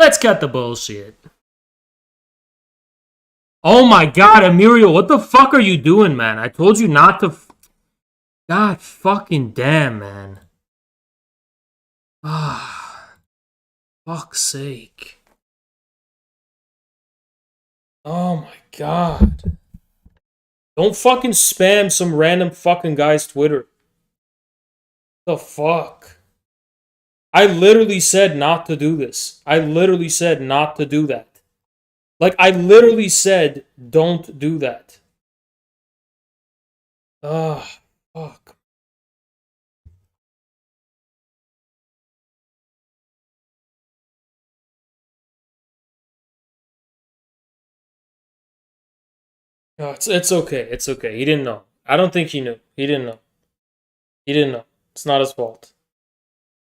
Let's cut the bullshit. Oh my god, Emilio, what the fuck are you doing, man? I told you not to... God fucking damn, man. Ah, fuck's sake. Oh my god. Don't fucking spam some random fucking guy's Twitter. The fuck? I literally said not to do this. I literally said not to do that. Like, I literally said, don't do that. Ugh, fuck. No, it's okay. It's okay. He didn't know. I don't think he knew. He didn't know. He didn't know. It's not his fault.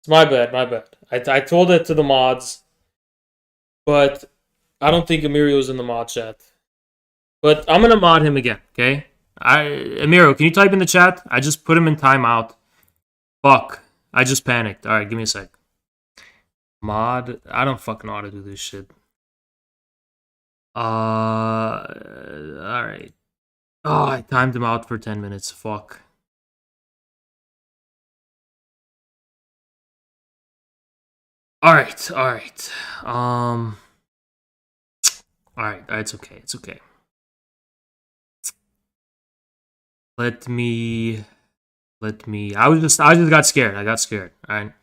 It's my bad. My bad. I told it to the mods, but I don't think Emilio's in the mod chat. But I'm gonna mod him again, okay? Emilio, can you type in the chat? I just put him in timeout. Fuck. I just panicked. Alright, give me a sec. Mod. I don't fucking know how to do this shit. Alright. Oh, I timed him out for 10 minutes. Fuck. Alright, alright. Alright, it's okay, it's okay. Let me I just got scared. I got scared. Alright.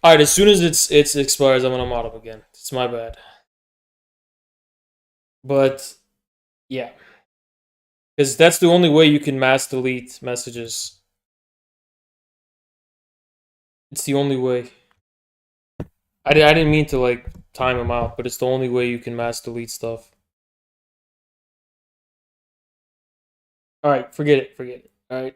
Alright, as soon as it expires, I'm gonna mod up again. It's my bad. But yeah. Because that's the only way you can mass delete messages. It's the only way. I didn't mean to, like, time them out, but it's the only way you can mass delete stuff. Alright, forget it, forget it. Alright.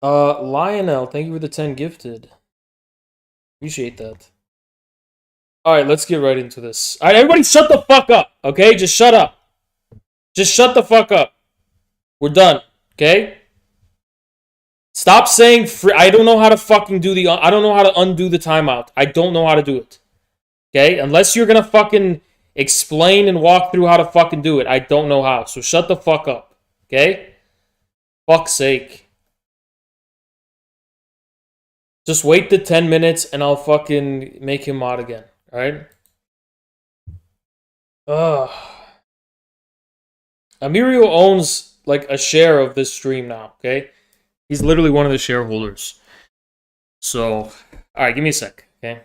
Lionel, thank you for the 10 gifted. Appreciate that. Alright, let's get right into this. Alright, everybody shut the fuck up, okay? Just shut up. Just shut the fuck up. We're done, okay? Stop saying free. I don't know how to fucking do the... I don't know how to undo the timeout. I don't know how to do it. Okay? Unless you're gonna fucking explain and walk through how to fucking do it. I don't know how. So shut the fuck up. Okay? Fuck's sake. Just wait the 10 minutes and I'll fucking make him mod again. Alright? Amirio owns like a share of this stream now, okay? He's literally one of the shareholders. So, alright, give me a sec, okay?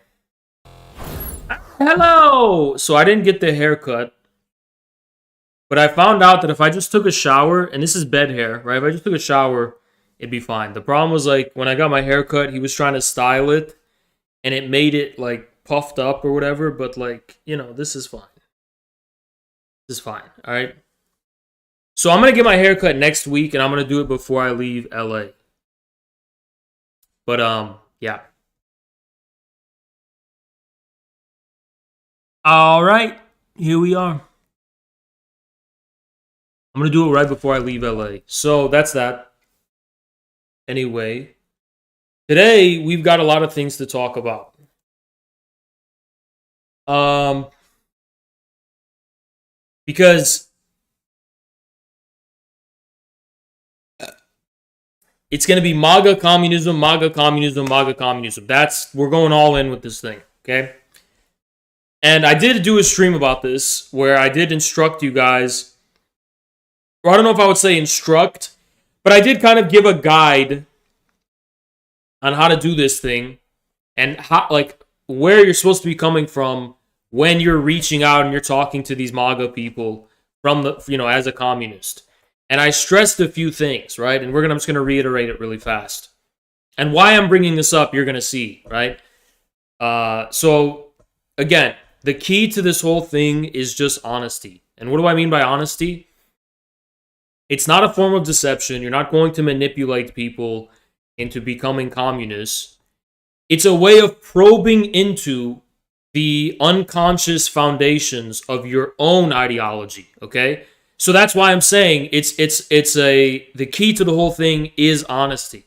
Hello! So I didn't get the haircut. But I found out that if I just took a shower, and this is bed hair, right? If I just took a shower, it'd be fine. The problem was, like, when I got my haircut, he was trying to style it, and it made it, like, puffed up or whatever, but, like, you know, this is fine. This is fine, alright? So I'm going to get my haircut next week, and I'm going to do it before I leave LA. But, yeah. Alright, here we are. I'm going to do it right before I leave LA. So, that's that. Anyway, today we've got a lot of things to talk about. Because it's going to be MAGA communism, MAGA communism, MAGA communism. We're going all in with this thing, okay? And I did do a stream about this where I did instruct you guys, or I don't know if I would say instruct, but I did kind of give a guide on how to do this thing and how, like, where you're supposed to be coming from when you're reaching out and you're talking to these MAGA people from the, you know, as a communist. And I stressed a few things, right? And I'm just going to reiterate it really fast. And why I'm bringing this up, you're going to see, right? So, again, the key to this whole thing is just honesty. And what do I mean by honesty? It's not a form of deception. You're not going to manipulate people into becoming communists. It's a way of probing into the unconscious foundations of your own ideology, okay? So that's why I'm saying the key to the whole thing is honesty.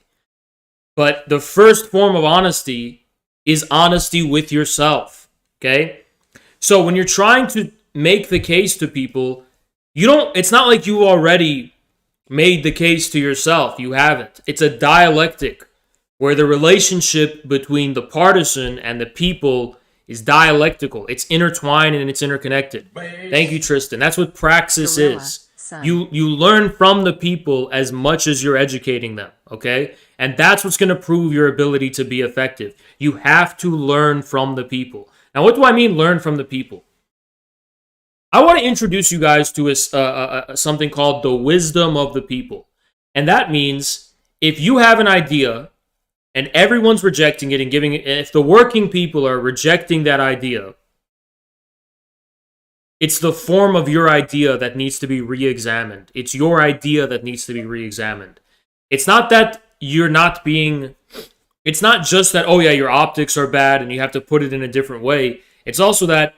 But the first form of honesty is honesty with yourself, okay? So when you're trying to make the case to people, it's not like you already made the case to yourself. You haven't. It's a dialectic where the relationship between the partisan and the people is dialectical. It's intertwined and it's interconnected. Thank you, Tristan. That's what praxis is. You learn from the people as much as you're educating them, okay? And that's what's going to prove your ability to be effective. You have to learn from the people. Now, what do I mean learn from the people? I want to introduce you guys to something called the wisdom of the people. And that means if you have an idea and everyone's rejecting it and giving it, if the working people are rejecting that idea, it's the form of your idea that needs to be re-examined. It's your idea that needs to be re-examined. It's not that it's not just that, oh yeah, your optics are bad and you have to put it in a different way. It's also that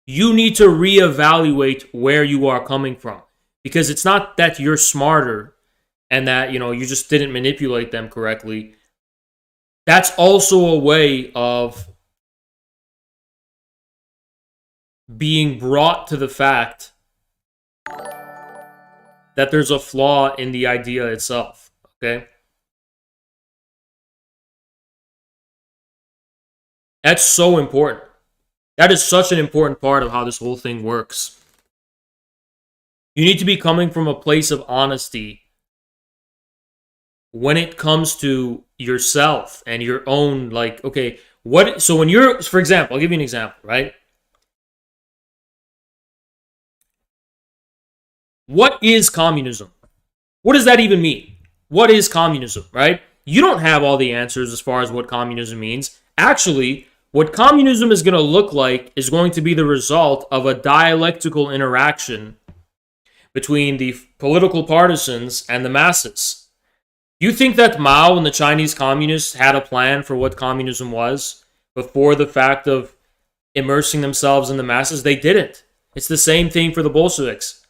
you need to reevaluate where you are coming from. Because it's not that you're smarter and that, you just didn't manipulate them correctly. That's also a way of being brought to the fact that there's a flaw in the idea itself, okay? That's so important. That is such an important part of how this whole thing works. You need to be coming from a place of honesty when it comes to yourself and your own, so when you're, for example, I'll give you an example, right? What is communism? What does that even mean? What is communism, right? You don't have all the answers as far as what communism means. Actually, what communism is going to look like is going to be the result of a dialectical interaction between the political partisans and the masses. You think that Mao and the Chinese communists had a plan for what communism was before the fact of immersing themselves in the masses? They didn't. It's the same thing for the Bolsheviks.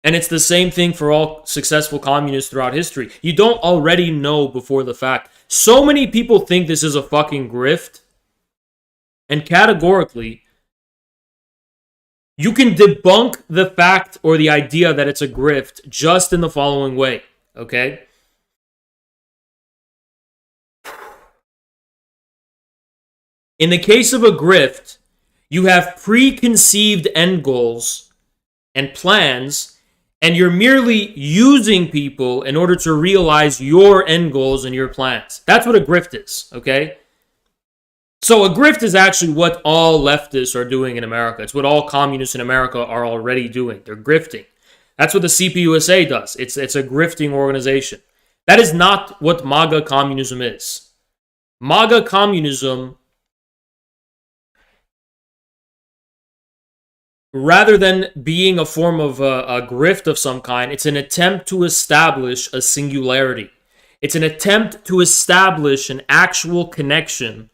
And it's the same thing for all successful communists throughout history. You don't already know before the fact. So many people think this is a fucking grift. And categorically, you can debunk the fact or the idea that it's a grift just in the following way, okay? In the case of a grift, you have preconceived end goals and plans, and you're merely using people in order to realize your end goals and your plans. That's what a grift is, okay? So a grift is actually what all leftists are doing in America. It's what all communists in America are already doing. They're grifting. That's what the CPUSA does. It's a grifting organization. That is not what MAGA communism is. MAGA communism, rather than being a form of a grift of some kind, it's an attempt to establish a singularity. It's an attempt to establish an actual connection.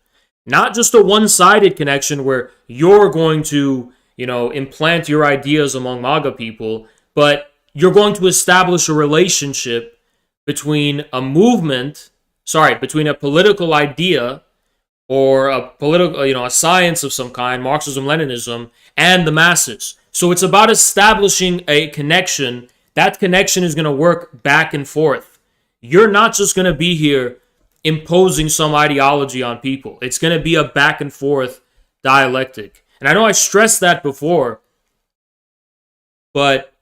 Not just a one-sided connection where you're going to, implant your ideas among MAGA people, but you're going to establish a relationship between between a political idea or a political, a science of some kind, Marxism-Leninism, and the masses. So it's about establishing a connection. That connection is going to work back and forth. You're not just going to be here imposing some ideology on people. It's going to be a back and forth dialectic. And I know I stressed that before, but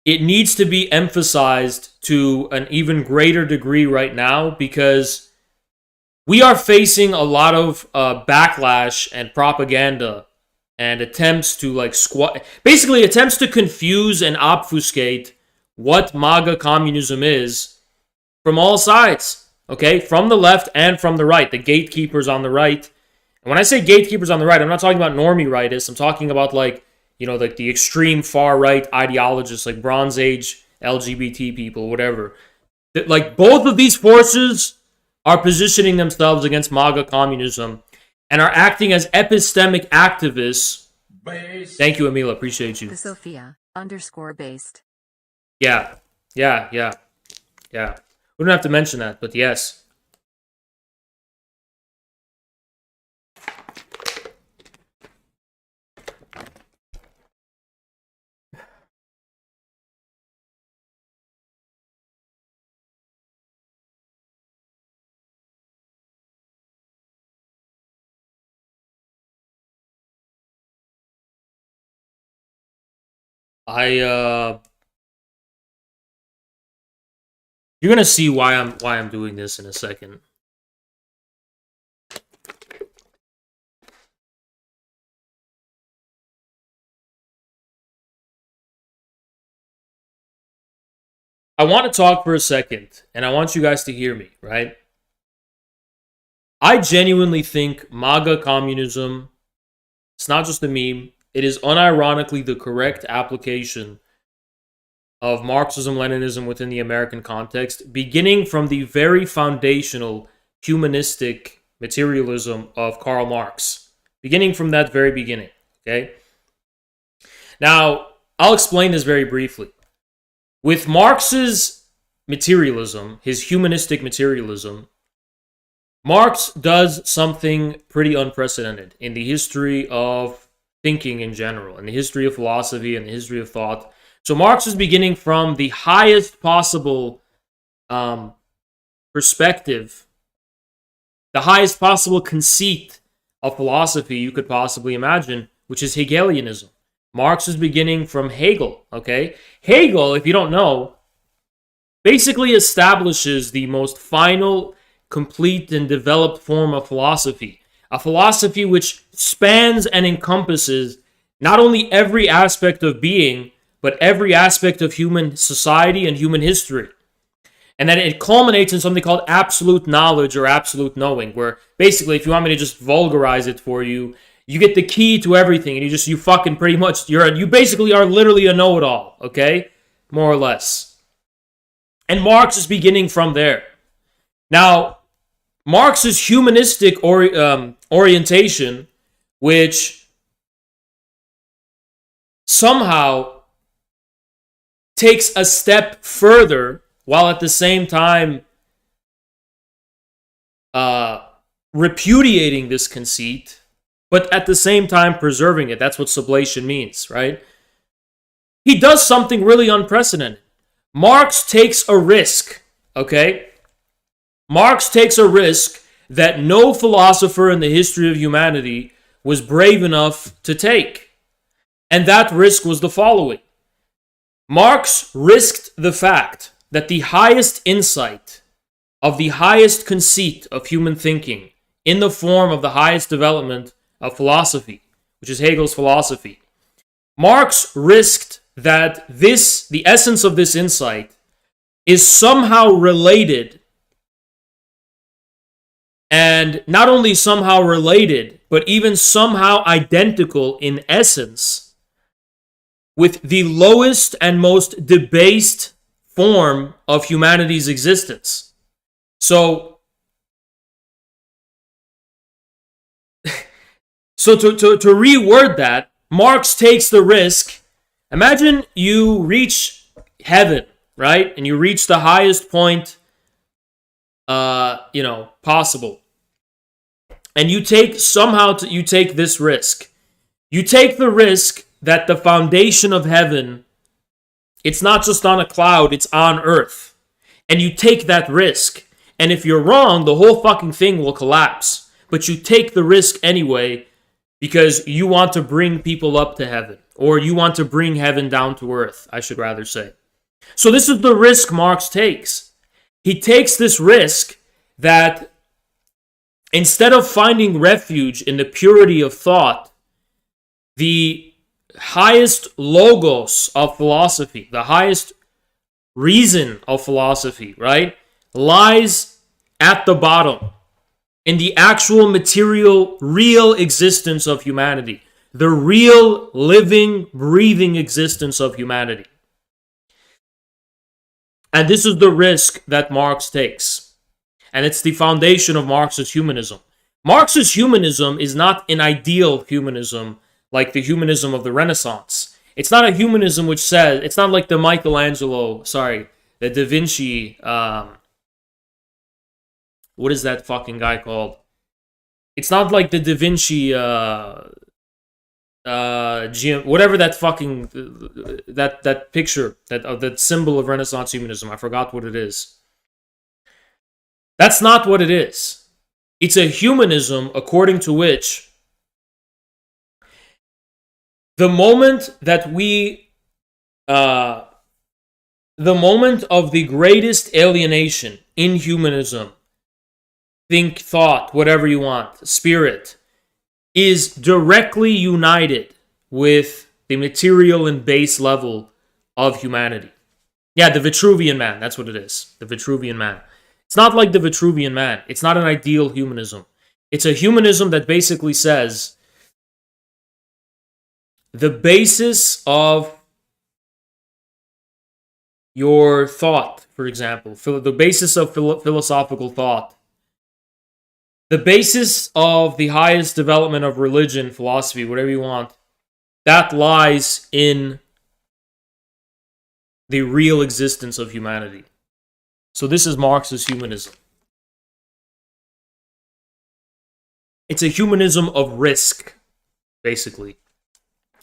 it needs to be emphasized to an even greater degree right now because we are facing a lot of backlash and propaganda and attempts to attempts to confuse and obfuscate what MAGA communism is from all sides. Okay, from the left and from the right, the gatekeepers on the right. And when I say gatekeepers on the right, I'm not talking about normie rightists. I'm talking about like the extreme far right ideologists, like Bronze Age LGBT people, whatever. Like both of these forces are positioning themselves against MAGA communism and are acting as epistemic activists. Based. Thank you, Emila. Appreciate you. The Sophia_based. Yeah. We don't have to mention that, but yes. You're gonna see why I'm doing this in a second. I want to talk for a second, and I want you guys to hear me, right? I genuinely think MAGA communism, it's not just a meme, it is unironically the correct application of Marxism-Leninism within the American context, beginning from the very foundational humanistic materialism of Karl Marx. Beginning from that very beginning, okay? Now, I'll explain this very briefly. With Marx's materialism, his humanistic materialism, Marx does something pretty unprecedented in the history of thinking in general, in the history of philosophy and the history of thought. So Marx is beginning from the highest possible perspective, the highest possible conceit of philosophy you could possibly imagine, which is Hegelianism. Marx is beginning from Hegel, okay? Hegel, if you don't know, basically establishes the most final, complete, and developed form of philosophy. A philosophy which spans and encompasses not only every aspect of being, but every aspect of human society and human history. And then it culminates in something called absolute knowledge or absolute knowing, where basically, if you want me to just vulgarize it for you, you get the key to everything, and you fucking pretty much, you basically are literally a know-it-all, okay? More or less. And Marx is beginning from there. Now, Marx's humanistic orientation, which somehow takes a step further, while at the same time repudiating this conceit, but at the same time preserving it. That's what sublation means, right? He does something really unprecedented. Marx takes a risk, okay? Marx takes a risk that no philosopher in the history of humanity was brave enough to take. And that risk was the following. Marx risked the fact that the highest insight of the highest conceit of human thinking in the form of the highest development of philosophy, which is Hegel's philosophy. Marx risked that the essence of this insight is somehow related, and not only somehow related, but even somehow identical in essence with the lowest and most debased form of humanity's existence. So to reword that, Marx takes the risk. Imagine you reach heaven, right? And you reach the highest point, possible. And you take this risk. You take the risk that the foundation of heaven, it's not just on a cloud, it's on earth. And you take that risk. And if you're wrong, the whole fucking thing will collapse. But you take the risk anyway, because you want to bring people up to heaven, or you want to bring heaven down to earth, I should rather say. So this is the risk Marx takes. He takes this risk that instead of finding refuge in the purity of thought, the highest logos of philosophy, the highest reason of philosophy, right, lies at the bottom, in the actual material, real existence of humanity. the real, living, breathing existence of humanity. And this is the risk that Marx takes. And it's the foundation of Marxist humanism. Marxist humanism is not an ideal humanism like the humanism of the Renaissance. It's not a humanism which says, it's not like the the Da Vinci, what is that fucking guy called? It's not like the Da Vinci, whatever that fucking, that picture, that symbol of Renaissance humanism. I forgot what it is. That's not what it is. It's a humanism according to which the moment that the moment of the greatest alienation in humanism, think, thought, whatever you want, spirit, is directly united with the material and base level of humanity. Yeah, the Vitruvian Man, that's what it is. The Vitruvian Man. It's not like the Vitruvian Man. It's not an ideal humanism. It's a humanism that basically says the basis of your thought, for example, the basis of philosophical thought, the basis of the highest development of religion, philosophy, whatever you want, that lies in the real existence of humanity. So this is Marxist humanism. It's a humanism of risk, basically.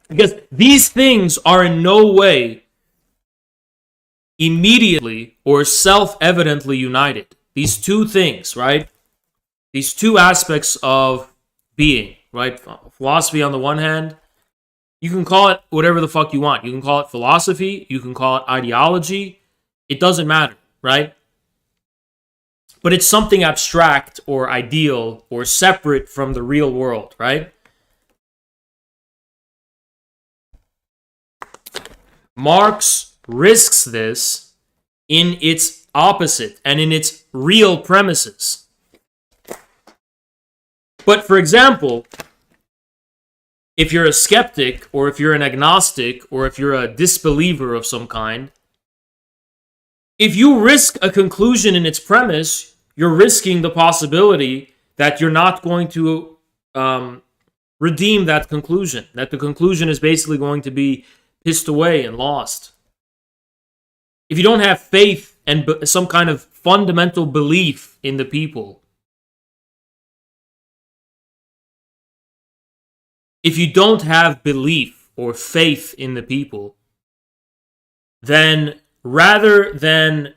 Because these things are in no way immediately or self-evidently united. These two things, right? These two aspects of being, right? Philosophy on the one hand, you can call it whatever the fuck you want. You can call it philosophy, you can call it ideology. It doesn't matter, right? But it's something abstract or ideal or separate from the real world, right? Marx risks this in its opposite and in its real premises. But for example, if you're a skeptic or if you're an agnostic or if you're a disbeliever of some kind, if you risk a conclusion in its premise, you're risking the possibility that you're not going to redeem that conclusion, that the conclusion is basically going to be pissed away and lost. If you don't have faith and some kind of fundamental belief in the people, if you don't have belief or faith in the people, then rather than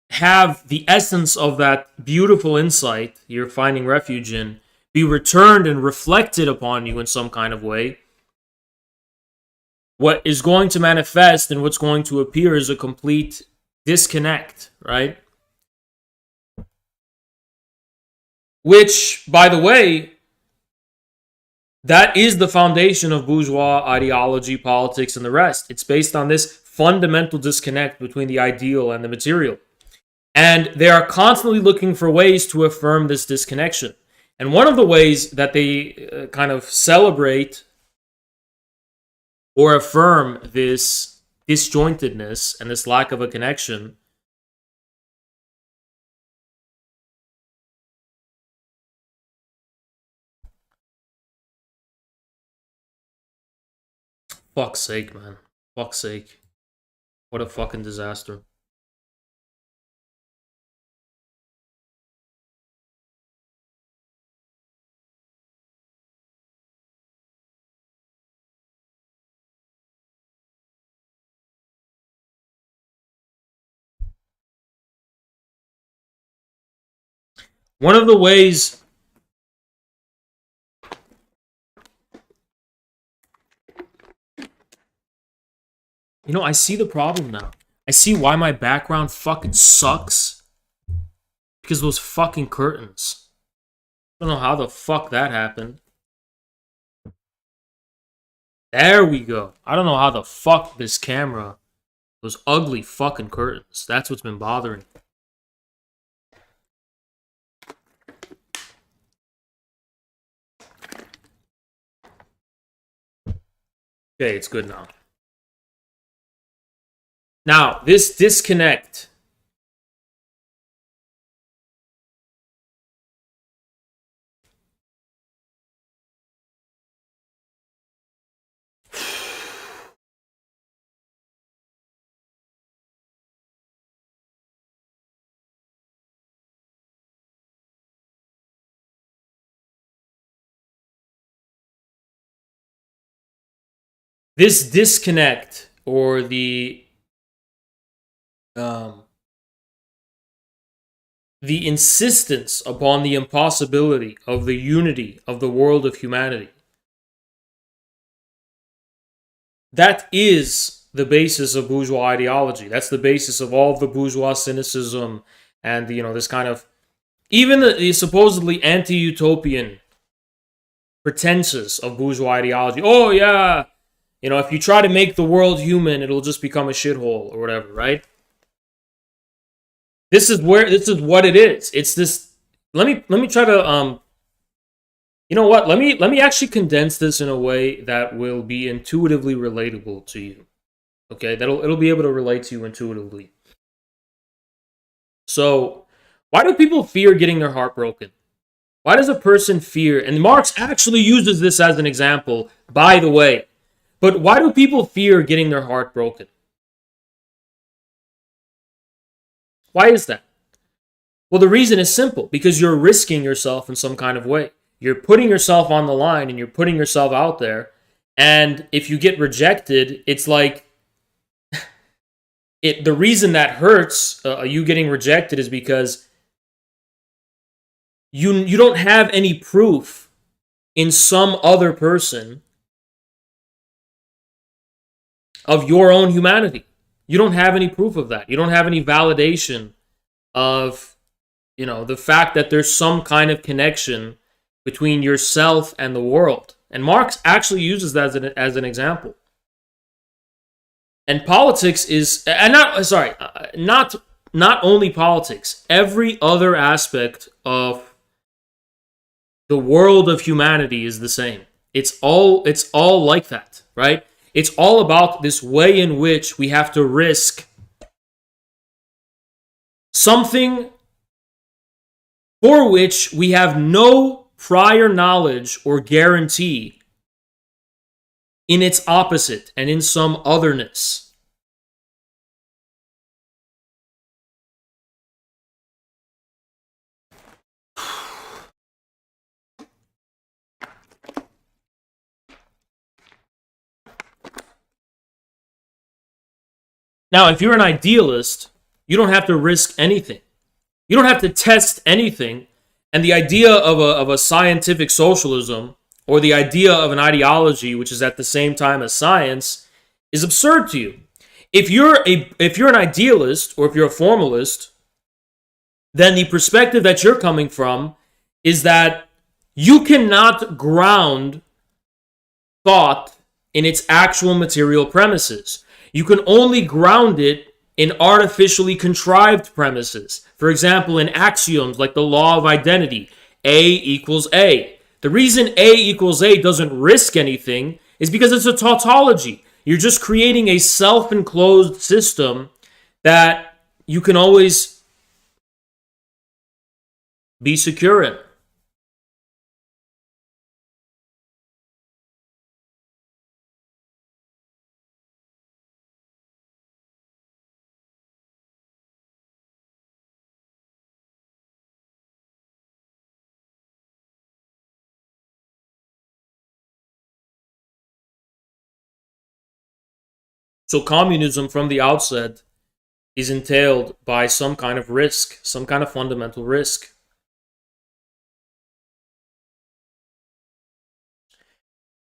have the essence of that beautiful insight you're finding refuge in be returned and reflected upon you in some kind of way, what is going to manifest and what's going to appear is a complete disconnect, right? Which, by the way, that is the foundation of bourgeois ideology, politics, and the rest. It's based on this fundamental disconnect between the ideal and the material. And they are constantly looking for ways to affirm this disconnection. And one of the ways that they kind of celebrate or affirm this disjointedness and this lack of a connection fuck's sake, man. Fuck's sake. What a fucking disaster. One of the ways I see the problem now. I see why my background fucking sucks. Because those fucking curtains. I don't know how the fuck that happened. There we go. I don't know how the fuck this camera, those ugly fucking curtains. That's what's been bothering me. Okay, it's good now. Now, this disconnect. This disconnect, or the insistence upon the impossibility of the unity of the world of humanity, that is the basis of bourgeois ideology. That's the basis of all of the bourgeois cynicism and this kind of, even the supposedly anti-utopian pretenses of bourgeois ideology. Oh yeah, if you try to make the world human, it'll just become a shithole or whatever, right? This is what it is. It's this. Let me try to you know what? Let me actually condense this in a way that will be intuitively relatable to you. Okay, it'll be able to relate to you intuitively. So, why do people fear getting their heart broken? Why does a person fear? And Marx actually uses this as an example, by the way. But why do people fear getting their heart broken? Why is that? Well, the reason is simple. Because you're risking yourself in some kind of way. You're putting yourself on the line and you're putting yourself out there. And if you get rejected, it's like the reason that hurts you getting rejected is because you don't have any proof in some other person of your own humanity. You don't have any proof of that. You don't have any validation of, the fact that there's some kind of connection between yourself and the world. And Marx actually uses that as an example. And politics is, not only politics, every other aspect of the world of humanity is the same. It's all like that, right? It's all about this way in which we have to risk something for which we have no prior knowledge or guarantee in its opposite and in some otherness. Now, if you're an idealist, you don't have to risk anything. You don't have to test anything. And the idea of a scientific socialism, or the idea of an ideology which is at the same time as science, is absurd to you. If you're an idealist, or if you're a formalist, then the perspective that you're coming from is that you cannot ground thought in its actual material premises. You can only ground it in artificially contrived premises. For example, in axioms like the law of identity, A equals A. The reason A equals A doesn't risk anything is because it's a tautology. You're just creating a self-enclosed system that you can always be secure in. So communism from the outset is entailed by some kind of risk, some kind of fundamental risk.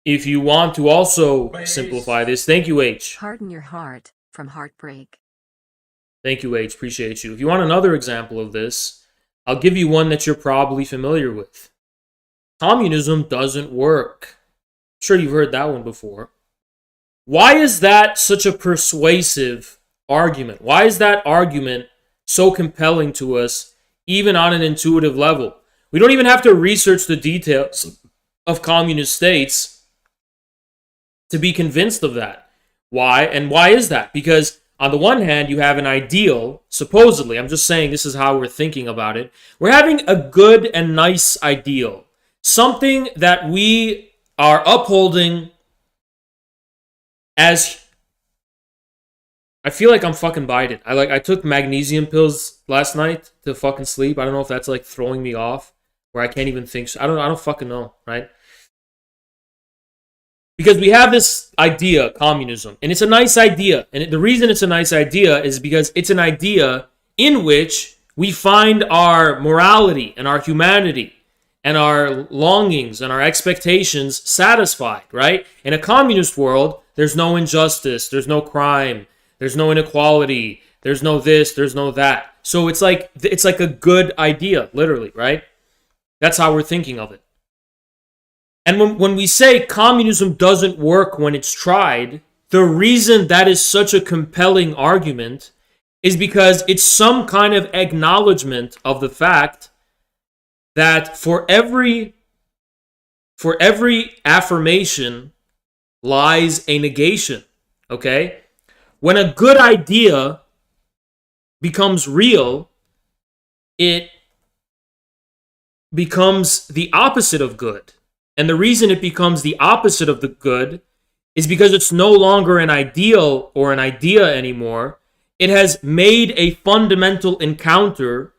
If you want to also simplify this, thank you, H. Harden your heart from heartbreak. Thank you, H. Appreciate you. If you want another example of this, I'll give you one that you're probably familiar with. Communism doesn't work. I'm sure you've heard that one before. Why is that such a persuasive argument? Why is that argument so compelling to us, even on an intuitive level? We don't even have to research the details of communist states. to be convinced of that. Why? And why is that? Because on the one hand, you have an ideal, supposedly, I'm just saying this is how we're thinking about it. We're having a good and nice ideal, something that we are upholding as... I feel like I'm fucking Biden. I took magnesium pills last night to fucking sleep. I don't know if that's like throwing me off, where I can't even think. I don't fucking know, right? Because we have this idea, communism, and it's a nice idea. And the reason it's a nice idea is because it's an idea in which we find our morality and our humanity and our longings and our expectations satisfied, right? In a communist world, there's no injustice, there's no crime, there's no inequality, there's no this, there's no that. So it's like a good idea, literally, right? That's how we're thinking of it. And when we say communism doesn't work when it's tried, the reason that is such a compelling argument is because it's some kind of acknowledgement of the fact that for every affirmation lies a negation, okay? When a good idea becomes real, it becomes the opposite of good. And the reason it becomes the opposite of the good is because it's no longer an ideal or an idea anymore. It has made a fundamental encounter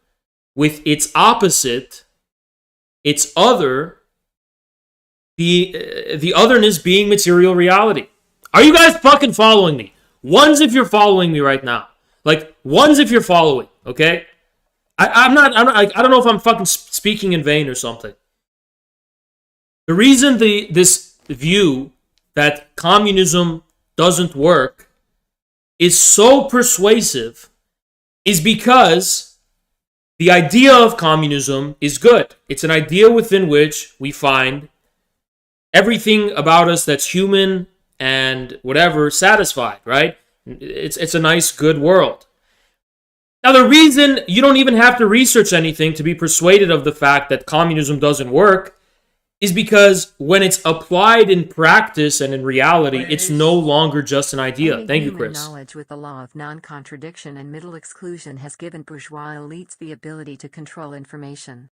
with its opposite, its other, the otherness being material reality. Are you guys fucking following me? Ones if you're following me right now. Like, ones if you're following, okay? I don't know if I'm fucking speaking in vain or something. The reason this view that communism doesn't work is so persuasive is because the idea of communism is good. It's an idea within which we find everything about us that's human and whatever satisfied, right? It's a nice, good world. Now, the reason you don't even have to research anything to be persuaded of the fact that communism doesn't work is because when it's applied in practice and in reality, it's no longer just an idea. Thank you, Chris. Knowledge with the law of non-contradiction and middle exclusion has given bourgeois elites the ability to control information.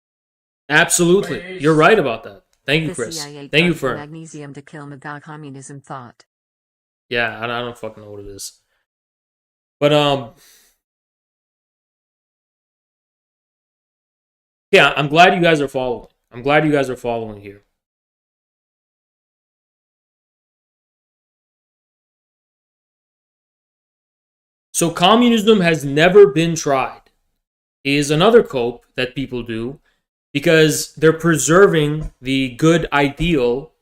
Absolutely. You're right about that. Thank you, The Chris. CIA Thank you drugged for... magnesium to kill MAGA communism thought. Yeah, I don't fucking know what it is. But, yeah, I'm glad you guys are following. I'm glad you guys are following here. So communism has never been tried is another cope that people do because they're preserving the good ideal.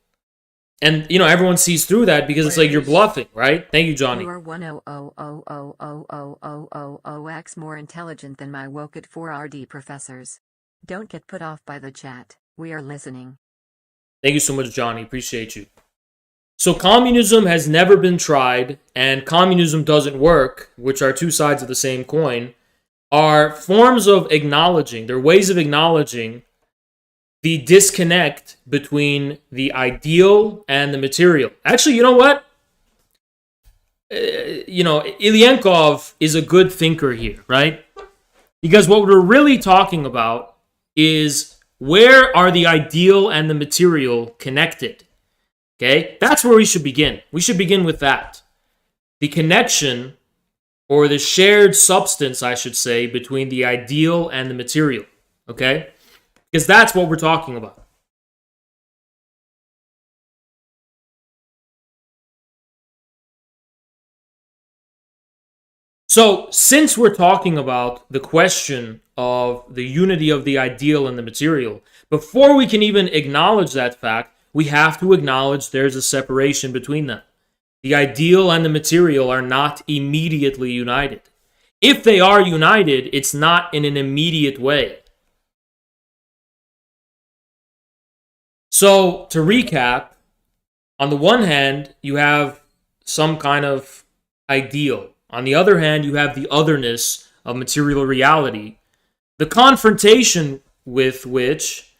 And, you know, everyone sees through that because it's like you're bluffing, right? Thank you, Johnny. You are 100000000x more intelligent than my woke at 4RD professors. Don't get put off by the chat. We are listening. Thank you so much, Johnny. Appreciate you. So communism has never been tried, and communism doesn't work, which are two sides of the same coin, are forms of acknowledging, they're ways of acknowledging the disconnect between the ideal and the material. Actually, you know what? Ilyenkov is a good thinker here, right? Because what we're really talking about is where are the ideal and the material connected? Okay? That's where we should begin. We should begin with that. The connection, or the shared substance, I should say, between the ideal and the material. Okay? Because that's what we're talking about. So, since we're talking about the question of the unity of the ideal and the material, before we can even acknowledge that fact, we have to acknowledge there's a separation between them. The ideal and the material are not immediately united. If they are united, it's not in an immediate way. So, to recap, on the one hand, you have some kind of ideal. On the other hand, you have the otherness of material reality, the confrontation with which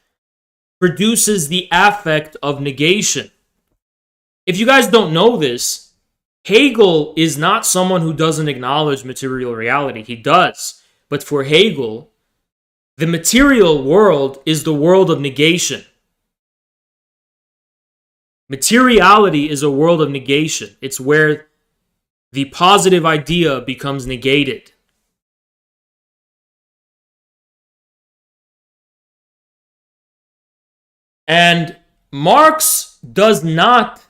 produces the affect of negation. if you guys don't know this, Hegel is not someone who doesn't acknowledge material reality. He does. But for Hegel, the material world is the world of negation. Materiality is a world of negation. It's where the positive idea becomes negated. And Marx does not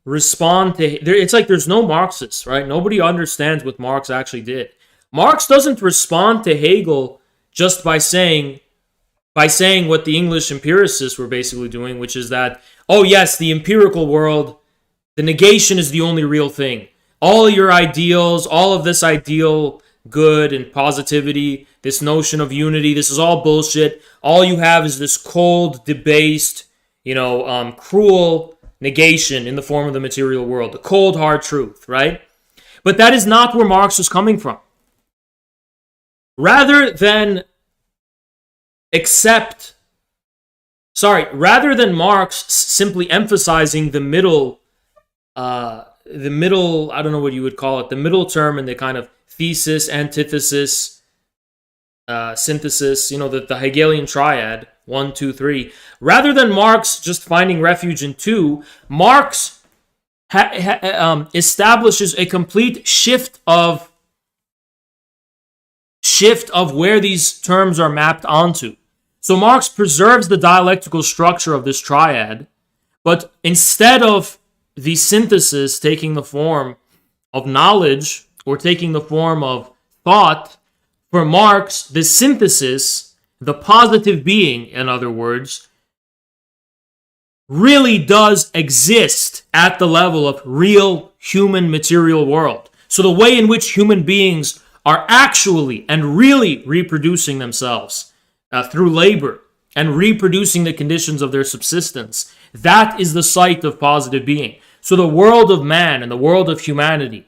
respond to... It's like there's no Marxists, right? Nobody understands what Marx actually did. Marx doesn't respond to Hegel just by saying what the English empiricists were basically doing, which is that, oh yes, the empirical world, the negation is the only real thing. All your ideals, all of this ideal good and positivity, this notion of unity, this is all bullshit. All you have is this cold, debased, cruel negation in the form of the material world. The cold, hard truth, right? But that is not where Marx was coming from. Rather than Marx simply emphasizing the middle, I don't know what you would call it, the middle term in the kind of thesis, antithesis, synthesis, the Hegelian triad, 1, 2, 3. Rather than Marx just finding refuge in 2, Marx establishes a complete shift of where these terms are mapped onto. So Marx preserves the dialectical structure of this triad, but instead of the synthesis taking the form of knowledge or taking the form of thought, for Marx, the synthesis, the positive being, in other words, really does exist at the level of real human material world. So the way in which human beings are actually and really reproducing themselves through labor and reproducing the conditions of their subsistence, that is the site of positive being. So the world of man and the world of humanity,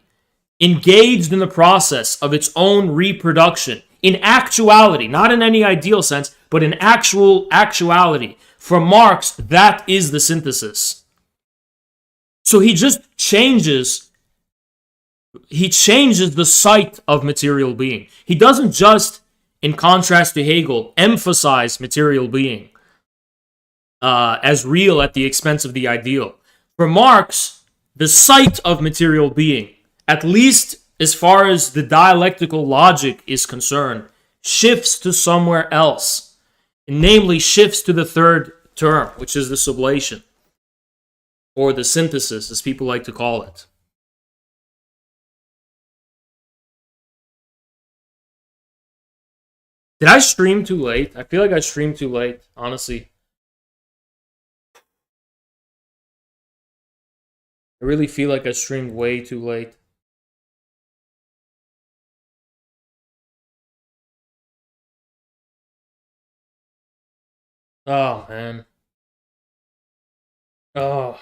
engaged in the process of its own reproduction, in actuality, not in any ideal sense, but in actuality. For Marx, that is the synthesis. So he just changes the site of material being. He doesn't just, in contrast to Hegel, emphasize material being as real at the expense of the ideal. For Marx, the site of material being, at least as far as the dialectical logic is concerned, shifts to somewhere else. Namely, shifts to the third term, which is the sublation, or the synthesis, as people like to call it. Did I stream too late? I feel like I streamed too late, honestly. I really feel like I streamed way too late. Oh, man. Oh.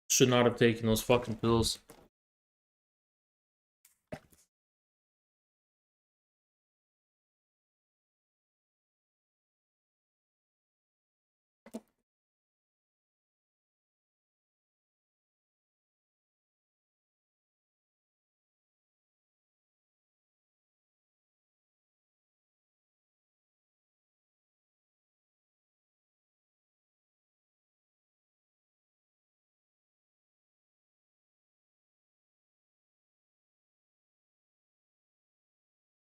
Should not have taken those fucking pills.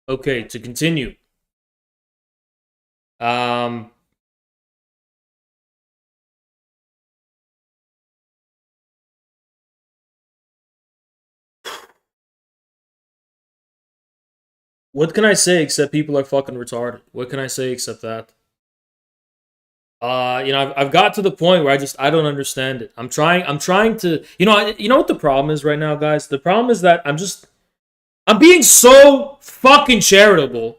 Okay, to continue. What can I say except people are fucking retarded? What can I say except that? I've got to the point where I don't understand it. I'm trying to, you know what the problem is right now, guys? The problem is that I'm being so fucking charitable.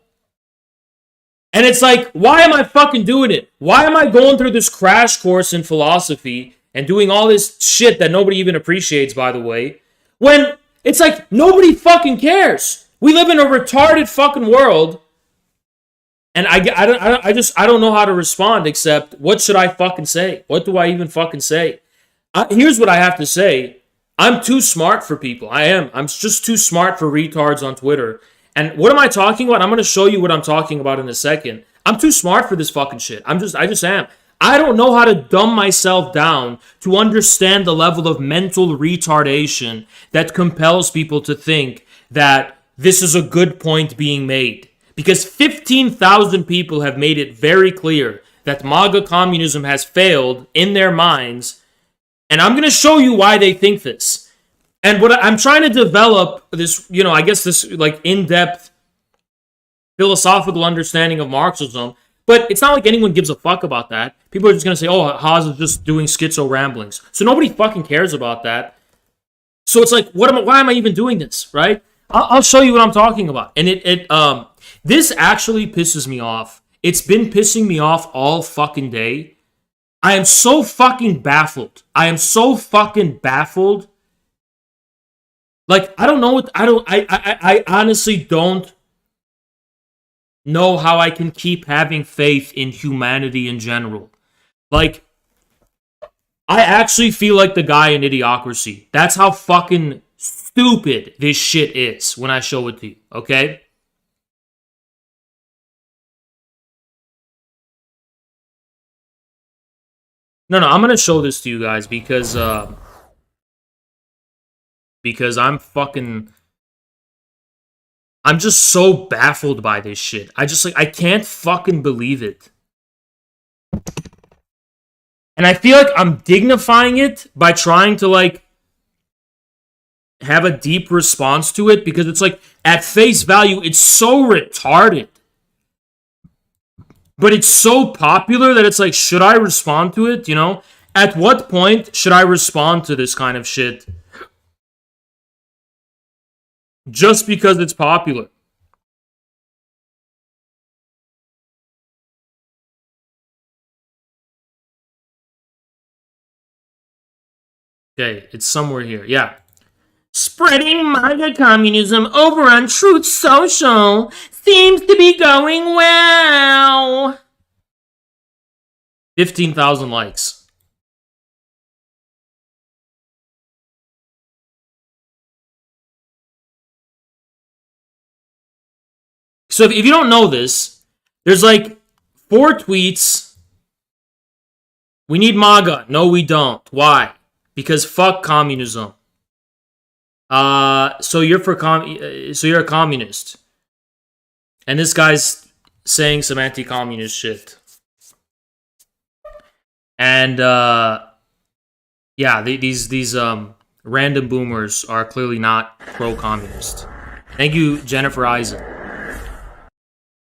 And it's like, why am I fucking doing it? Why am I going through this crash course in philosophy and doing all this shit that nobody even appreciates, by the way, when it's like nobody fucking cares? We live in a retarded fucking world, and I don't know how to respond except what should I fucking say? What do I even fucking say? Here's what I have to say. I'm too smart for people. I am. I'm just too smart for retards on Twitter. And what am I talking about? I'm going to show you what I'm talking about in a second. I'm too smart for this fucking shit. I just am. I don't know how to dumb myself down to understand the level of mental retardation that compels people to think that this is a good point being made. Because 15,000 people have made it very clear that MAGA communism has failed in their minds. And I'm going to show you why they think this. And what I'm trying to develop this, I guess this like in-depth philosophical understanding of Marxism. But it's not like anyone gives a fuck about that. People are just going to say, oh, Haas is just doing schizo ramblings. So nobody fucking cares about that. So it's like, why am I even doing this, right? I'll show you what I'm talking about. And this actually pisses me off. It's been pissing me off all fucking day. I am so fucking baffled. Like, I honestly don't know how I can keep having faith in humanity in general. Like, I actually feel like the guy in Idiocracy. That's how fucking stupid this shit is when I show it to you, okay? No, I'm gonna show this to you guys because I'm just so baffled by this shit. I can't fucking believe it. And I feel like I'm dignifying it by trying to, like, have a deep response to it because it's like, at face value, it's so retarded. But it's so popular that it's like, should I respond to it, At what point should I respond to this kind of shit? Just because it's popular. Okay, it's somewhere here. Yeah. Spreading MAGA communism over on Truth Social seems to be going well. 15,000 likes. So if you don't know this, there's like 4 tweets. We need MAGA. No, we don't. Why? Because fuck communism. So you're a communist. And this guy's saying some anti-communist shit. And these random boomers are clearly not pro-communist. Thank you, Jennifer Eisen.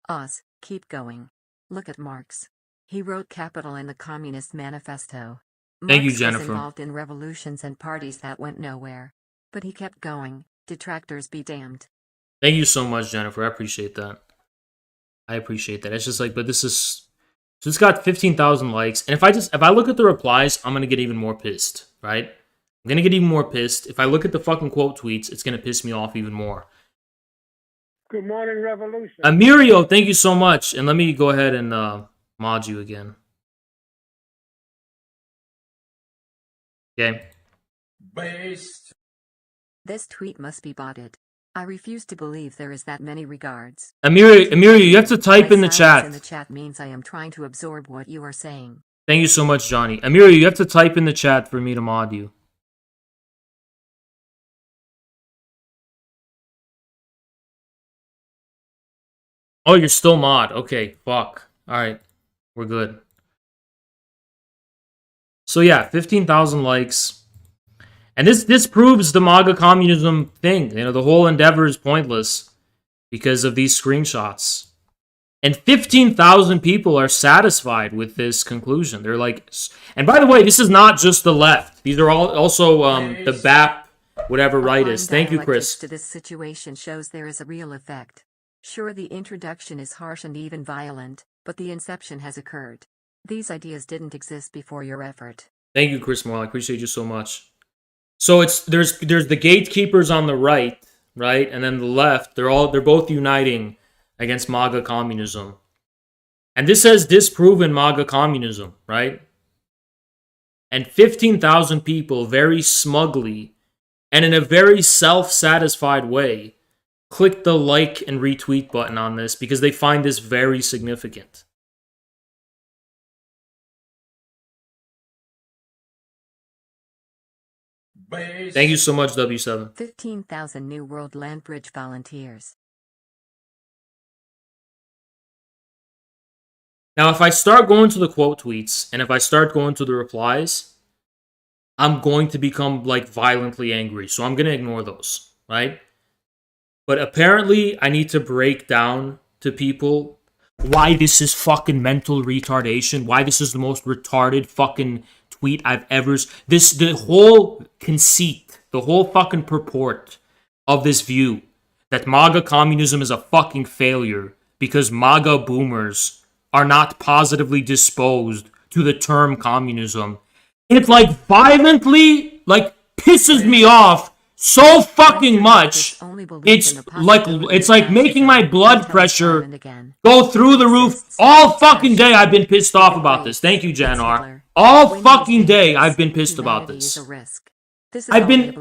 Oz, keep going. Look at Marx. He wrote Capital in the Communist Manifesto. Thank you, Marx Jennifer. was involved in revolutions and parties that went nowhere. But he kept going. Detractors be damned. Thank you so much, Jennifer. I appreciate that. It's just like, but this is... So it's got 15,000 likes. And if I look at the replies, I'm going to get even more pissed, right? I'm going to get even more pissed. If I look at the fucking quote tweets, it's going to piss me off even more. Good morning, Revolution. Amirio, thank you so much. And let me go ahead and mod you again. Okay. Based. This tweet must be botted. I refuse to believe there is that many regards. Amirio, you have to type in the chat. In the chat means I am trying to absorb what you are saying. Thank you so much, Johnny. Amirio, you have to type in the chat for me to mod you. Oh, you're still mod. Okay, fuck. Alright, we're good. So yeah, 15,000 likes. And this proves the MAGA communism thing. The whole endeavor is pointless because of these screenshots. And 15,000 people are satisfied with this conclusion. They're like... And by the way, this is not just the left. These are also the BAP, whatever right is. Thank you, Chris. To this situation shows there is a real effect. Sure, the introduction is harsh and even violent, but the inception has occurred. These ideas didn't exist before your effort. Thank you, Chris Moore. I appreciate you so much. So there's the gatekeepers on the right, and then the left. They're both uniting against MAGA communism, and this has disproven MAGA communism, right? and 15,000 people very smugly and in a very self-satisfied way click the like and retweet button on this because they find this very significant. Thank you so much, W7. 15,000 New World Land Bridge volunteers. Now, if I start going to the quote tweets and if I start going to the replies, I'm going to become like violently angry. So I'm going to ignore those, right? But apparently, I need to break down to people why this is fucking mental retardation, why this is the most retarded fucking tweet I've ever... The whole conceit, the whole fucking purport of this view that MAGA communism is a fucking failure because MAGA boomers are not positively disposed to the term communism. It like violently like pisses me off so fucking much. It's like making my blood pressure go through the roof. All fucking day I've been pissed off about this. Thank you, Janar. All fucking day I've been pissed about this. I've been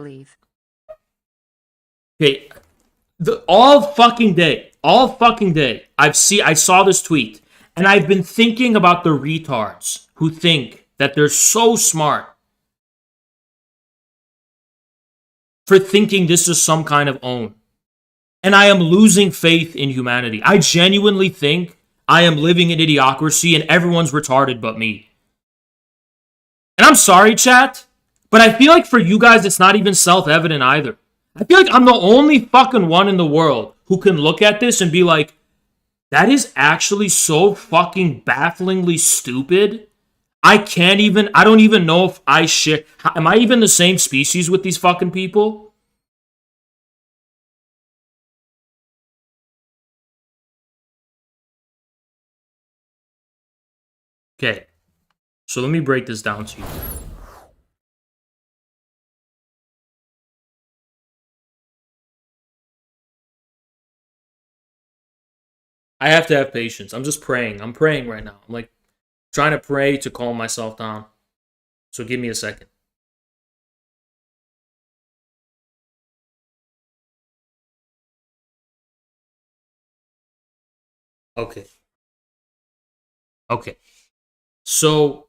okay. All fucking day I saw this tweet and I've been thinking about the retards who think that they're so smart for thinking this is some kind of own. And I am losing faith in humanity. I genuinely think I am living in idiocracy and everyone's retarded but me. And I'm sorry, chat, but I feel like for you guys it's not even self-evident either. I feel like I'm the only fucking one in the world who can look at this and be like, that is actually so fucking bafflingly stupid. I don't even know if I share. Am I even the same species with these fucking people? Okay. So let me break this down to you. I have to have patience. I'm just praying. I'm praying right now. I'm like trying to pray to calm myself down. So give me a second. Okay. Okay. So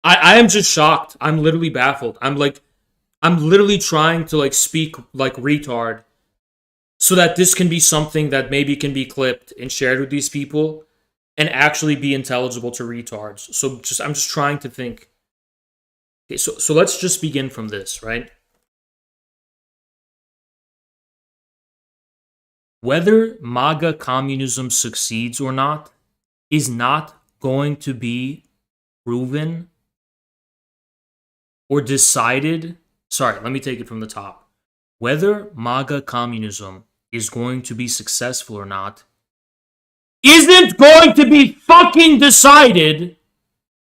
I am just shocked. I'm literally baffled. I'm literally trying to like speak like retard so that this can be something that maybe can be clipped and shared with these people and actually be intelligible to retards. So I'm just trying to think. Okay, so let's just begin from this, right? Whether MAGA communism succeeds or not is not going to be proven or decided. Sorry, let me take it from the top. Whether MAGA communism is going to be successful or not isn't going to be fucking decided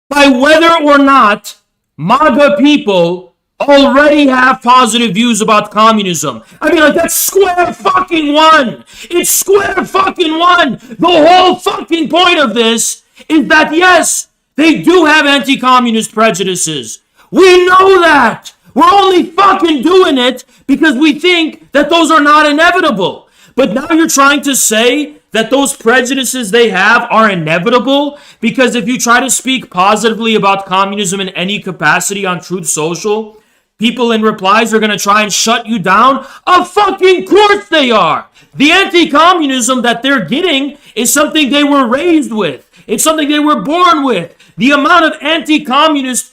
by whether or not MAGA people already have positive views about communism. I mean, like, that's square fucking one. It's square fucking one. The whole fucking point of this is that, yes, they do have anti-communist prejudices. We know that. We're only fucking doing it because we think that those are not inevitable. But now you're trying to say that those prejudices they have are inevitable because if you try to speak positively about communism in any capacity on Truth Social, people in replies are going to try and shut you down? Of fucking course they are. The anti-communism that they're getting is something they were raised with. It's something they were born with. The amount of anti-communist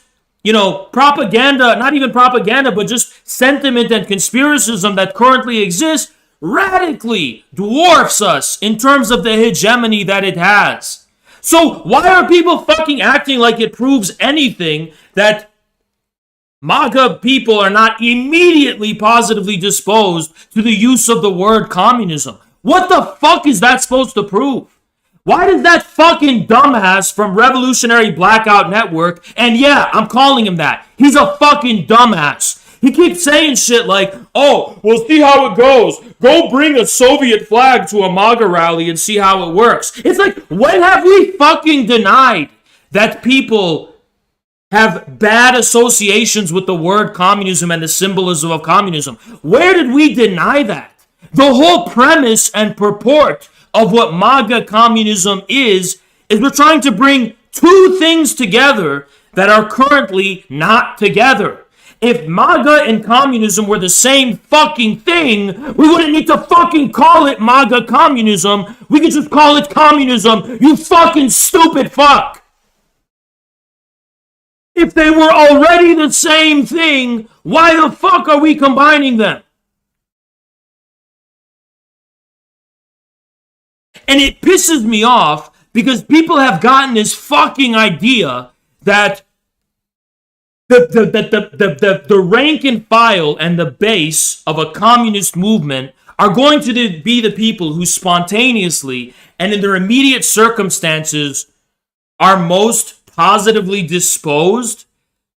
propaganda, not even propaganda, but just sentiment and conspiracism that currently exists radically dwarfs us in terms of the hegemony that it has. So why are people fucking acting like it proves anything that MAGA people are not immediately positively disposed to the use of the word communism. What the fuck is that supposed to prove? Why does that fucking dumbass from Revolutionary Blackout Network, and yeah, I'm calling him that, he's a fucking dumbass. He keeps saying shit like, oh, we'll see how it goes. Go bring a Soviet flag to a MAGA rally and see how it works. It's like, when have we fucking denied that people have bad associations with the word communism and the symbolism of communism? Where did we deny that? The whole premise and purport of what MAGA communism is we're trying to bring two things together that are currently not together. If MAGA and communism were the same fucking thing, we wouldn't need to fucking call it MAGA communism. We could just call it communism, you fucking stupid fuck. If they were already the same thing, why the fuck are we combining them? And it pisses me off because people have gotten this fucking idea that the rank and file and the base of a communist movement are going to be the people who spontaneously and in their immediate circumstances are most positively disposed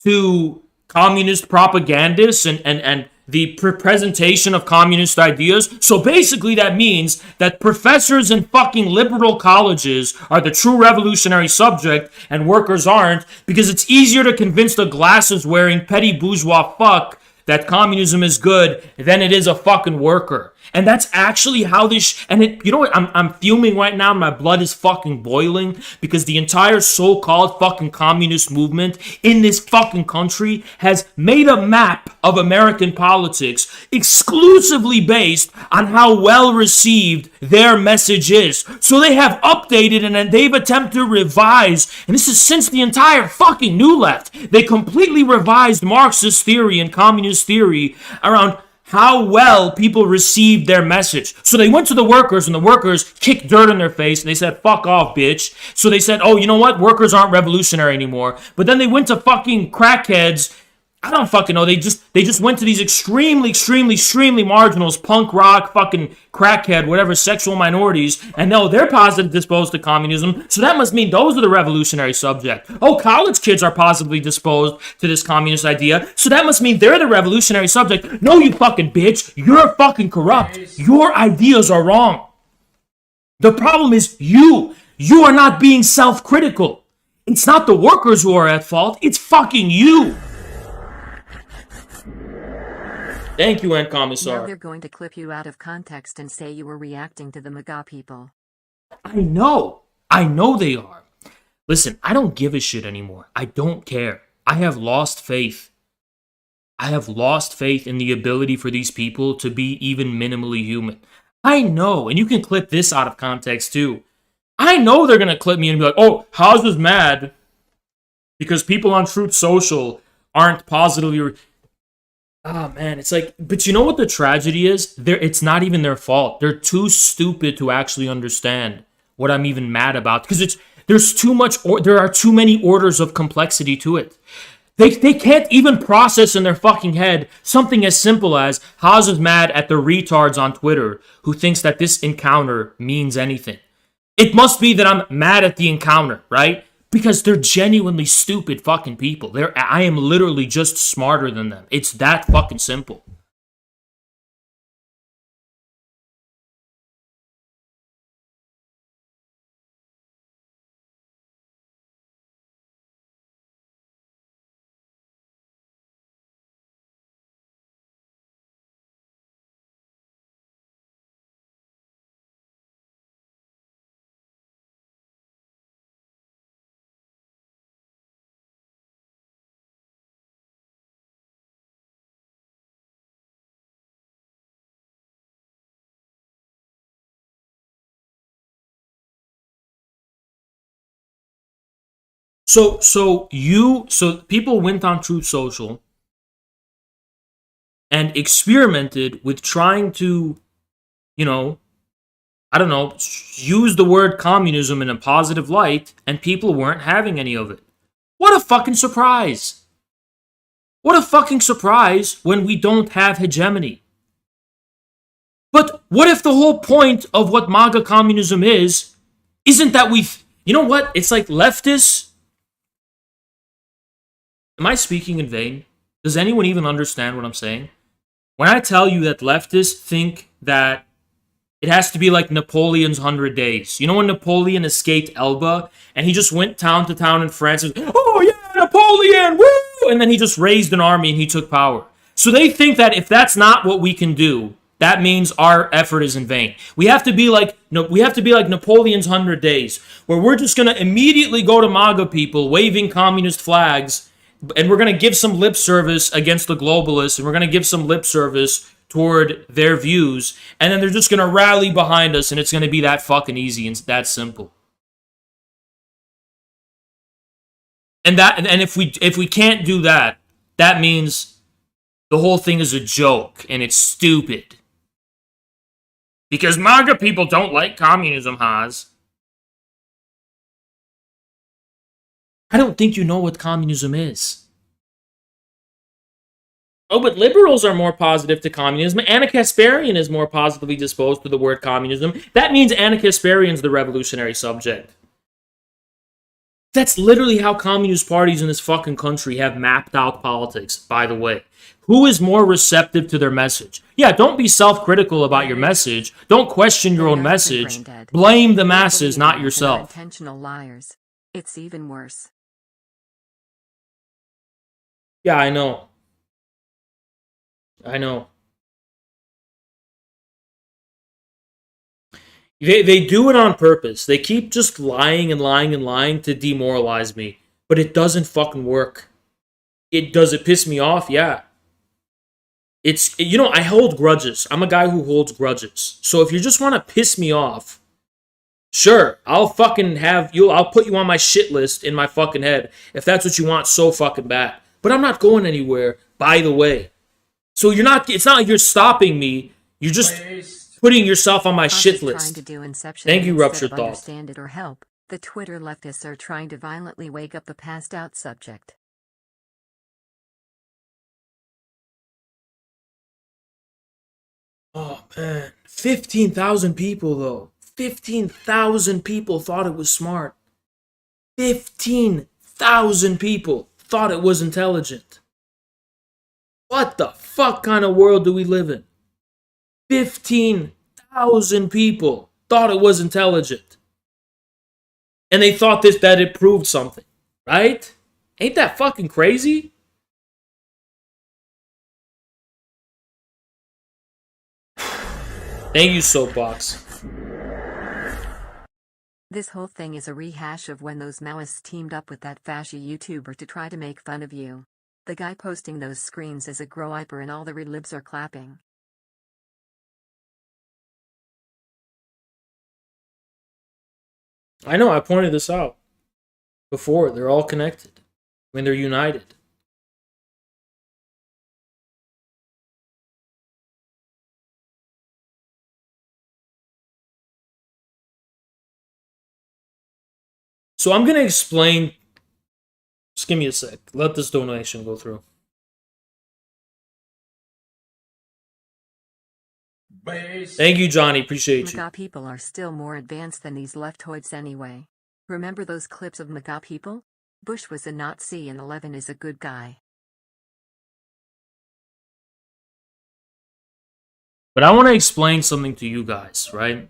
to communist propagandists and the presentation of communist ideas. So basically that means that professors in fucking liberal colleges are the true revolutionary subject and workers aren't, because it's easier to convince the glasses-wearing petty bourgeois fuck that communism is good than it is a fucking worker. And that's actually how this... you know what? I'm fuming right now. My blood is fucking boiling because the entire so-called fucking communist movement in this fucking country has made a map of American politics exclusively based on how well received their message is. So they have updated and they've attempted to revise, and this is since the entire fucking New Left. They completely revised Marxist theory and communist theory around how well people received their message. So they went to the workers, and the workers kicked dirt in their face, and they said, fuck off, bitch. So they said, oh, you know what? Workers aren't revolutionary anymore. But then they went to fucking crackheads. I don't fucking know. They just went to these extremely marginals, punk rock, fucking crackhead, whatever, sexual minorities, and no, they're positively disposed to communism. So that must mean those are the revolutionary subject. Oh, college kids are positively disposed to this communist idea. So that must mean they're the revolutionary subject. No, you fucking bitch. You're fucking corrupt. Your ideas are wrong. The problem is you. You are not being self-critical. It's not the workers who are at fault. It's fucking you. Thank you, Ann Commissar. Now they're going to clip you out of context and say you were reacting to the MAGA people. I know they are. Listen, I don't give a shit anymore. I don't care. I have lost faith. I have lost faith in the ability for these people to be even minimally human. I know, and you can clip this out of context too. I know they're going to clip me and be like, oh, Haas is mad because people on Truth Social aren't positively... Ah, man, it's like, but you know what the tragedy is? It's not even their fault. They're too stupid to actually understand what I'm even mad about, because there's too much, there are too many orders of complexity to it. They can't even process in their fucking head something as simple as Haas is mad at the retards on Twitter who thinks that this encounter means anything. It must be that I'm mad at the encounter, right? Because they're genuinely stupid fucking people. I am literally just smarter than them. It's that fucking simple. So people went on Truth Social and experimented with trying to, use the word communism in a positive light, and people weren't having any of it. What a fucking surprise. What a fucking surprise when we don't have hegemony. But what if the whole point of what MAGA communism isn't that you know what? It's like leftists. Am I speaking in vain? Does anyone even understand what I'm saying? When I tell you that leftists think that it has to be like Napoleon's 100 Days. You know when Napoleon escaped Elba and he just went town to town in France and, oh yeah, Napoleon, woo! And then he just raised an army and he took power. So they think that if that's not what we can do, that means our effort is in vain. We have to be like Napoleon's 100 Days, where we're just going to immediately go to MAGA people waving communist flags, and we're going to give some lip service against the globalists, and we're going to give some lip service toward their views, and then they're just going to rally behind us, and it's going to be that fucking easy and that simple. And if we can't do that, that means the whole thing is a joke and it's stupid. Because MAGA people don't like communism, Haas. I don't think you know what communism is. Oh, but liberals are more positive to communism. Anna Kasparian is more positively disposed to the word communism. That means Anna Kasparian's the revolutionary subject. That's literally how communist parties in this fucking country have mapped out politics, by the way. Who is more receptive to their message? Yeah, don't be self-critical about your message. Don't question your own message. Blame the masses, not yourself. Intentional liars. It's even worse. Yeah, I know. I know. They do it on purpose. They keep just lying and lying and lying to demoralize me. But it doesn't fucking work. Does it piss me off? Yeah. I hold grudges. I'm a guy who holds grudges. So if you just want to piss me off, sure, I'll put you on my shit list in my fucking head if that's what you want so fucking bad. But I'm not going anywhere, by the way. So it's not like you're stopping me. You're just putting yourself on my shit list. Thank you, Ruptured Thought. Understand it or help. The Twitter leftists are trying to violently wake up the passed out subject. Oh, man. 15,000 people, though. 15,000 people thought it was smart. 15,000 people thought it was intelligent. What the fuck kind of world do we live in? 15,000 people thought it was intelligent. And they thought that it proved something, right? Ain't that fucking crazy? Thank you, Soapbox. This whole thing is a rehash of when those Maoists teamed up with that fashy YouTuber to try to make fun of you. The guy posting those screens is a growiper and all the relibs are clapping. I know, I pointed this out before. They're all connected. I mean, they're united. So I'm going to explain. Just give me a sec. Let this donation go through. Thank you, Johnny. Appreciate you. MAGA people are still more advanced than these leftoids anyway. Remember those clips of MAGA people? Bush was a Nazi and 11 is a good guy. But I want to explain something to you guys, right?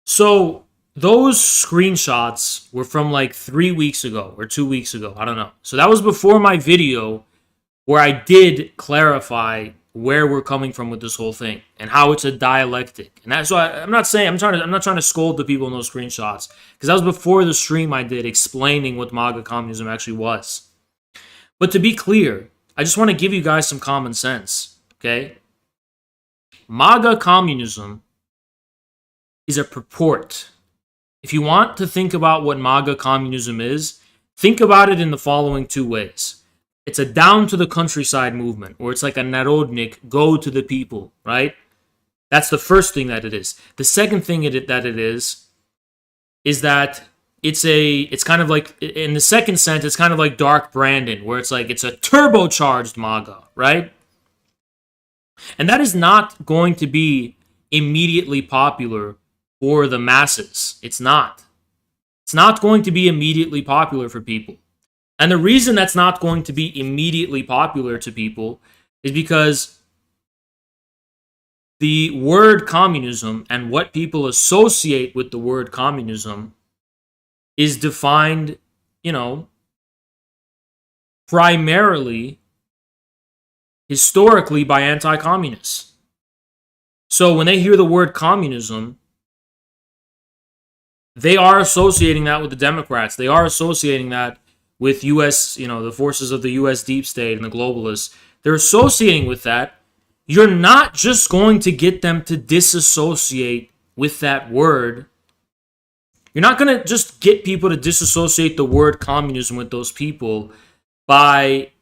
So, those screenshots were from like 3 weeks ago or 2 weeks ago. I don't know. So that was before my video where I did clarify where we're coming from with this whole thing and how it's a dialectic. And that's why I'm not trying to scold the people in those screenshots, because that was before the stream I did explaining what MAGA communism actually was. But to be clear, I just want to give you guys some common sense, okay? MAGA communism is a purport. If you want to think about what MAGA communism is, think about it in the following two ways. It's a down to the countryside movement, or it's like a narodnik, go to the people, right? That's the first thing that it is. The second thing that it is that it's kind of like, in the second sense, it's kind of like Dark Brandon, where it's like it's a turbocharged MAGA, right? And that is not going to be immediately popular for the masses. It's not. It's not going to be immediately popular for people. And the reason that's not going to be immediately popular to people is because the word communism and what people associate with the word communism is defined, primarily, historically, by anti-communists. So when they hear the word communism, they are associating that with the Democrats. They are associating that with U.S., the forces of the U.S. deep state and the globalists. They're associating with that. You're not just going to get them to disassociate with that word. You're not going to just get people to disassociate the word communism with those people by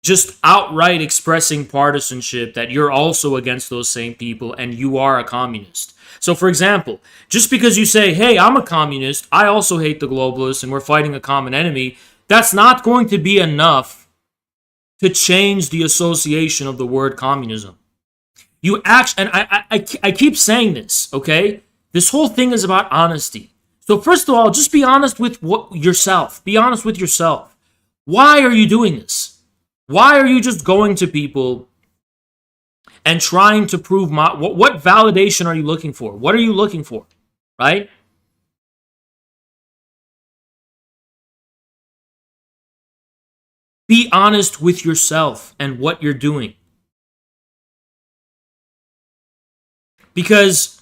just outright expressing partisanship that you're also against those same people and you are a communist. So, for example, just because you say, hey, I'm a communist, I also hate the globalists, and we're fighting a common enemy, that's not going to be enough to change the association of the word communism. You actually, and I keep saying this, okay? This whole thing is about honesty. So first of all, just be honest with yourself. Be honest with yourself. Why are you doing this? Why are you just going to people and trying to prove what validation are you looking for? What are you looking for? Right? Be honest with yourself and what you're doing. Because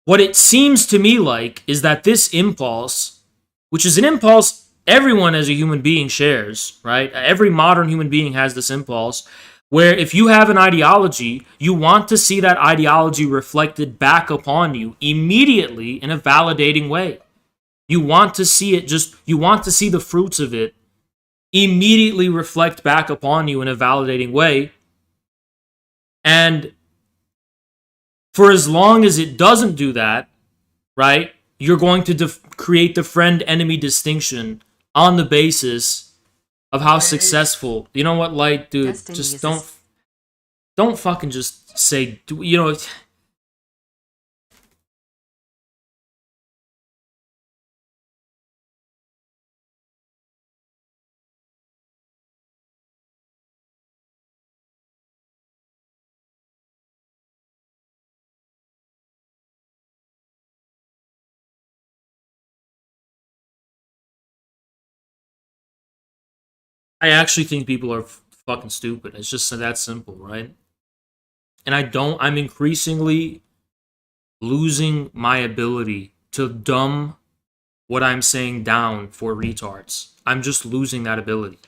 what it seems to me like is that this impulse, which is an impulse everyone as a human being shares, right? Every modern human being has this impulse, where if you have an ideology, you want to see that ideology reflected back upon you immediately in a validating way. You want to see it you want to see the fruits of it immediately reflect back upon you in a validating way. And for as long as it doesn't do that, right, you're going to create the friend-enemy distinction on the basis of how successful. You know what, Light, dude? Destiny just is don't fucking just say, I actually think people are fucking stupid. It's just that simple, right? And I'm increasingly losing my ability to dumb what I'm saying down for retards. I'm just losing that ability.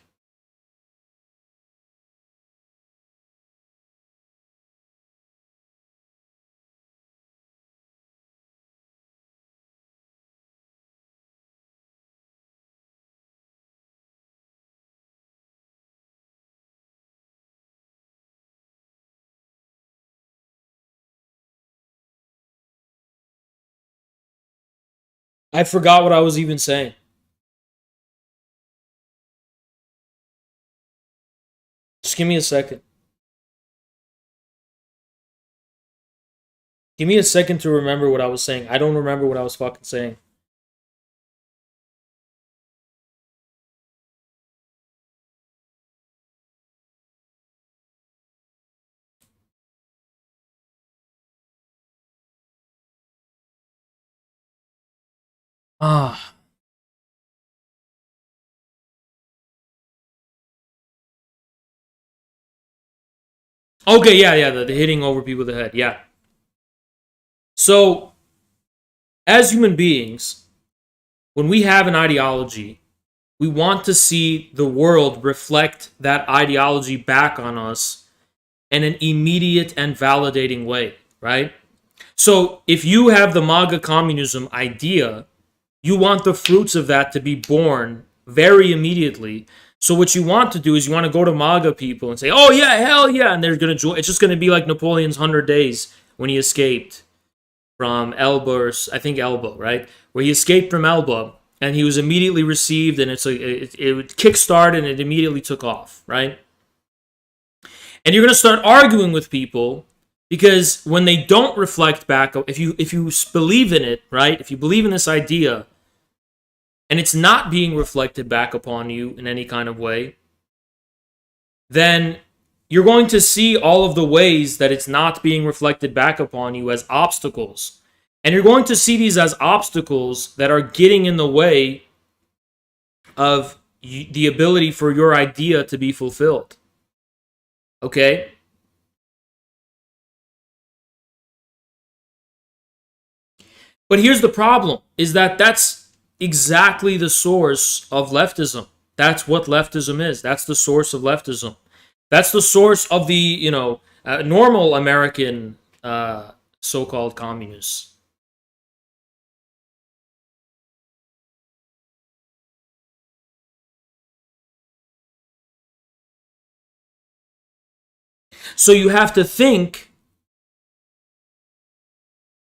I forgot what I was even saying. Just give me a second. Give me a second to remember what I was saying. I don't remember what I was fucking saying. Ah. Okay, yeah, the hitting over people with the head, yeah. So, as human beings, when we have an ideology, we want to see the world reflect that ideology back on us in an immediate and validating way, right? So, if you have the MAGA communism idea, you want the fruits of that to be born very immediately. So what you want to do is you want to go to MAGA people and say, oh yeah, hell yeah, and they're going to join. It's just going to be like Napoleon's 100 Days when he escaped. from Elba, or I think Elba, right? Where he escaped from Elba, and he was immediately received, and it kickstarted, and it immediately took off, right? And you're going to start arguing with people because when they don't reflect back, if you believe in it, right? If you believe in this idea, and it's not being reflected back upon you in any kind of way, then you're going to see all of the ways that it's not being reflected back upon you as obstacles. And you're going to see these as obstacles that are getting in the way of the ability for your idea to be fulfilled. Okay? But here's the problem, is that that's exactly the source of leftism. That's what leftism is. That's the source of leftism. That's the source of the, normal American so-called communists. So you have to think,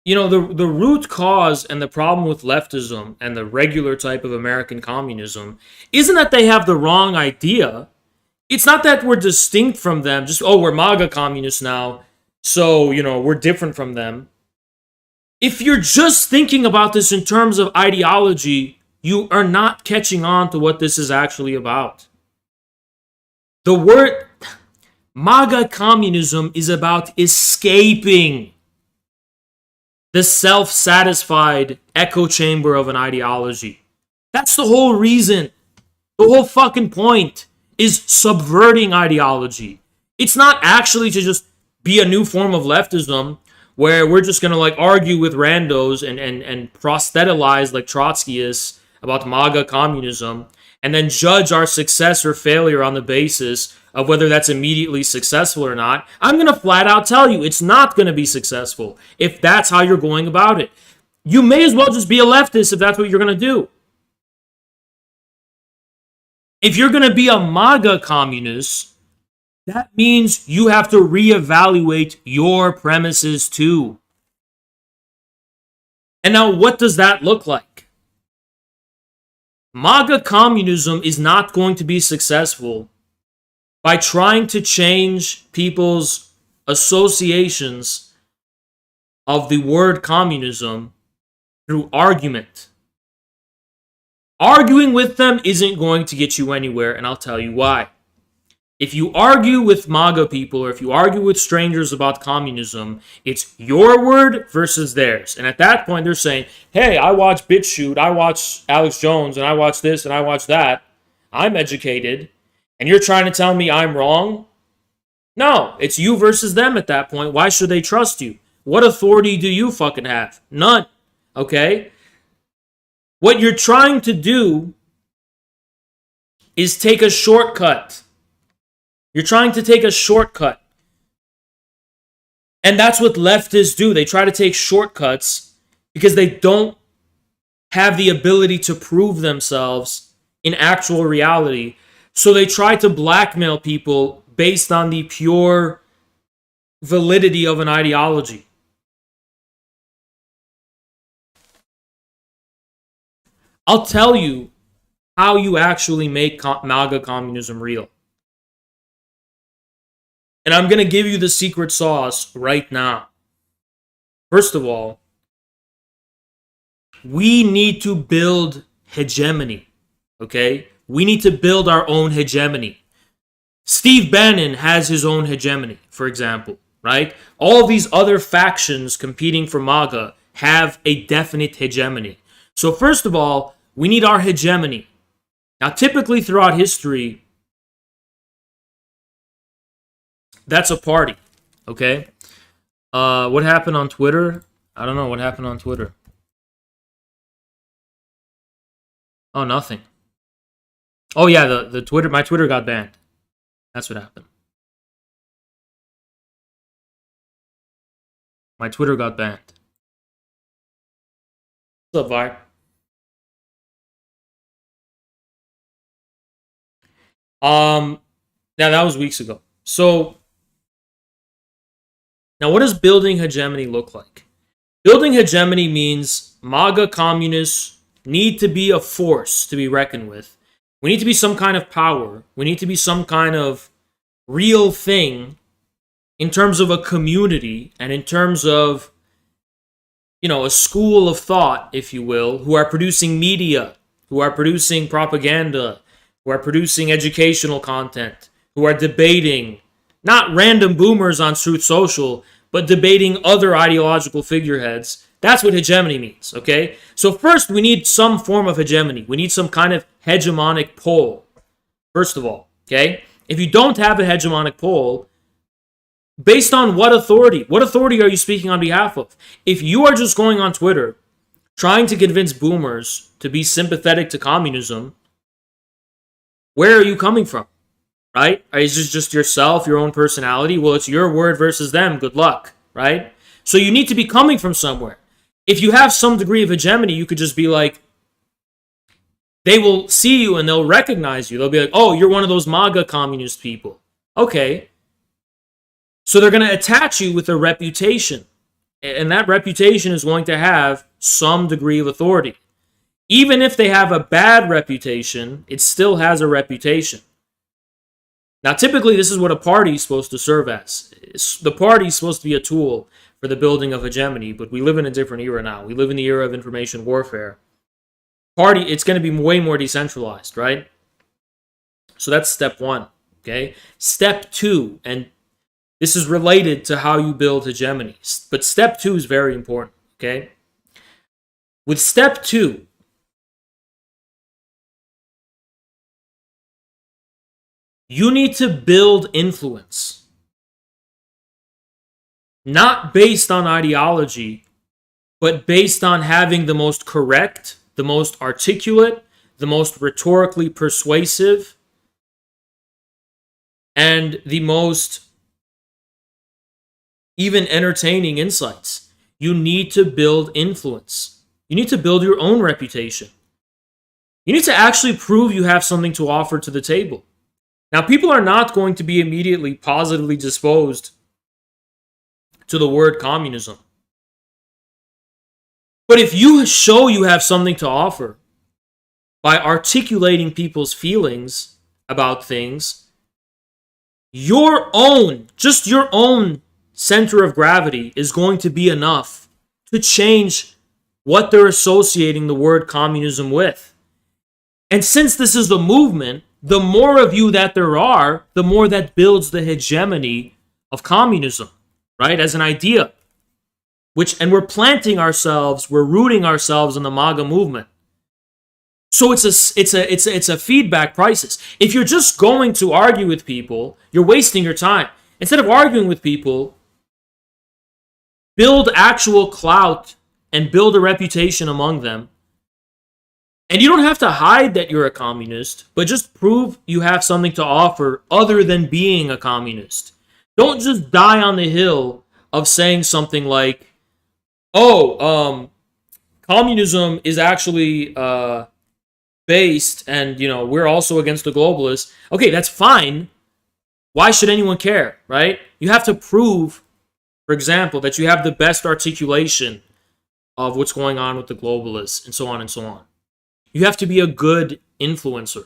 the root cause and the problem with leftism and the regular type of American communism isn't that they have the wrong idea. It's not that we're distinct from them, just, we're MAGA communists now, so, we're different from them. If you're just thinking about this in terms of ideology, you are not catching on to what this is actually about. The word MAGA communism is about escaping the self-satisfied echo chamber of an ideology. That's the whole reason. The whole fucking point is subverting ideology. It's not actually to just be a new form of leftism where we're just going to argue with randos and proselytize like Trotskyists about MAGA communism and then judge our success or failure on the basis of whether that's immediately successful or not. I'm going to flat out tell you it's not going to be successful if that's how you're going about it. You may as well just be a leftist if that's what you're going to do. If you're going to be a MAGA communist, that means you have to reevaluate your premises too. And now what does that look like? MAGA communism is not going to be successful by trying to change people's associations of the word communism through argument. Arguing with them isn't going to get you anywhere, and I'll tell you why. If you argue with MAGA people, or if you argue with strangers about communism, it's your word versus theirs. And at that point, they're saying, hey, I watch BitChute, I watch Alex Jones, and I watch this, and I watch that. I'm educated. And you're trying to tell me I'm wrong? No, it's you versus them at that point. Why should they trust you? What authority do you fucking have? None. Okay? What you're trying to do is take a shortcut. You're trying to take a shortcut. And that's what leftists do. They try to take shortcuts because they don't have the ability to prove themselves in actual reality. So they try to blackmail people based on the pure validity of an ideology. I'll tell you how you actually make MAGA communism real. And I'm going to give you the secret sauce right now. First of all, we need to build hegemony, okay? We need to build our own hegemony. Steve Bannon has his own hegemony, for example, right? All these other factions competing for MAGA have a definite hegemony. So first of all, we need our hegemony. Now, typically throughout history, that's a party, okay? What happened on Twitter? I don't know what happened on Twitter. Oh, nothing. Oh yeah, the Twitter, my Twitter got banned. That's what happened. My Twitter got banned. What's up, Vi? Yeah, that was weeks ago. So now what does building hegemony look like? Building hegemony means MAGA communists need to be a force to be reckoned with. We need to be some kind of power. We need to be some kind of real thing in terms of a community and in terms of, a school of thought, if you will, who are producing media, who are producing propaganda, who are producing educational content, who are debating, not random boomers on Truth Social, but debating other ideological figureheads. That's what hegemony means, okay? So first, we need some form of hegemony. We need some kind of hegemonic pole, first of all, okay? If you don't have a hegemonic pole, based on what authority? What authority are you speaking on behalf of? If you are just going on Twitter trying to convince boomers to be sympathetic to communism, where are you coming from? Right? Is this just yourself, your own personality? Well, it's your word versus them. Good luck, right? So you need to be coming from somewhere. If you have some degree of hegemony, you could just be like, they will see you and they'll recognize you. They'll be like, oh, you're one of those MAGA communist people. Okay. So they're going to attach you with a reputation. And that reputation is going to have some degree of authority. Even if they have a bad reputation, it still has a reputation. Now, typically, this is what a party is supposed to serve as. The party is supposed to be a tool for the building of hegemony, but we live in a different era now. We live in the era of information warfare. It's going to be way more decentralized, right? So that's step one, okay? Step two, and this is related to how you build hegemony, but step two is very important, okay? With step two, you need to build influence, not based on ideology, but based on having the most correct, the most articulate, the most rhetorically persuasive, and the most even entertaining insights. You need to build influence. You need to build your own reputation. You need to actually prove you have something to offer to the table. Now, people are not going to be immediately positively disposed to the word communism. But if you show you have something to offer by articulating people's feelings about things, your own center of gravity is going to be enough to change what they're associating the word communism with. And since this is the movement, the more of you that there are, the more that builds the hegemony of communism, right? As an idea. And we're rooting ourselves in the MAGA movement. So it's a feedback process. If you're just going to argue with people, you're wasting your time. Instead of arguing with people, build actual clout and build a reputation among them. And you don't have to hide that you're a communist, but just prove you have something to offer other than being a communist. Don't just die on the hill of saying something like, communism is actually based, and, we're also against the globalists. Okay, that's fine. Why should anyone care, right? You have to prove, for example, that you have the best articulation of what's going on with the globalists, and so on and so on. You have to be a good influencer.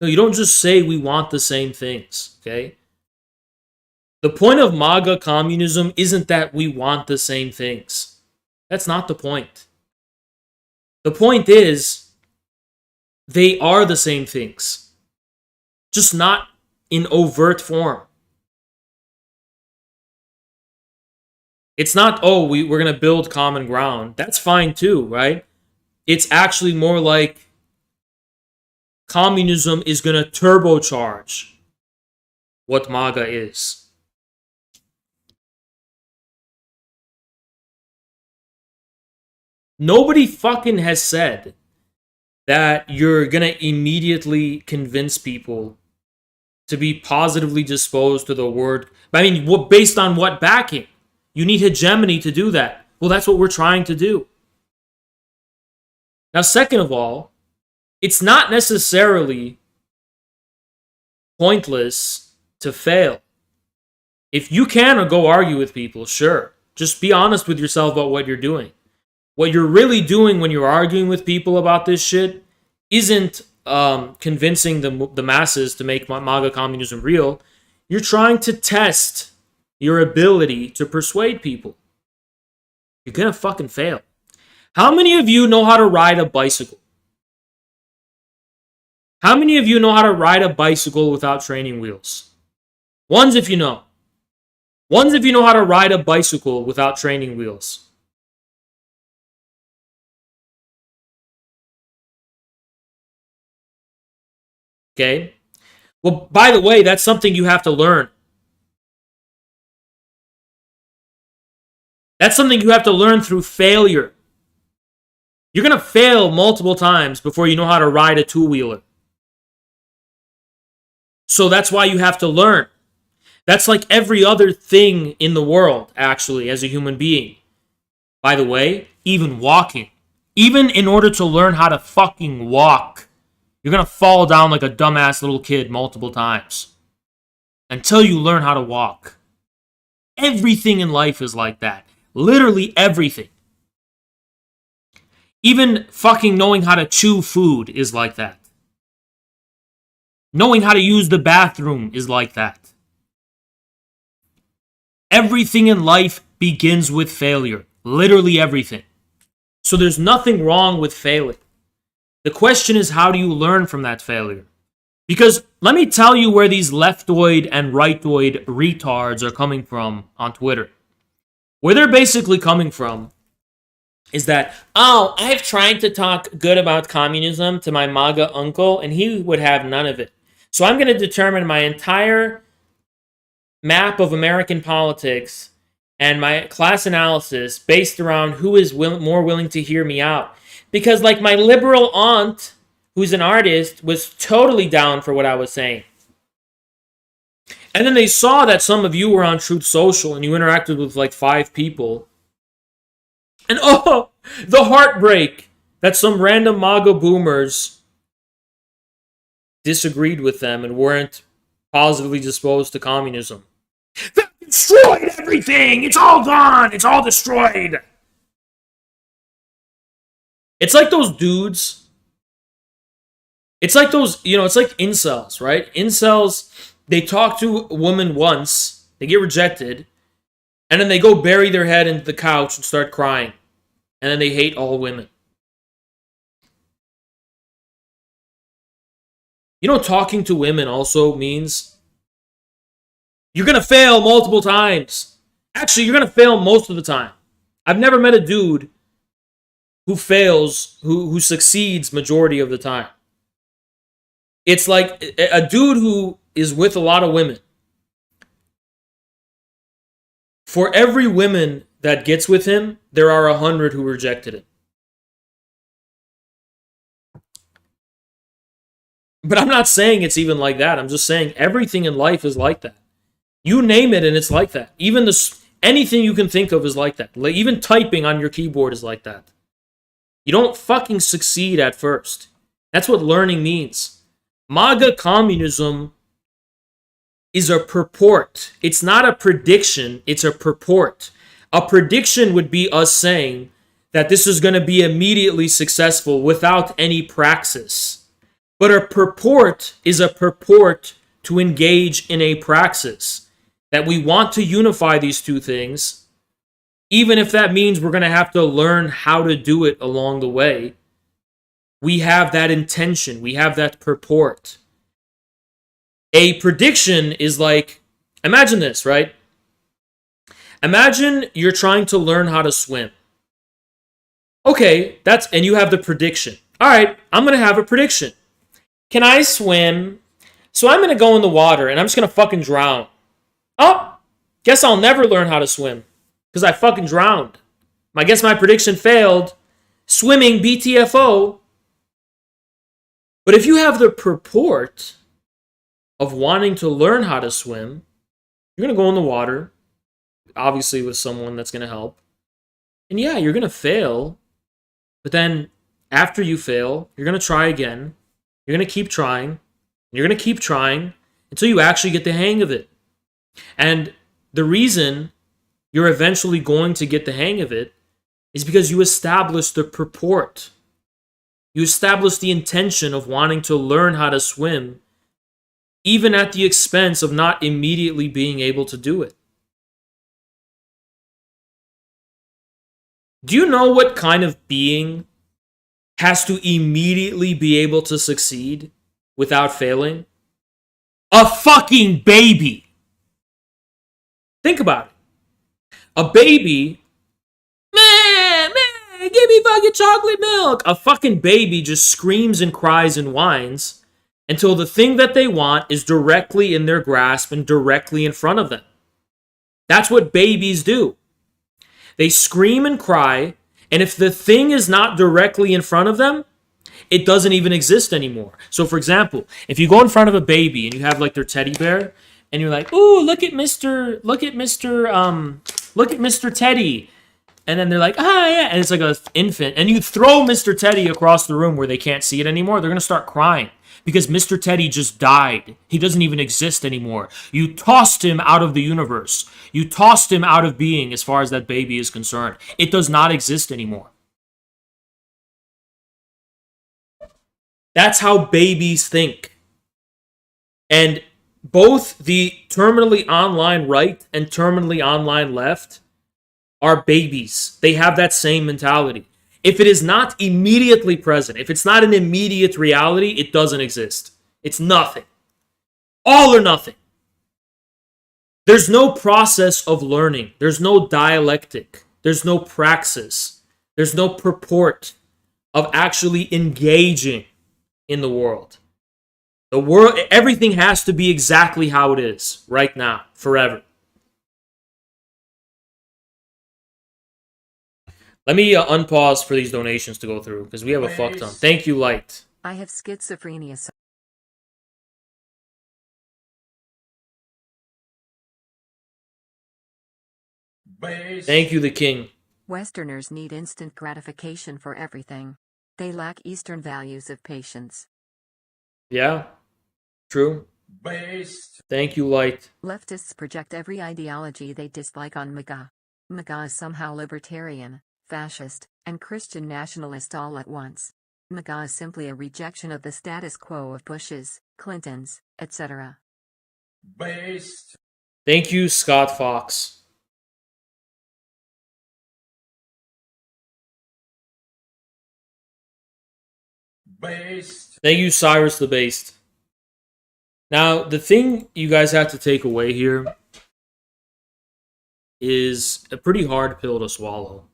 No, you don't just say we want the same things, okay? The point of MAGA communism isn't that we want the same things. That's not the point. The point is, they are the same things, just not in overt form. It's not, we're going to build common ground. That's fine too, right? It's actually more like communism is going to turbocharge what MAGA is. Nobody fucking has said that you're going to immediately convince people to be positively disposed to the word. Based on what backing? You need hegemony to do that. Well, that's what we're trying to do. Now, second of all, it's not necessarily pointless to fail. If you can go argue with people, sure. Just be honest with yourself about what you're doing. What you're really doing when you're arguing with people about this shit isn't convincing the masses to make MAGA communism real. You're trying to test your ability to persuade people. You're gonna fucking fail. How many of you know how to ride a bicycle? How many of you know how to ride a bicycle without training wheels? Ones if you know. Ones if you know how to ride a bicycle without training wheels. Okay? Well, by the way, that's something you have to learn. That's something you have to learn through failure. You're going to fail multiple times before you know how to ride a two-wheeler. So that's why you have to learn. That's like every other thing in the world, actually, as a human being. By the way, even walking. Even in order to learn how to fucking walk, you're going to fall down like a dumbass little kid multiple times. Until you learn how to walk. Everything in life is like that. Literally everything. Even fucking knowing how to chew food is like that. Knowing how to use the bathroom is like that. Everything in life begins with failure. Literally everything. So there's nothing wrong with failing. The question is, how do you learn from that failure? Because let me tell you where these leftoid and rightoid retards are coming from on Twitter. Where they're basically coming from is that, oh, I've tried to talk good about communism to my MAGA uncle, and he would have none of it. So I'm going to determine my entire map of American politics and my class analysis based around who is more willing to hear me out. Because like my liberal aunt, who's an artist, was totally down for what I was saying. And then they saw that some of you were on Truth Social and you interacted with like 5 people. And oh, the heartbreak that some random MAGA boomers disagreed with them and weren't positively disposed to communism. They destroyed everything! It's all gone! It's all destroyed! It's like those dudes. It's like those, it's like incels, right? Incels, they talk to a woman once, they get rejected, and then they go bury their head into the couch and start crying. And then they hate all women. Talking to women also means you're going to fail multiple times. Actually, you're going to fail most of the time. I've never met a dude who fails, who succeeds majority of the time. It's like a dude who is with a lot of women. For every woman that gets with him, there are 100 who rejected him. But I'm not saying it's even like that. I'm just saying everything in life is like that. You name it and it's like that. Even anything you can think of is like that. Like, even typing on your keyboard is like that. You don't fucking succeed at first. That's what learning means. MAGA communism is a purport. It's not a prediction, it's a purport. A prediction would be us saying that this is going to be immediately successful without any praxis. But a purport is a purport to engage in a praxis. That we want to unify these two things, even if that means we're going to have to learn how to do it along the way. We have that intention. We have that purport. A prediction is like, imagine this, right? Imagine you're trying to learn how to swim. Okay, and you have the prediction. All right, I'm going to have a prediction. Can I swim? So I'm going to go in the water and I'm just going to fucking drown. Oh, guess I'll never learn how to swim because I fucking drowned. I guess my prediction failed. Swimming, BTFO. But if you have the purport of wanting to learn how to swim, you're going to go in the water, obviously with someone that's going to help. And yeah, you're going to fail. But then after you fail, you're going to try again. You're going to keep trying. You're going to keep trying. until you actually get the hang of it. And the reason you're eventually going to get the hang of it is because you establish the purport. You establish the intention of wanting to learn how to swim, even at the expense of not immediately being able to do it. Do you know what kind of being has to immediately be able to succeed without failing? A fucking baby. Think about it. A baby, man, give me fucking chocolate milk. A fucking baby just screams and cries and whines until the thing that they want is directly in their grasp and directly in front of them. That's what babies do. They scream and cry, and if the thing is not directly in front of them, it doesn't even exist anymore. So for example, if you go in front of a baby and you have like their teddy bear, and you're like, ooh, look at Mr. Teddy. And then they're like, ah, yeah. And it's like an infant. And you throw Mr. Teddy across the room where they can't see it anymore. They're going to start crying because Mr. Teddy just died. He doesn't even exist anymore. You tossed him out of the universe. You tossed him out of being as far as that baby is concerned. It does not exist anymore. That's how babies think. And both the terminally online right and terminally online left are babies. They have that same mentality. If it is not immediately present, if it's not an immediate reality, it doesn't exist. It's nothing. All or nothing. There's no process of learning. There's no dialectic. There's no praxis. There's no purport of actually engaging in the world. The world, everything has to be exactly how it is right now, forever. Let me unpause for these donations to go through because we have a fuck ton. Thank you, Light. I have schizophrenia. Thank you, the King. Westerners need instant gratification for everything. They lack Eastern values of patience. Yeah, true. Thank you, Light. Leftists project every ideology they dislike on MAGA. MAGA is somehow libertarian, fascist, and Christian nationalist all at once. MAGA is simply a rejection of the status quo of Bush's, Clinton's, etc. Thank you, Scott Fox. Thank you, Cyrus the Based. Now, the thing you guys have to take away here is a pretty hard pill to swallow.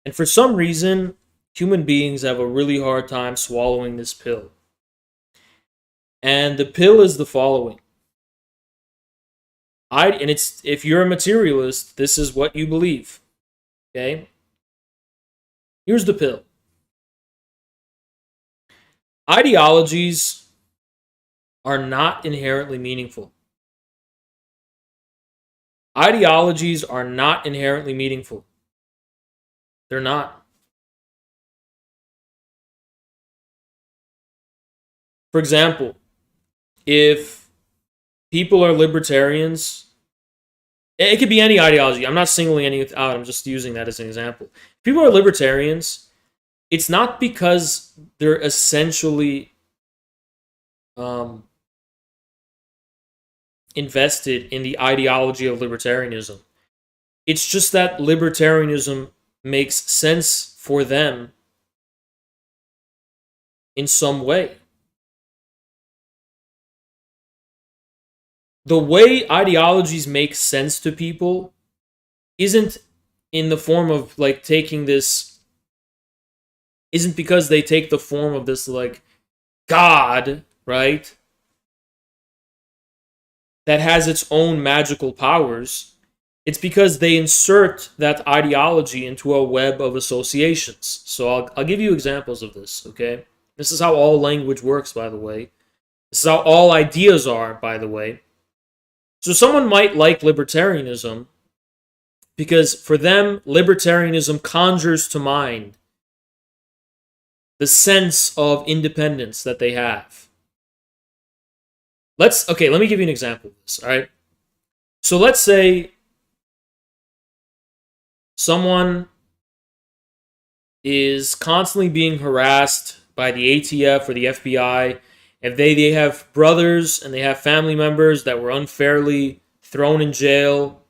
And for some reason, human beings have a really hard time swallowing this pill. And the pill is the following. If you're a materialist, this is what you believe. Okay? Here's the pill. Ideologies are not inherently meaningful. Ideologies are not inherently meaningful. They're not. For example, if people are libertarians, it could be any ideology. I'm not singling any out. I'm just using that as an example. If people are libertarians, it's not because they're essentially invested in the ideology of libertarianism. It's just that libertarianism makes sense for them in some way. The way ideologies make sense to people isn't in the form of like taking this, isn't because they take the form of this like God, right? That has its own magical powers. It's because they insert that ideology into a web of associations. So I'll give you examples of this, okay? This is how all language works, by the way. This is how all ideas are, by the way. So someone might like libertarianism because for them, libertarianism conjures to mind the sense of independence that they have. let me give you an example of this, all right? So let's say someone is constantly being harassed by the ATF or the FBI, if they have brothers and they have family members that were unfairly thrown in jail,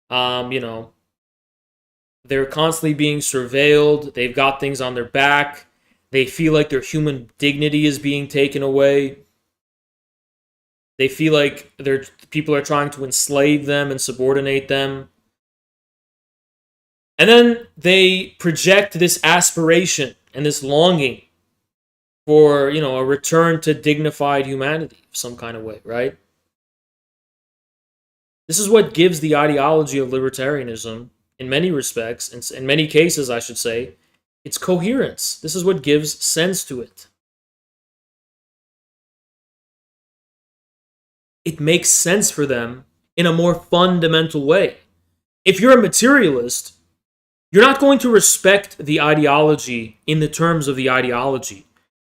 they're constantly being surveilled, they've got things on their back, they feel like their human dignity is being taken away, they feel like people are trying to enslave them and subordinate them. And then they project this aspiration and this longing for, a return to dignified humanity of some kind of way, right? This is what gives the ideology of libertarianism, in many respects, in many cases, I should say, its coherence. This is what gives sense to it. It makes sense for them in a more fundamental way. If you're a materialist, you're not going to respect the ideology in the terms of the ideology.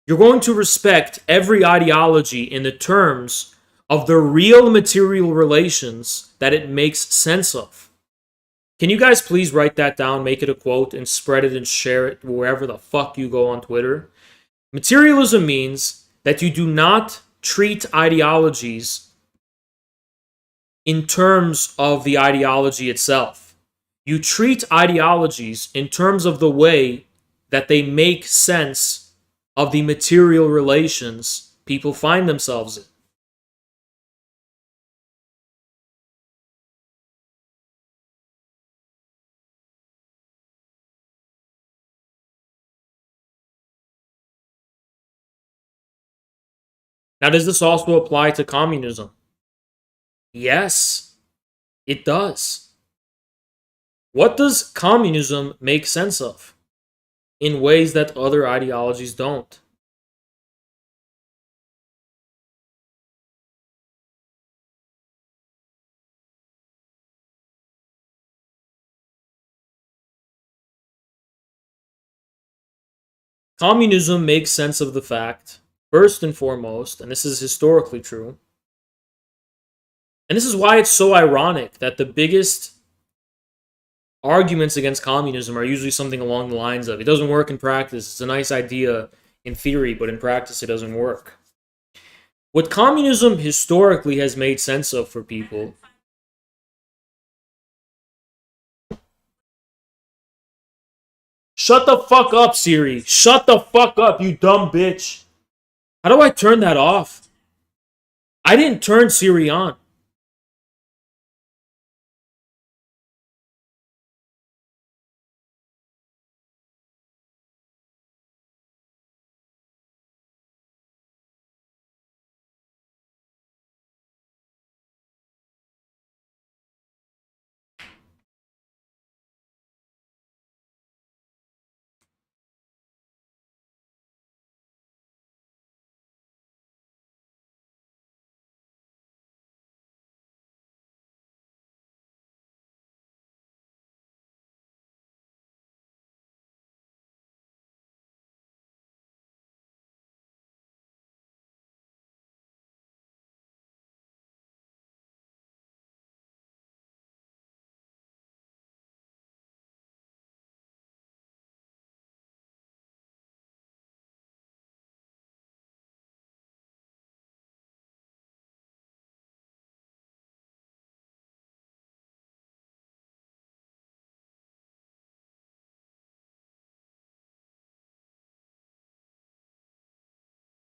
You're going to respect every ideology in the terms of the real material relations that it makes sense of. Can you guys please write that down, make it a quote, and spread it and share it wherever the fuck you go on Twitter? Materialism means that you do not treat ideologies in terms of the ideology itself. You treat ideologies in terms of the way that they make sense of the material relations people find themselves in. Now, does this also apply to communism? Yes, it does. What does communism make sense of in ways that other ideologies don't? Communism makes sense of the fact, first and foremost, and this is historically true, and this is why it's so ironic that the biggest arguments against communism are usually something along the lines of, it doesn't work in practice, it's a nice idea in theory, but in practice it doesn't work. What communism historically has made sense of for people Shut the fuck up, Siri. Shut the fuck up, you dumb bitch. How do I turn that off? I didn't turn Siri on.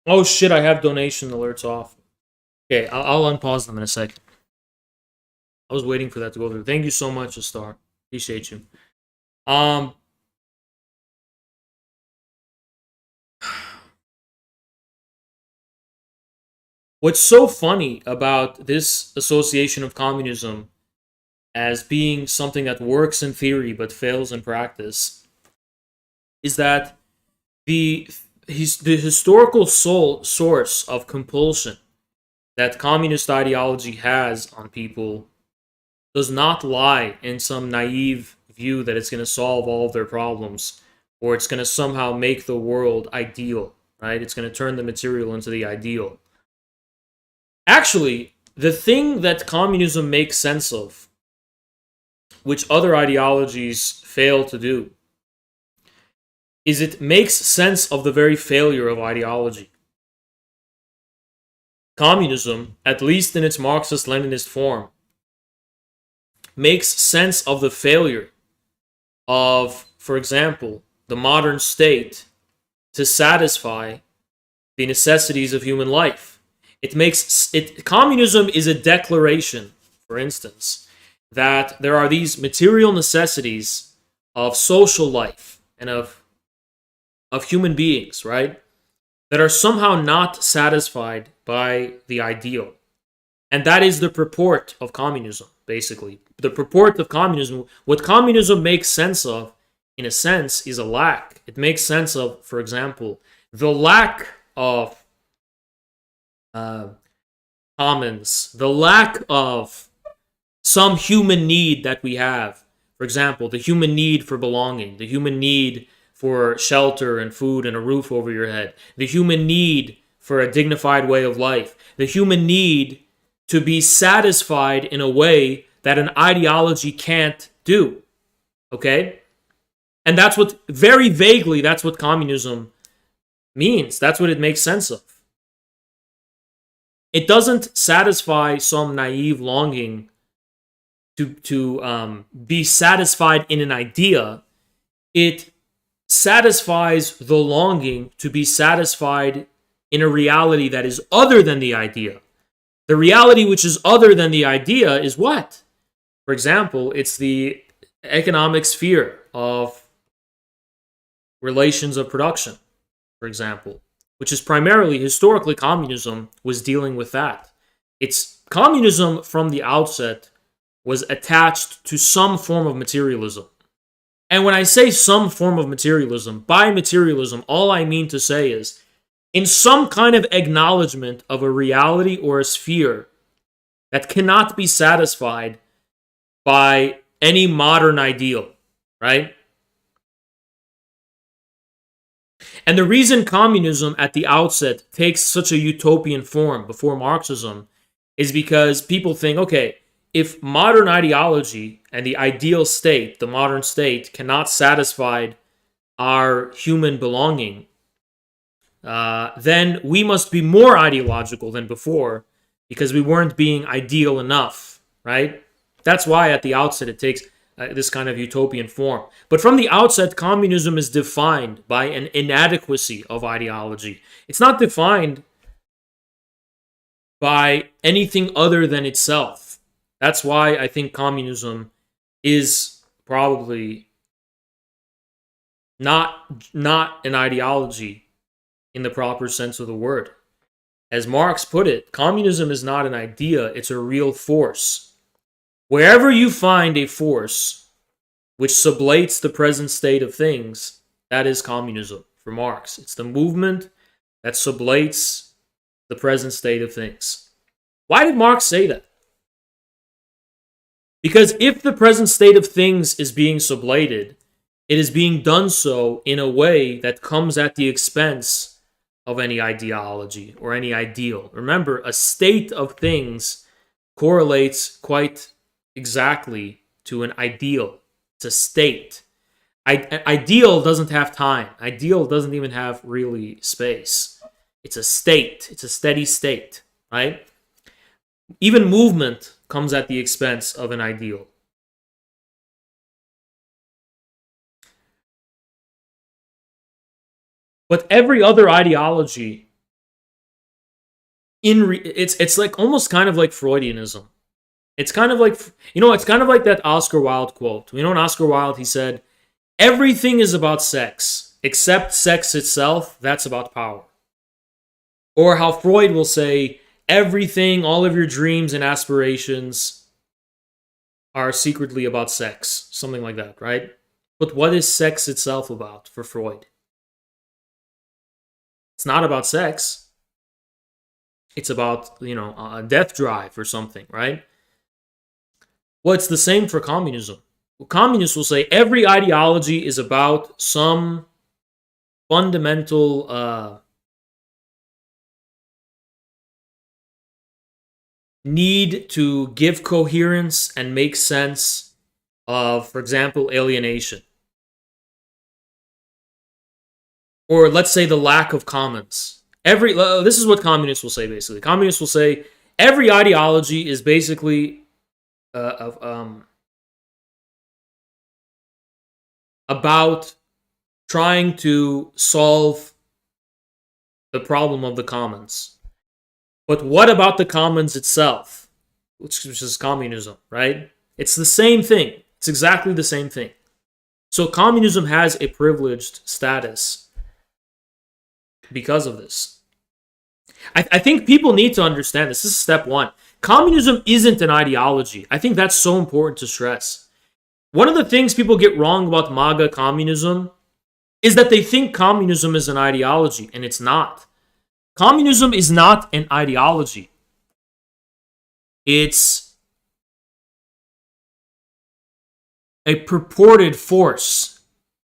Oh shit, I have donation alerts off. Okay, I'll unpause them in a second. I was waiting for that to go through. Thank you so much, Star. Appreciate you. What's so funny about this association of communism as being something that works in theory but fails in practice is that the historical source of compulsion that communist ideology has on people does not lie in some naive view that it's going to solve all of their problems or it's going to somehow make the world ideal, right? It's going to turn the material into the ideal. Actually, the thing that communism makes sense of, which other ideologies fail to do, is it makes sense of the very failure of ideology. Communism, at least in its Marxist-Leninist form, makes sense of the failure of, for example, the modern state to satisfy the necessities of human life. Communism is a declaration, for instance, that there are these material necessities of social life and of human beings, right, that are somehow not satisfied by the ideal. And that is the purport of communism, basically. The purport of communism, what communism makes sense of, in a sense, is a lack. It makes sense of, for example, the lack of commons, the lack of some human need that we have. For example, the human need for belonging, the human need for shelter and food and a roof over your head, the human need for a dignified way of life, the human need to be satisfied in a way that an ideology can't do. Okay? And that's what, very vaguely, that's what communism means. That's what it makes sense of. It doesn't satisfy some naive longing to be satisfied in an idea. It satisfies the longing to be satisfied in a reality that is other than the idea. The reality which is other than the idea is what? For example, it's the economic sphere of relations of production, for example, which is primarily, historically, communism was dealing with that. It's communism from the outset was attached to some form of materialism. And when I say some form of materialism, by materialism, all I mean to say is in some kind of acknowledgement of a reality or a sphere that cannot be satisfied by any modern ideal, right? And the reason communism at the outset takes such a utopian form before Marxism is because people think, okay, if modern ideology and the ideal state, the modern state, cannot satisfy our human belonging, then we must be more ideological than before because we weren't being ideal enough, right? That's why at the outset it takes this kind of utopian form. But from the outset, communism is defined by an inadequacy of ideology. It's not defined by anything other than itself. That's why I think communism is probably not an ideology in the proper sense of the word. As Marx put it, communism is not an idea, it's a real force. Wherever you find a force which sublates the present state of things, that is communism for Marx. It's the movement that sublates the present state of things. Why did Marx say that? Because if the present state of things is being sublated, it is being done so in a way that comes at the expense of any ideology or any ideal. Remember, a state of things correlates quite exactly to an ideal. It's a state. Ideal doesn't have time. Ideal doesn't even have really space. It's a state. It's a steady state, right? Even movement comes at the expense of an ideal. But every other ideology, it's like almost kind of like Freudianism. It's kind of like, it's kind of like that Oscar Wilde quote. In Oscar Wilde, he said, everything is about sex, except sex itself, that's about power. Or how Freud will say, everything, all of your dreams and aspirations are secretly about sex. Something like that, right? But what is sex itself about for Freud? It's not about sex. It's about, a death drive or something, right? Well, it's the same for communism. Communists will say every ideology is about some fundamental need to give coherence and make sense of, for example, alienation. Or let's say the lack of commons. This is what communists will say, basically. Communists will say every ideology is basically about trying to solve the problem of the commons. But what about the commons itself? Which is communism, right? It's the same thing. It's exactly the same thing. So communism has a privileged status because of this. I think people need to understand this. This is step one. Communism isn't an ideology. I think that's so important to stress. One of the things people get wrong about MAGA communism is that they think communism is an ideology, and it's not. Communism is not an ideology. It's a purported force,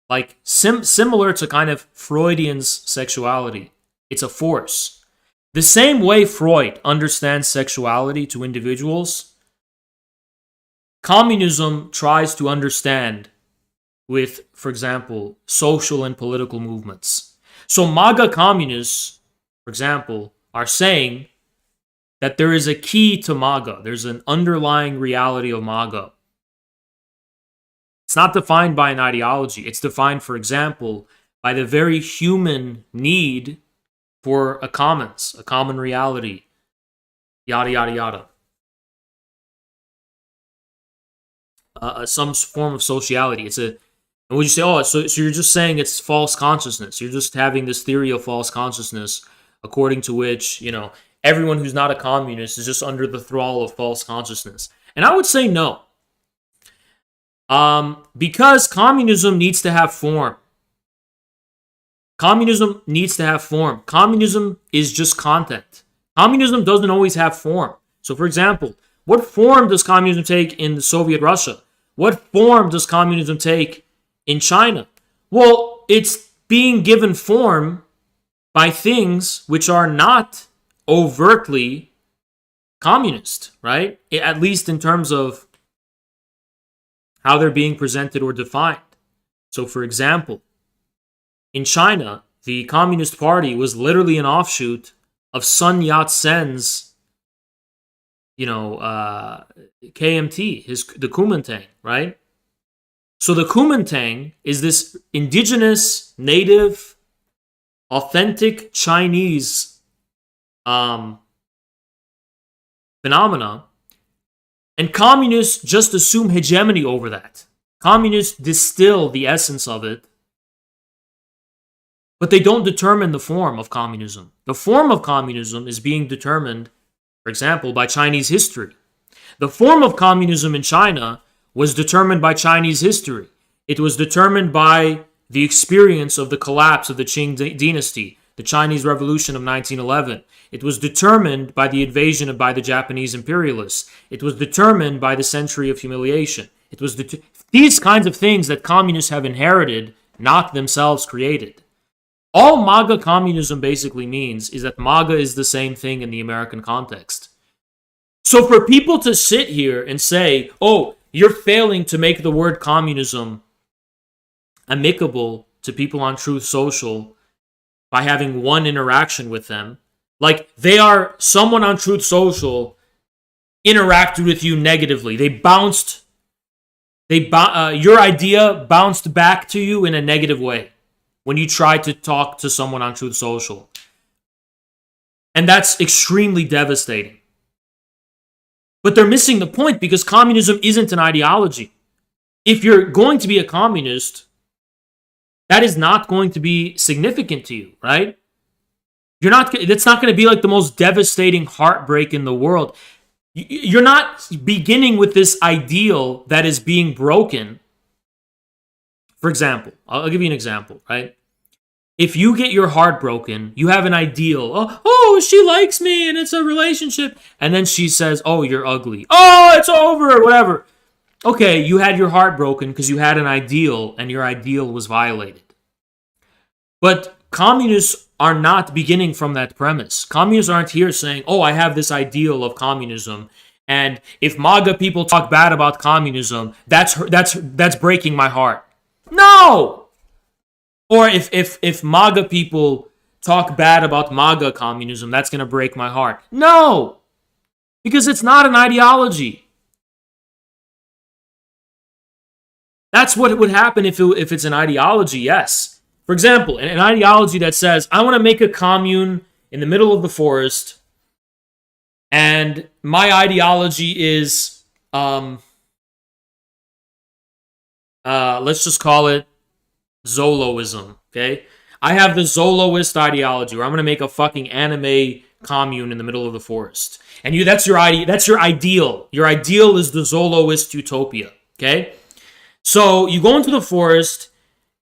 like similar to kind of Freudian's sexuality. It's a force. The same way Freud understands sexuality to individuals, communism tries to understand with, for example, social and political movements. So MAGA communists, for example, are saying that there is a key to MAGA. There's an underlying reality of MAGA. It's not defined by an ideology. It's defined, for example, by the very human need for a common reality, yada, yada, yada. Some form of sociality. And would you say, oh, so you're just saying it's false consciousness. You're just having this theory of false consciousness according to which, everyone who's not a communist is just under the thrall of false consciousness. And I would say no. Because communism needs to have form. Communism needs to have form. Communism is just content. Communism doesn't always have form. So, for example, what form does communism take in the Soviet Russia? What form does communism take in China? Well, it's being given form by things which are not overtly communist, right? At least in terms of how they're being presented or defined. So, for example, in China, the Communist Party was literally an offshoot of Sun Yat-sen's, KMT, the Kuomintang, right? So the Kuomintang is this indigenous, native, authentic Chinese phenomena, and communists just assume hegemony over that. Communists distill the essence of it, but they don't determine the form of communism. The form of communism is being determined, for example, by Chinese history. The form of communism in China was determined by Chinese history. It was determined by the experience of the collapse of the Qing dynasty, the Chinese Revolution of 1911. It was determined by the invasion by the Japanese imperialists. It was determined by the century of humiliation. It was these kinds of things that communists have inherited, not themselves created. All MAGA communism basically means is that MAGA is the same thing in the American context. So for people to sit here and say, oh, you're failing to make the word communism amicable to people on Truth Social by having one interaction with them, like someone on Truth Social interacted with you negatively. Your idea bounced back to you in a negative way when you try to talk to someone on Truth Social. And that's extremely devastating. But they're missing the point because communism isn't an ideology. If you're going to be a communist, that is not going to be significant to you, right? It's not going to be like the most devastating heartbreak in the world. You're not beginning with this ideal that is being broken. For example, I'll give you an example, right? If you get your heart broken, you have an ideal. Oh, she likes me and it's a relationship. And then she says, oh, you're ugly. Oh, it's over, whatever. Okay, you had your heart broken because you had an ideal and your ideal was violated. But communists are not beginning from that premise. Communists aren't here saying, oh, I have this ideal of communism, and if MAGA people talk bad about communism, that's breaking my heart. No! Or if MAGA people talk bad about MAGA communism, that's going to break my heart. No! Because it's not an ideology. That's what would happen if it's an ideology, yes. For example, an ideology that says, I want to make a commune in the middle of the forest, and my ideology is, let's just call it Zoloism, okay? I have the Zoloist ideology, where I'm going to make a fucking anime commune in the middle of the forest. And that's your ideal. Your ideal is the Zoloist utopia, okay? So you go into the forest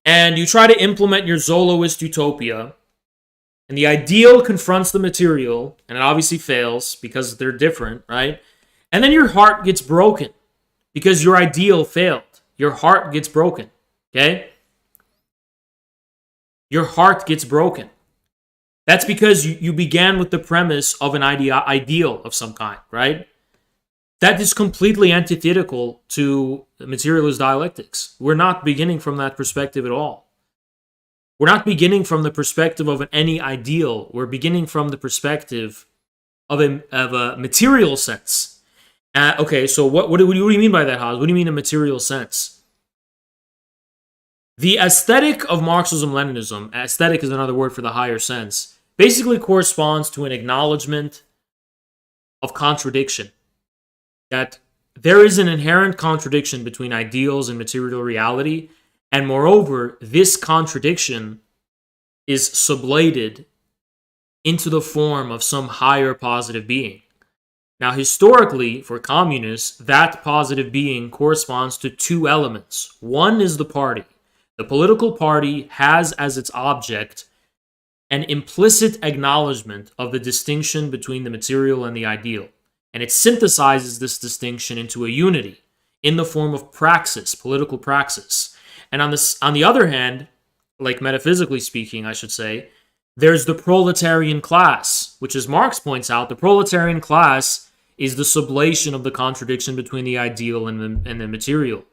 and you try to implement your Zoloist utopia, and the ideal confronts the material, and it obviously fails because they're different, right? And then your heart gets broken because your ideal failed. Your heart gets broken, okay? Your heart gets broken. That's because you began with the premise of an ideal of some kind, right? That is completely antithetical to materialist dialectics. We're not beginning from that perspective at all. We're not beginning from the perspective of any ideal. We're beginning from the perspective of a material sense. Okay, so what do you mean by that, Haas? What do you mean a material sense? The aesthetic of Marxism-Leninism, aesthetic is another word for the higher sense, basically corresponds to an acknowledgement of contradiction. That there is an inherent contradiction between ideals and material reality, and moreover, this contradiction is sublated into the form of some higher positive being. Now, historically, for communists, that positive being corresponds to two elements. One is the party. The political party has as its object an implicit acknowledgement of the distinction between the material and the ideal. And it synthesizes this distinction into a unity in the form of praxis, political praxis. And on the other hand, like metaphysically speaking, I should say, there's the proletarian class, which, as Marx points out, the proletarian class is the sublation of the contradiction between the ideal and the material.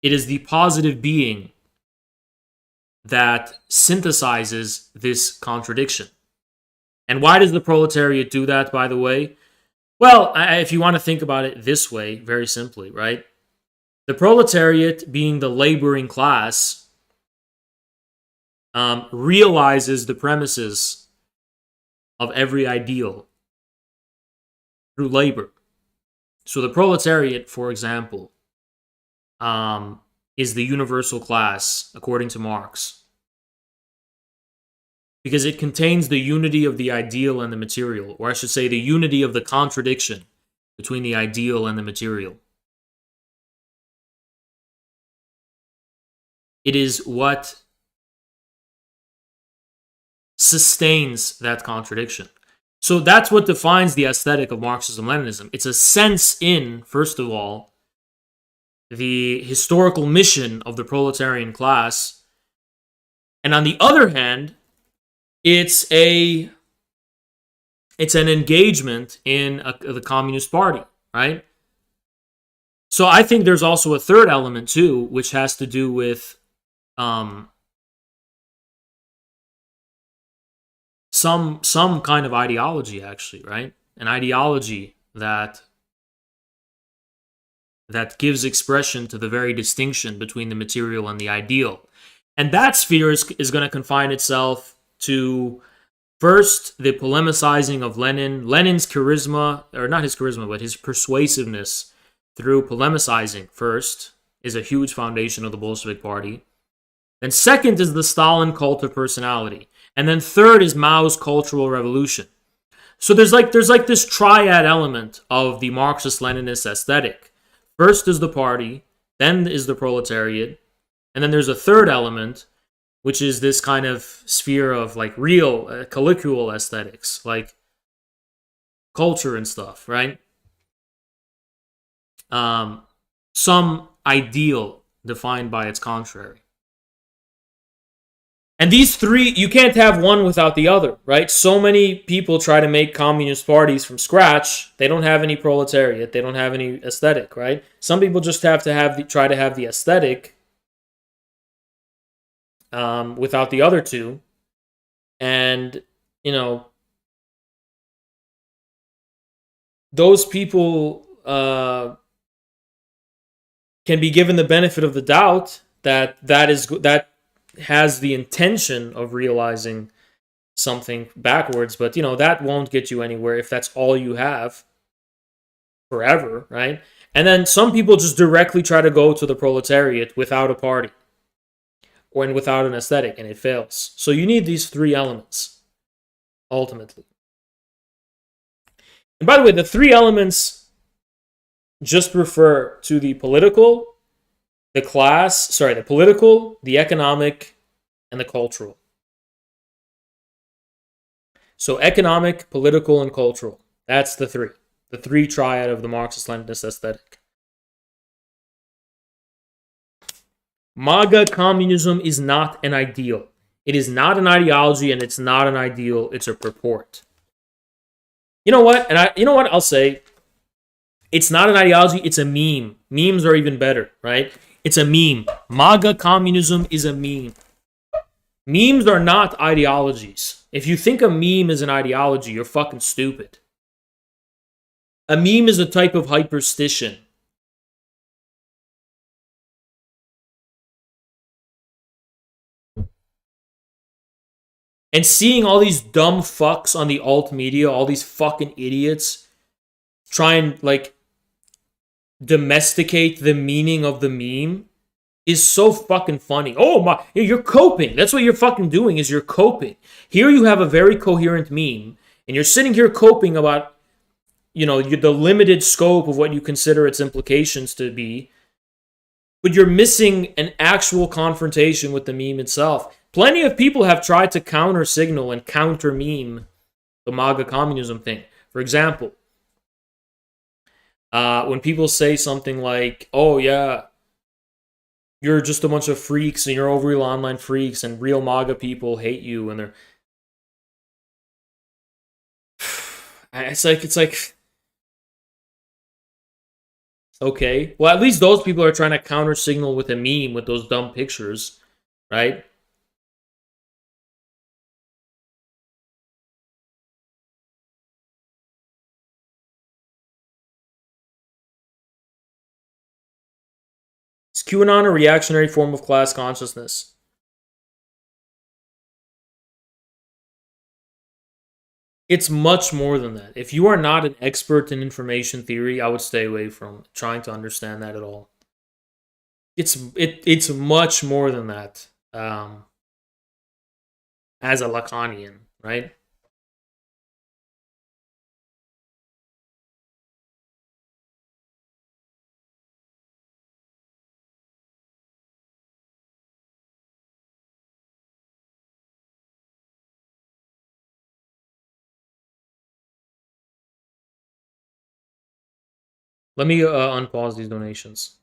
It is the positive being that synthesizes this contradiction. And why does the proletariat do that, by the way? Well, if you want to think about it this way, very simply, right? The proletariat, being the laboring class, realizes the premises of every ideal through labor. So the proletariat, for example, is the universal class, according to Marx, because it contains the unity of the ideal and the material, or I should say the unity of the contradiction between the ideal and the material. It is what sustains that contradiction. So that's what defines the aesthetic of Marxism-Leninism. It's a sense in, first of all, the historical mission of the proletarian class, and on the other hand, it's an engagement in the Communist Party, right? So I think there's also a third element too, which has to do with some kind of ideology, actually, right? An ideology that gives expression to the very distinction between the material and the ideal. And that sphere is going to confine itself to, first, the polemicizing of Lenin, Lenin's charisma, or not his charisma, but his persuasiveness through polemicizing, first, is a huge foundation of the Bolshevik Party. Then second is the Stalin cult of personality. And then third is Mao's Cultural Revolution. So there's like this triad element of the Marxist-Leninist aesthetic. First is the party, then is the proletariat, and then there's a third element, which is this kind of sphere of like real colloquial aesthetics, like culture and stuff, right? Some ideal defined by its contrary. And these three, you can't have one without the other, right? So many people try to make communist parties from scratch. They don't have any proletariat. They don't have any aesthetic, right? Some people just have to try to have the aesthetic without the other two. And, those people can be given the benefit of the doubt that has the intention of realizing something backwards, but that won't get you anywhere if that's all you have forever, right? And then some people just directly try to go to the proletariat without a party or without an aesthetic, and it fails. So you need these three elements ultimately. And by the way, the three elements just refer to the political, the political, the economic, and the cultural. So economic, political, and cultural. That's the three triad of the Marxist-Leninist aesthetic. MAGA communism is not an ideal. It is not an ideology, and it's not an ideal. It's a purport. You know what? I'll say, it's not an ideology. It's a meme. Memes are even better, right? It's a meme. MAGA communism is a meme. Memes are not ideologies. If you think a meme is an ideology, you're fucking stupid. A meme is a type of hyperstition. And seeing all these dumb fucks on the alt media, all these fucking idiots, try and domesticate the meaning of the meme is so fucking funny. Oh my, you're coping. That's what you're fucking doing, is you're coping. Here you have a very coherent meme, and you're sitting here coping about, the limited scope of what you consider its implications to be, but you're missing an actual confrontation with the meme itself. Plenty of people have tried to counter signal and counter meme the MAGA communism thing. For example, when people say something like, oh yeah, you're just a bunch of freaks and you're all real online freaks and real MAGA people hate you, and they're it's like okay, well, at least those people are trying to counter signal with a meme with those dumb pictures, right? Is QAnon a reactionary form of class consciousness? It's much more than that. If you are not an expert in information theory, I would stay away from trying to understand that at all. It's much more than that. As a Lacanian, right? Let me unpause these donations.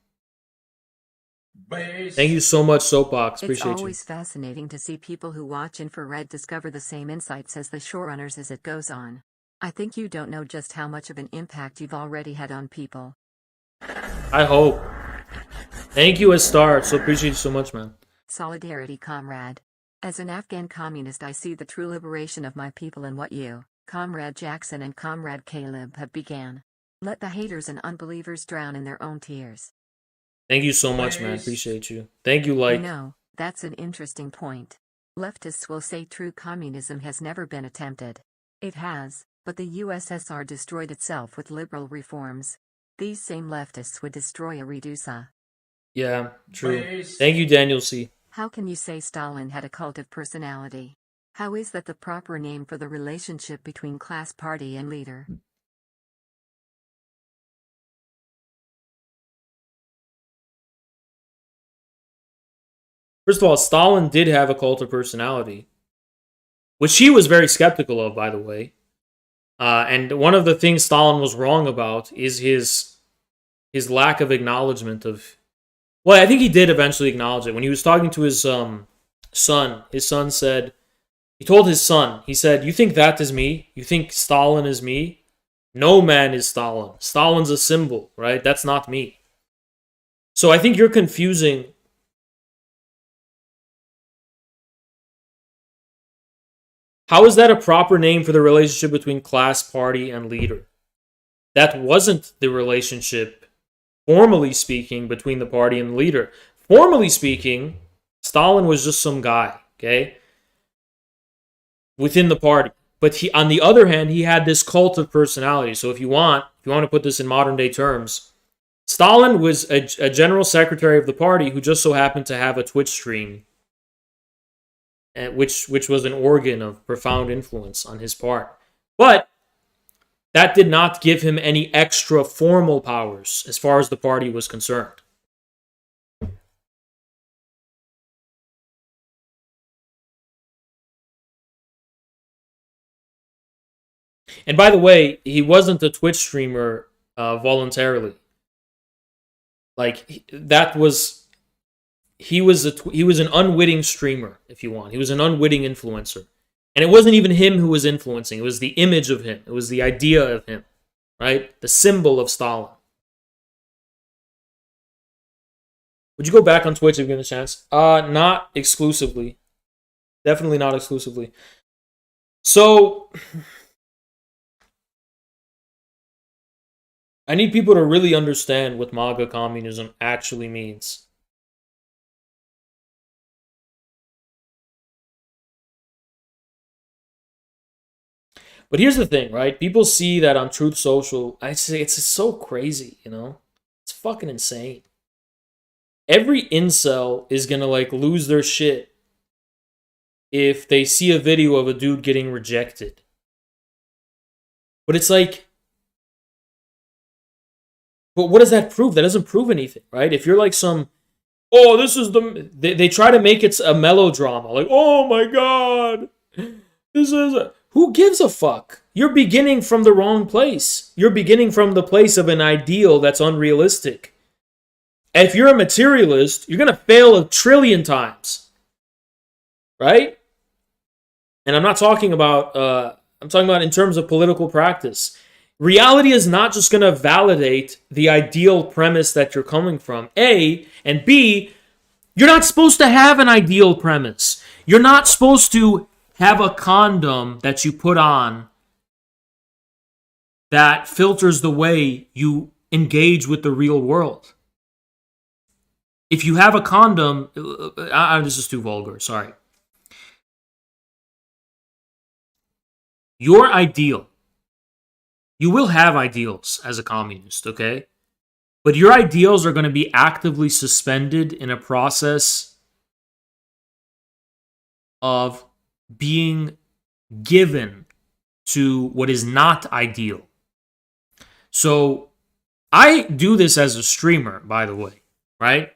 Thank you so much, Soapbox. Appreciate you. It's always fascinating to see people who watch infrared discover the same insights as the showrunners as it goes on. I think you don't know just how much of an impact you've already had on people. I hope. Thank you, Astar. So appreciate you so much, man. Solidarity, comrade. As an Afghan communist, I see the true liberation of my people in what you, Comrade Jackson and Comrade Caleb, have began. Let the haters and unbelievers drown in their own tears. Thank you so much, man. Appreciate you. Thank you, That's an interesting point. Leftists will say true communism has never been attempted. It has, but the USSR destroyed itself with liberal reforms. These same leftists would destroy a Redusa. Yeah, true. Thank you, Daniel C. How can you say Stalin had a cult of personality? How is that the proper name for the relationship between class party and leader? First of all, Stalin did have a cult of personality, which he was very skeptical of, by the way. And one of the things Stalin was wrong about is his lack of acknowledgement of... Well, I think he did eventually acknowledge it. When he was talking to his his son said, he told his son, he said, "You think that is me? You think Stalin is me? No man is Stalin. Stalin's a symbol, right? That's not me." So I think you're confusing. How is that a proper name for the relationship between class, party, and leader? That wasn't the relationship, formally speaking, between the party and the leader. Formally speaking, Stalin was just some guy, okay, within the party. But he, on the other hand, he had this cult of personality. So if you want to put this in modern day terms, Stalin was a general secretary of the party who just so happened to have a Twitch stream, which was an organ of profound influence on his part. But that did not give him any extra formal powers as far as the party was concerned. And by the way, he wasn't a Twitch streamer voluntarily. Like that was, he was an unwitting streamer, if you want. He was an unwitting influencer. And it wasn't even him who was influencing. It was the image of him. It was the idea of him, right? The symbol of Stalin. Would you go back on Twitch if you get a chance? Not exclusively. Definitely not exclusively. So I need people to really understand what MAGA communism actually means. But here's the thing, right? People see that on Truth Social. I say it's so crazy, you know? It's fucking insane. Every incel is gonna like lose their shit if they see a video of a dude getting rejected. But it's like, but what does that prove? That doesn't prove anything, right? If you're like some, oh, this is the, they try to make it a melodrama. Like, oh my God, this is a, who gives a fuck? You're beginning from the wrong place. You're beginning from the place of an ideal that's unrealistic. And if you're a materialist, you're going to fail 1 trillion times. Right? And I'm talking about in terms of political practice. Reality is not just going to validate the ideal premise that you're coming from, A, and B, you're not supposed to have an ideal premise. You're not supposed to have a condom that you put on that filters the way you engage with the real world. If you have a condom, this is too vulgar, sorry. Your ideal, you will have ideals as a communist, okay? But your ideals are going to be actively suspended in a process of being given to what is not ideal. So I do this as a streamer, by the way, right?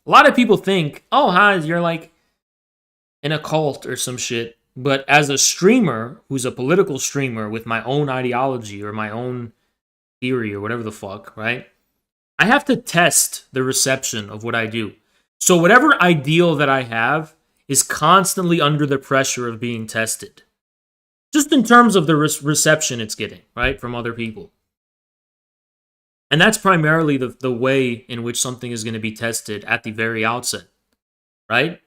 A lot of people think, oh, Hans, you're like in a cult or some shit. But as a streamer, who's a political streamer with my own ideology or my own theory or whatever the fuck, right? I have to test the reception of what I do. So whatever ideal that I have is constantly under the pressure of being tested. Just in terms of the reception it's getting, right, from other people. And that's primarily the way in which something is going to be tested at the very outset, right?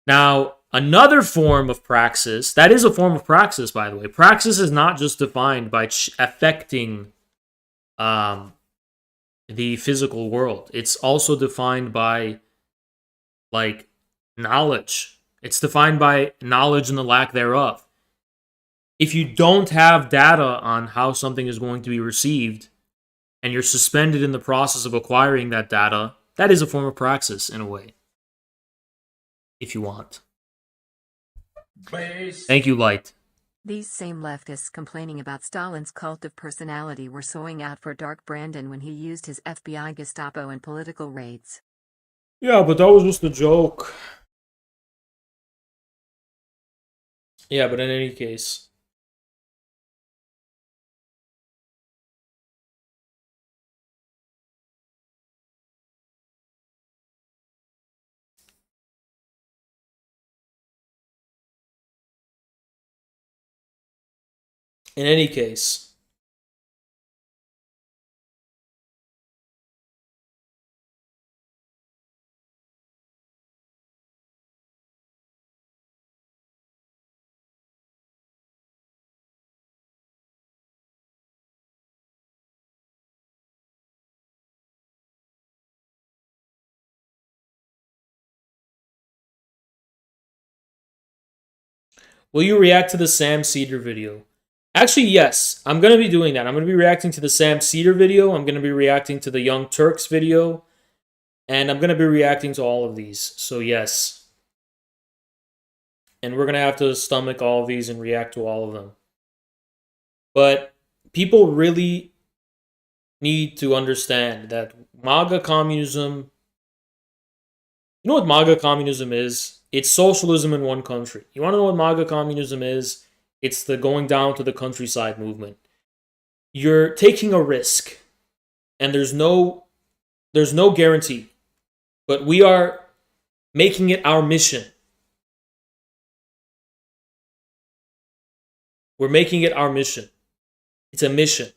Now, another form of praxis, that is a form of praxis, by the way. Praxis is not just defined by affecting the physical world. It's also defined by, like, knowledge. It's defined by knowledge and the lack thereof. If you don't have data on how something is going to be received, and you're suspended in the process of acquiring that data, that is a form of praxis in a way. If you want. Thank you, Light. These same leftists complaining about Stalin's cult of personality were sowing out for Dark Brandon when he used his FBI, Gestapo, and political raids. Yeah, but that was just a joke. Yeah, but in any case. In any case, will you react to the Sam Cedar video? Actually, yes. I'm going to be doing that. I'm going to be reacting to the Sam Cedar video. I'm going to be reacting to the Young Turks video. And I'm going to be reacting to all of these. So, yes. And we're going to have to stomach all of these and react to all of them. But people really need to understand that MAGA communism... You know what MAGA communism is? It's socialism in one country. You want to know what MAGA communism is? It's the going down to the countryside movement. You're taking a risk, and there's no guarantee. But we are making it our mission. We're making it our mission. It's a mission.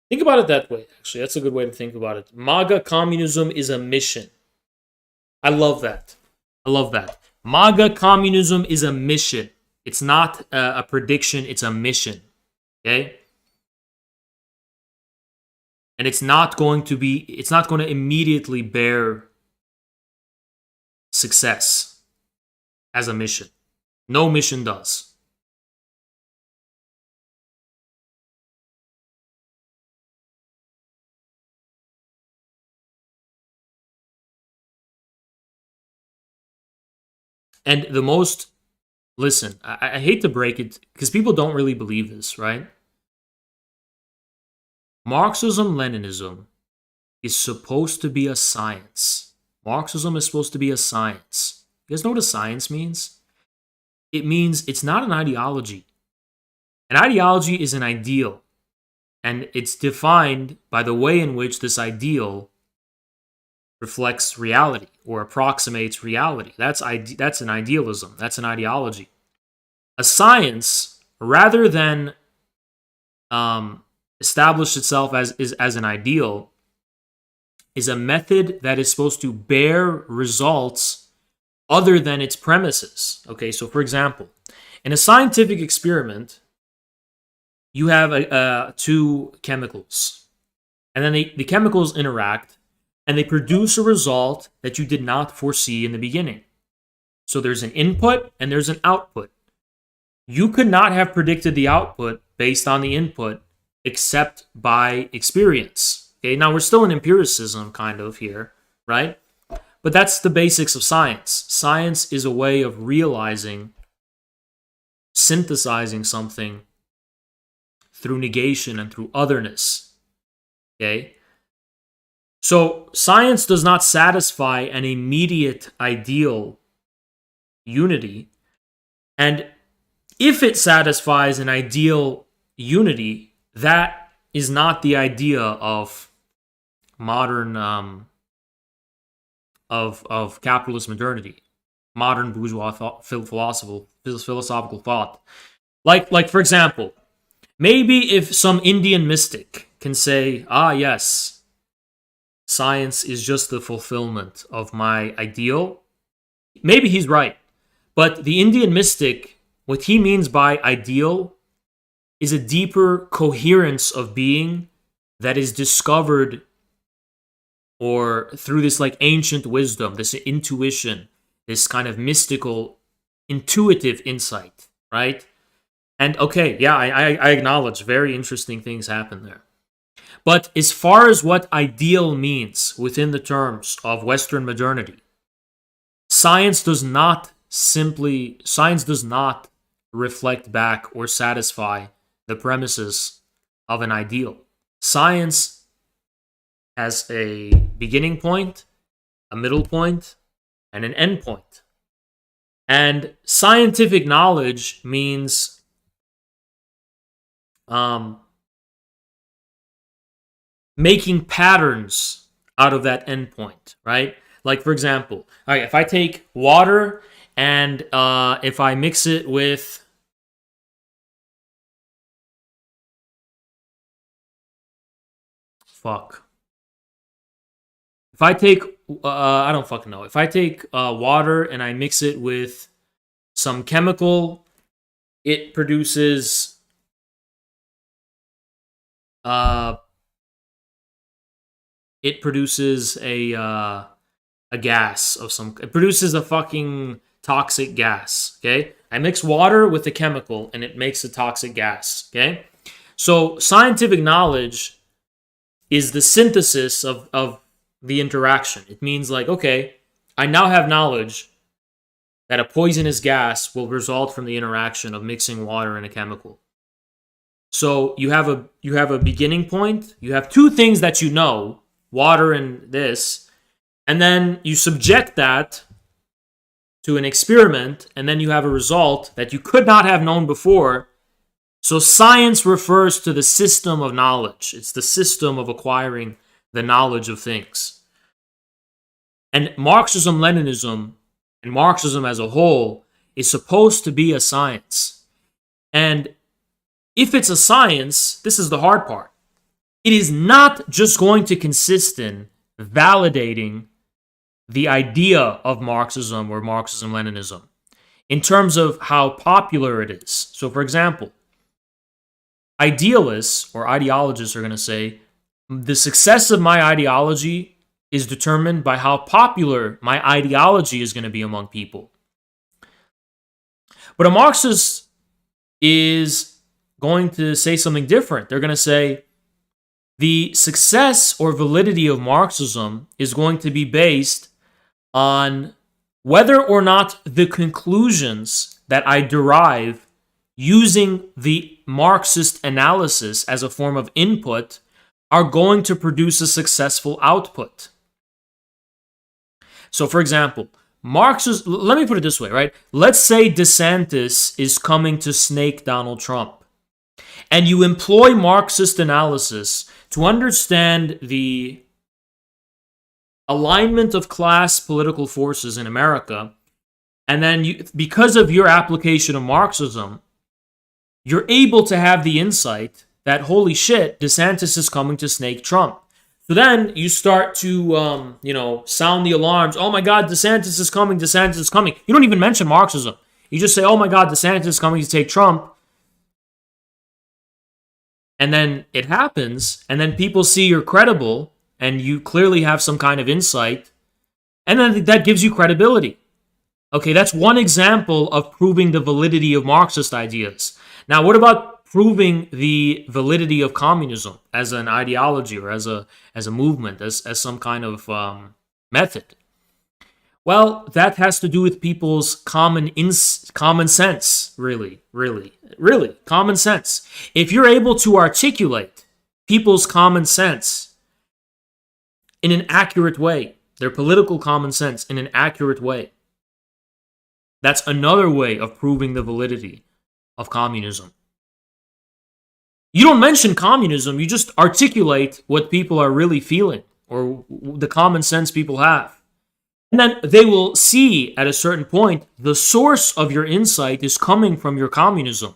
Think about it that way, actually. That's a good way to think about it. MAGA communism is a mission. I love that. I love that. MAGA communism is a mission. It's not a prediction, it's a mission. Okay? And it's not going to immediately bear success as a mission. No mission does. And the most, listen, I hate to break it, because people don't really believe this, right? Marxism-Leninism is supposed to be a science. Marxism is supposed to be a science. You guys know what a science means? It means it's not an ideology. An ideology is an ideal. And it's defined by the way in which this ideal reflects reality or approximates reality. That's an idealism. That's an ideology. A science, rather than establish itself as an ideal, is a method that is supposed to bear results other than its premises. Okay, so for example, in a scientific experiment, you have two chemicals, and then the chemicals interact, and they produce a result that you did not foresee in the beginning. So there's an input and there's an output. You could not have predicted the output based on the input except by experience. Okay, now we're still in empiricism kind of here, right? But that's the basics of science. Science is a way of realizing, synthesizing something through negation and through otherness. Okay? So science does not satisfy an immediate ideal unity. And if it satisfies an ideal unity, that is not the idea of modern of capitalist modernity, modern bourgeois philosophical thought. Like for example, maybe if some Indian mystic can say, yes, science is just the fulfillment of my ideal, maybe he's right. But the Indian mystic, what he means by ideal is a deeper coherence of being that is discovered or through this like ancient wisdom, this intuition, this kind of mystical, intuitive insight, right? And okay, yeah, I acknowledge very interesting things happen there. But as far as what ideal means within the terms of Western modernity, science does not reflect back or satisfy the premises of an ideal. Science has a beginning point, a middle point, and an end point. And scientific knowledge means making patterns out of that endpoint, right? Like, for example, all right, if I take water and if I mix it with Fuck. If I take, I don't fucking know. If I take water and I mix it with some chemical, it produces a gas of some. It produces a fucking toxic gas. Okay, I mix water with a chemical and it makes a toxic gas. Okay, so scientific knowledge is the synthesis of the interaction. It means like, okay, I now have knowledge that a poisonous gas will result from the interaction of mixing water and a chemical. So you have a beginning point. You have two things that you know, water and this, and then you subject that to an experiment, and then you have a result that you could not have known before. So science refers to the system of knowledge. It's the system of acquiring the knowledge of things. And Marxism-Leninism and Marxism as a whole is supposed to be a science. And if it's a science, this is the hard part. It is not just going to consist in validating the idea of Marxism or Marxism-Leninism in terms of how popular it is. So, for example, idealists or ideologists are going to say, the success of my ideology is determined by how popular my ideology is going to be among people. But a Marxist is going to say something different. They're going to say the success or validity of Marxism is going to be based on whether or not the conclusions that I derive using the Marxist analysis as a form of input are going to produce a successful output. So, for example, Marxist, let me put it this way, right? Let's say DeSantis is coming to snake Donald Trump, and you employ Marxist analysis to understand the alignment of class political forces in America, and then you, because of your application of Marxism, you're able to have the insight that, holy shit, DeSantis is coming to snake Trump. So then you start to, sound the alarms. Oh my God, DeSantis is coming, DeSantis is coming. You don't even mention Marxism. You just say, oh my God, DeSantis is coming to take Trump. And then it happens, and then people see you're credible, and you clearly have some kind of insight, and then that gives you credibility. Okay, that's one example of proving the validity of Marxist ideas. Now, what about proving the validity of communism as an ideology or as a movement, as some kind of method? Well, that has to do with people's common sense, really, common sense. If you're able to articulate people's common sense in an accurate way, their political common sense in an accurate way, that's another way of proving the validity of communism. You don't mention communism, you just articulate what people are really feeling or the common sense people have. And then they will see at a certain point the source of your insight is coming from your communism.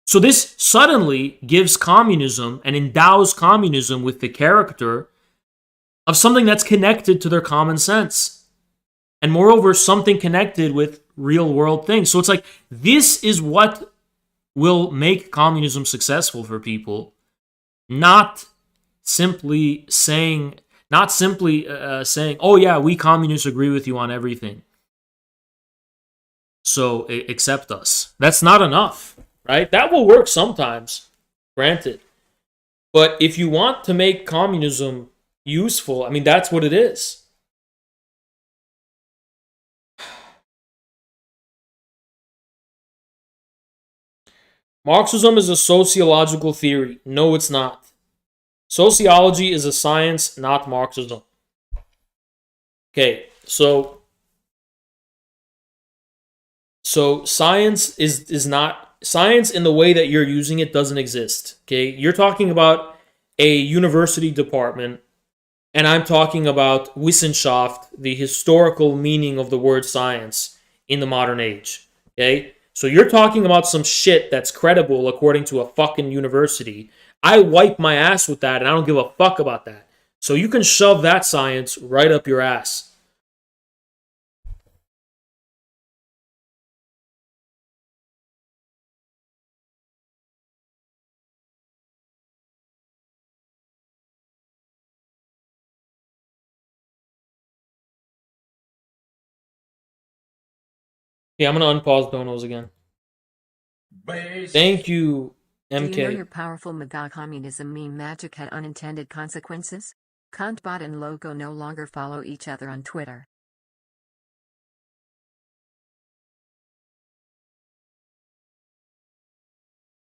So this suddenly gives communism and endows communism with the character of something that's connected to their common sense. And moreover, something connected with real world things. So it's like, this is what will make communism successful for people, not simply saying, oh yeah, we communists agree with you on everything, so accept us. That's not enough, right? That will work sometimes, granted. But if you want to make communism useful, I mean, that's what it is. Marxism is a sociological theory. No, it's not. Sociology is a science, not Marxism. Okay, so science is not science in the way that you're using it doesn't exist. Okay, you're talking about a university department, and I'm talking about Wissenschaft, the historical meaning of the word science in the modern age. Okay, so you're talking about some shit that's credible according to a fucking university. I wipe my ass with that, and I don't give a fuck about that. So you can shove that science right up your ass. Yeah, I'm gonna unpause donos again. based Thank you, Do you know MK. your powerful MAGA communism meme magic had unintended consequences? Cuntbot and Logo no longer follow each other on Twitter.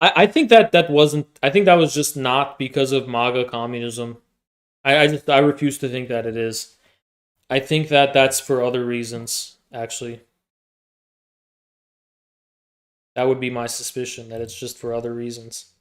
I think that wasn't. I think that was just not because of MAGA communism. I refuse to think that it is. I think that that's for other reasons. Actually, that would be my suspicion that it's just for other reasons.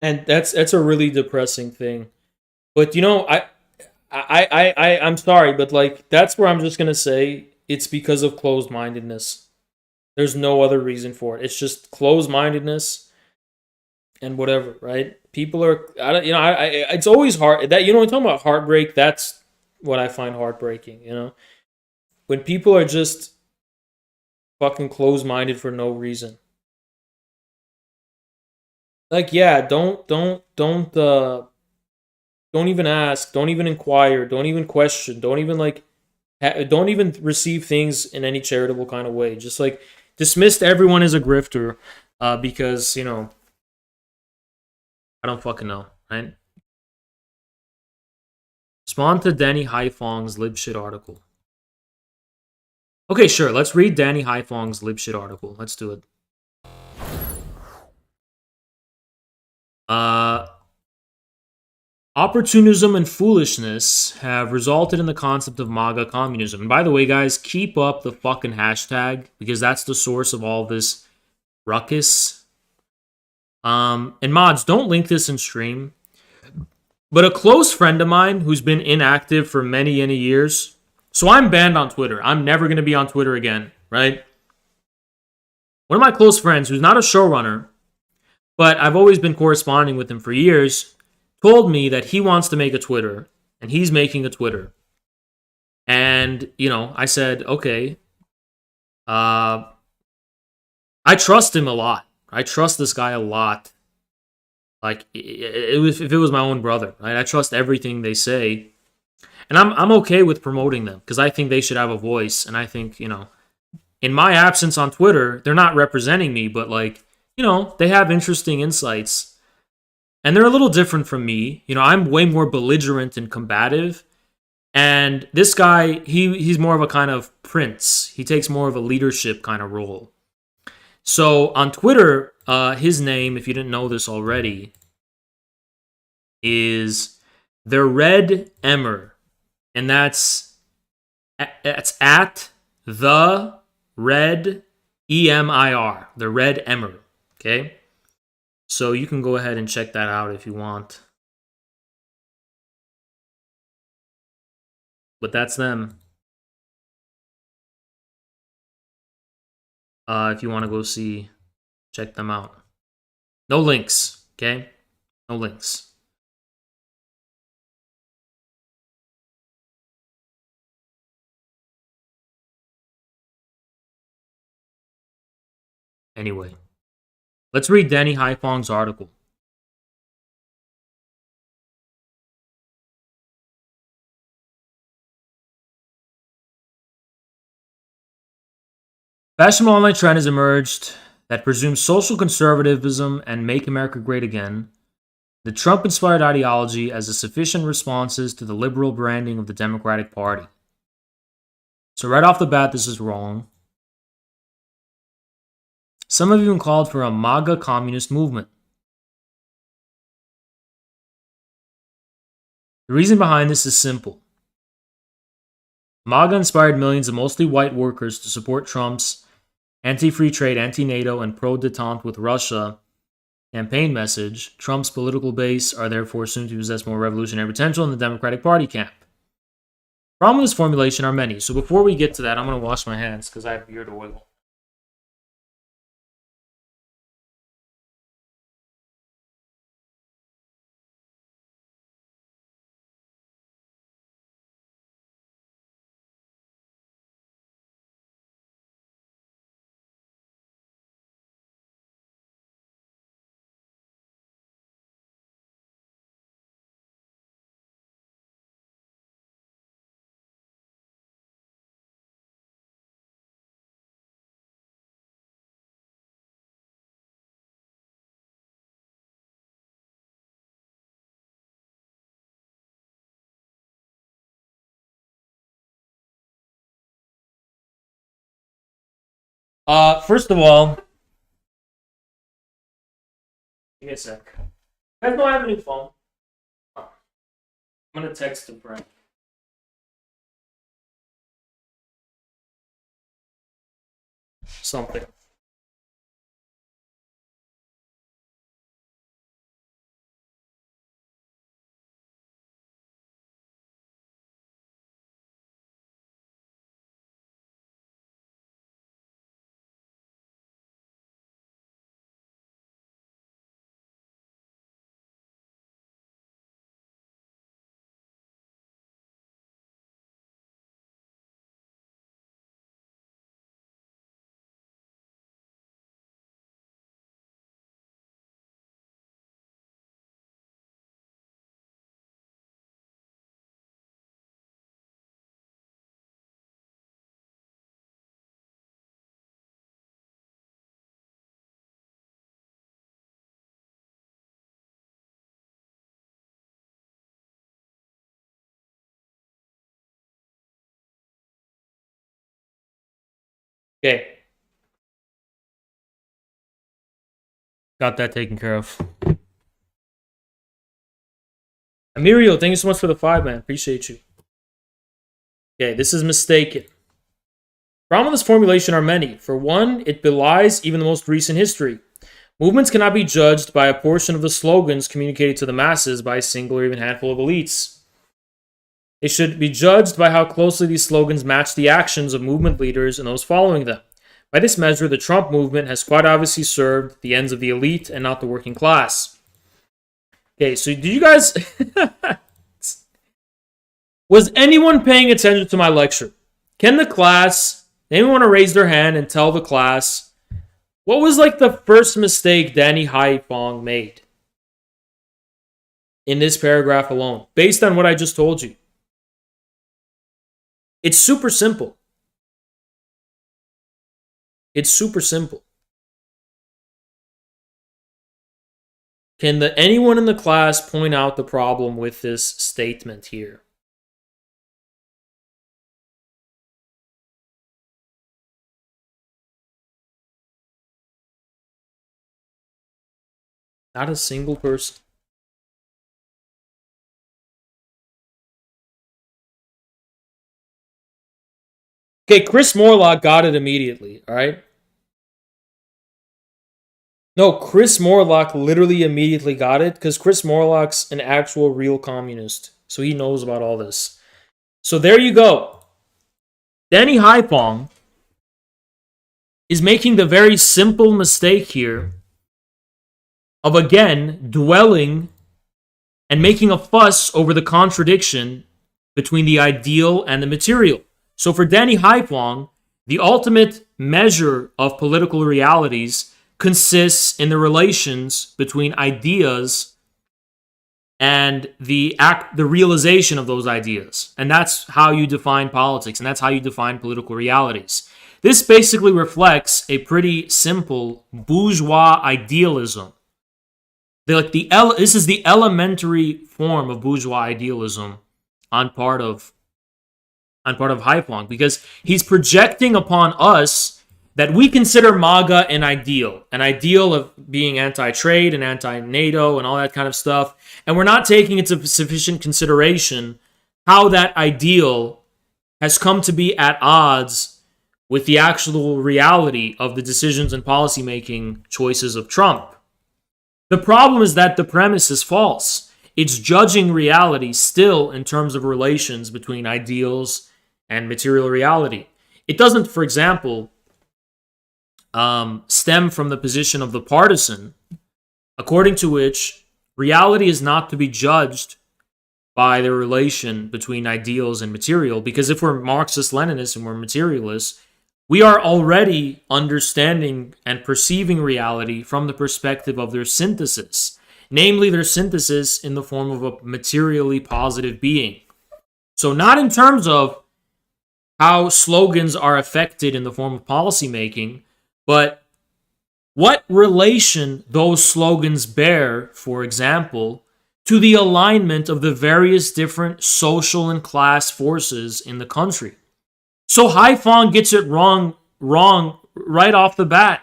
And that's a really depressing thing. But you know, I'm sorry, but like that's where I'm just gonna say it's because of closed mindedness. There's no other reason for it. It's just closed mindedness and whatever, right? People are, I don't, you know, it's always hard that when talking about heartbreak, that's what I find heartbreaking. When people are just fucking closed minded for no reason. Like, yeah, don't even ask, don't even inquire, don't even question, don't even like, don't even receive things in any charitable kind of way. Just like dismissed everyone as a grifter, because I don't fucking know, right? Respond to Danny Haifong's libshit article. Okay, sure. Let's read Danny Haifong's libshit article. Let's do it. Opportunism and foolishness have resulted in the concept of MAGA communism. And by the way, guys, keep up the fucking hashtag because that's the source of all this ruckus. And mods, don't link this in stream. But a close friend of mine who's been inactive for many, many years. So I'm banned on Twitter. I'm never going to be on Twitter again, right? One of my close friends, who's not a showrunner, but I've always been corresponding with him for years, told me that he wants to make a Twitter, and he's making a Twitter. And, I said, okay. I trust him a lot. I trust this guy a lot. Like, if it was my own brother, right? I trust everything they say. And I'm okay with promoting them, because I think they should have a voice. And I think, in my absence on Twitter, they're not representing me, but like, they have interesting insights. And they're a little different from me. I'm way more belligerent and combative. And this guy, he's more of a kind of prince. He takes more of a leadership kind of role. So on Twitter, his name, if you didn't know this already, is the Red Emmer. And that's at the Red EMIR, the Red Emmer. Okay? So you can go ahead and check that out if you want. But that's them. If you want to go check them out. No links, okay? No links. Anyway, let's read Danny Haifong's article. Fashionable online trend has emerged that presumes social conservatism and make America great again, the Trump-inspired ideology as a sufficient responses to the liberal branding of the Democratic Party. So right off the bat, this is wrong. Some have even called for a MAGA communist movement. The reason behind this is simple. MAGA inspired millions of mostly white workers to support Trump's anti-free trade, anti-NATO, and pro-détente with Russia campaign message. Trump's political base are therefore assumed to possess more revolutionary potential in the Democratic Party camp. Problem with this formulation are many. So before we get to that, I'm going to wash my hands because I have beard oil. First of all, give me a sec. You guys don't have a new phone? Oh. I'm gonna text a friend. Something. Okay. Got that taken care of. Amirio, thank you so much for the 5, man. Appreciate you. Okay, this is mistaken. Problem with this formulation are many. For one, it belies even the most recent history. Movements cannot be judged by a portion of the slogans communicated to the masses by a single or even handful of elites. They should be judged by how closely these slogans match the actions of movement leaders and those following them. By this measure, the Trump movement has quite obviously served the ends of the elite and not the working class. Okay, so do you guys... Was anyone paying attention to my lecture? Can the class... Anyone want to raise their hand and tell the class what was like the first mistake Danny Haifong made in this paragraph alone, based on what I just told you? It's super simple. It's super simple. Can anyone in the class point out the problem with this statement here? Not a single person. Okay, Chris Morlock got it immediately, all right? No, Chris Morlock literally immediately got it because Chris Morlock's an actual real communist. So he knows about all this. So there you go. Danny Haifong is making the very simple mistake here of, again, dwelling and making a fuss over the contradiction between the ideal and the material. So for Danny Haifong, the ultimate measure of political realities consists in the relations between ideas and the realization of those ideas. And that's how you define politics, and that's how you define political realities. This basically reflects a pretty simple bourgeois idealism. This is the elementary form of bourgeois idealism on part of Haifong, because he's projecting upon us that we consider MAGA an ideal of being anti-trade and anti-NATO and all that kind of stuff, and we're not taking into sufficient consideration how that ideal has come to be at odds with the actual reality of the decisions and policymaking choices of Trump. The problem is that the premise is false. It's judging reality still in terms of relations between ideals and material reality. It doesn't, for example, stem from the position of the partisan, according to which reality is not to be judged by the relation between ideals and material, because if we're Marxist-Leninists and we're materialists, we are already understanding and perceiving reality from the perspective of their synthesis, namely their synthesis in the form of a materially positive being. So not in terms of how slogans are affected in the form of policymaking, but what relation those slogans bear, for example, to the alignment of the various different social and class forces in the country. So Haiphong gets it wrong right off the bat.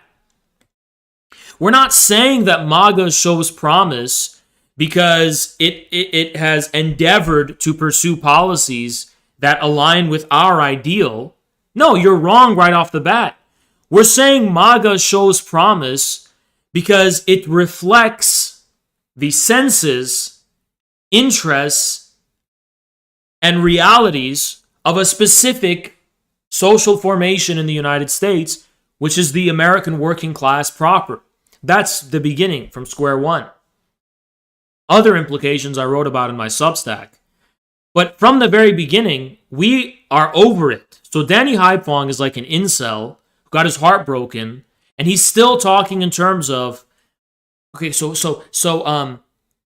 We're not saying that MAGA shows promise because it has endeavored to pursue policies that align with our ideal. No, you're wrong right off the bat. We're saying MAGA shows promise because it reflects the senses, interests, and realities of a specific social formation in the United States, which is the American working class proper. That's the beginning from square one. Other implications I wrote about in my Substack. But from the very beginning, we are over it. So Danny Haiphong is like an incel who got his heart broken, and he's still talking in terms of, okay, so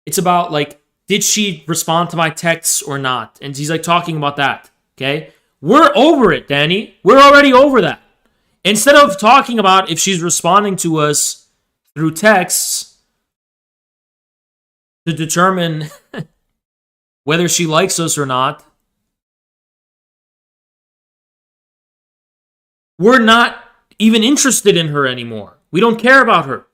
it's about like, did she respond to my texts or not? And he's like talking about that, okay? We're over it, Danny. We're already over that. Instead of talking about if she's responding to us through texts to determine whether she likes us or not, we're not even interested in her anymore. We don't care about her.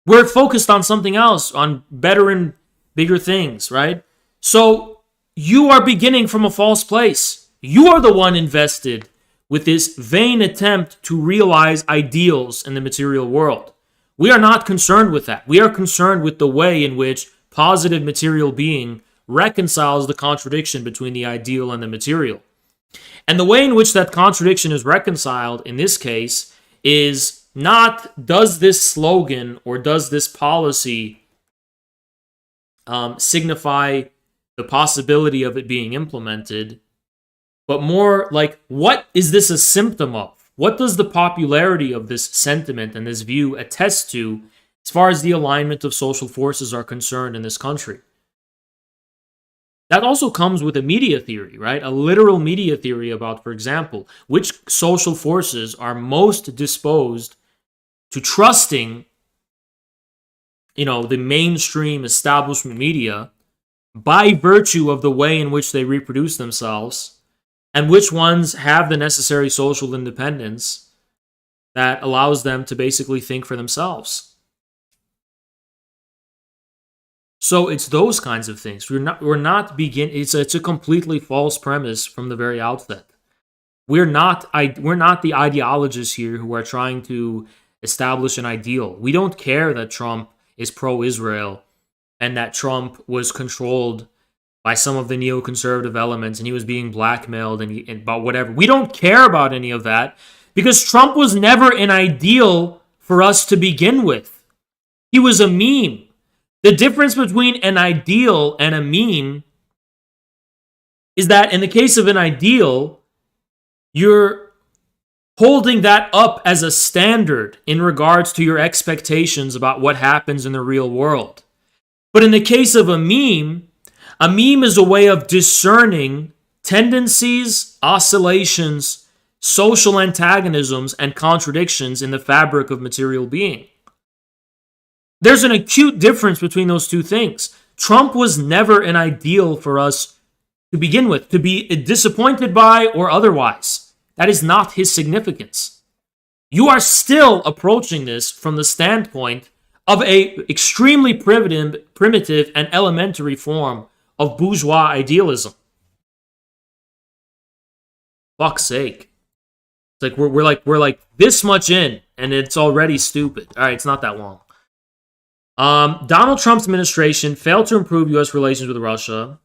We're focused on something else, on better and bigger things, right? So you are beginning from a false place. You are the one invested with this vain attempt to realize ideals in the material world. We are not concerned with that. We are concerned with the way in which positive material being reconciles the contradiction between the ideal and the material. And the way in which that contradiction is reconciled in this case is not, does this slogan or does this policy signify the possibility of it being implemented, but more like, what is this a symptom of? What does the popularity of this sentiment and this view attest to as far as the alignment of social forces are concerned in this country? That also comes with a media theory, right? A literal media theory about, for example, which social forces are most disposed to trusting, the mainstream establishment media by virtue of the way in which they reproduce themselves, and which ones have the necessary social independence that allows them to basically think for themselves. So it's those kinds of things. It's a completely false premise from the very outset. We're not the ideologists here who are trying to establish an ideal. We don't care that Trump is pro-Israel and that Trump was controlled by some of the neoconservative elements and he was being blackmailed and about whatever. We don't care about any of that because Trump was never an ideal for us to begin with. He was a meme. The difference between an ideal and a meme is that in the case of an ideal, you're holding that up as a standard in regards to your expectations about what happens in the real world. But in the case of a meme is a way of discerning tendencies, oscillations, social antagonisms, and contradictions in the fabric of material being. There's an acute difference between those two things. Trump was never an ideal for us to begin with, to be disappointed by or otherwise. That is not his significance. You are still approaching this from the standpoint of a extremely primitive and elementary form of bourgeois idealism. Fuck's sake. It's like we're like this much in, and it's already stupid. All right, it's not that long. Donald Trump's administration failed to improve U.S. relations with Russia.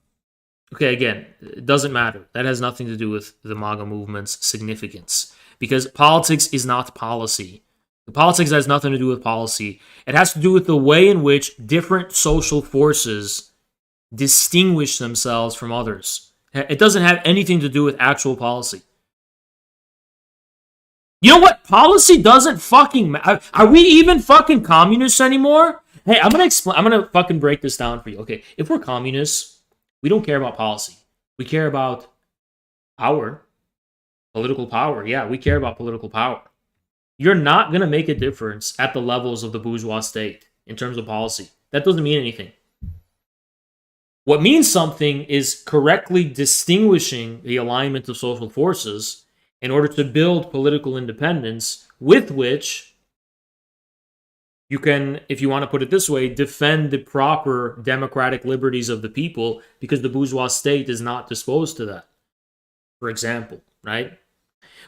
Okay, again, it doesn't matter. That has nothing to do with the MAGA movement's significance, because politics is not policy. The politics has nothing to do with policy. It has to do with the way in which different social forces distinguish themselves from others. It doesn't have anything to do with actual policy. You know what? Policy doesn't fucking matter. Are we even fucking communists anymore? Hey, I'm gonna fucking break this down for you. Okay, if we're communists, we don't care about policy. We care about power. Political power. Yeah, we care about political power. You're not gonna make a difference at the levels of the bourgeois state in terms of policy. That doesn't mean anything. What means something is correctly distinguishing the alignment of social forces in order to build political independence with which you can, if you want to put it this way, defend the proper democratic liberties of the people, because the bourgeois state is not disposed to that, for example, right?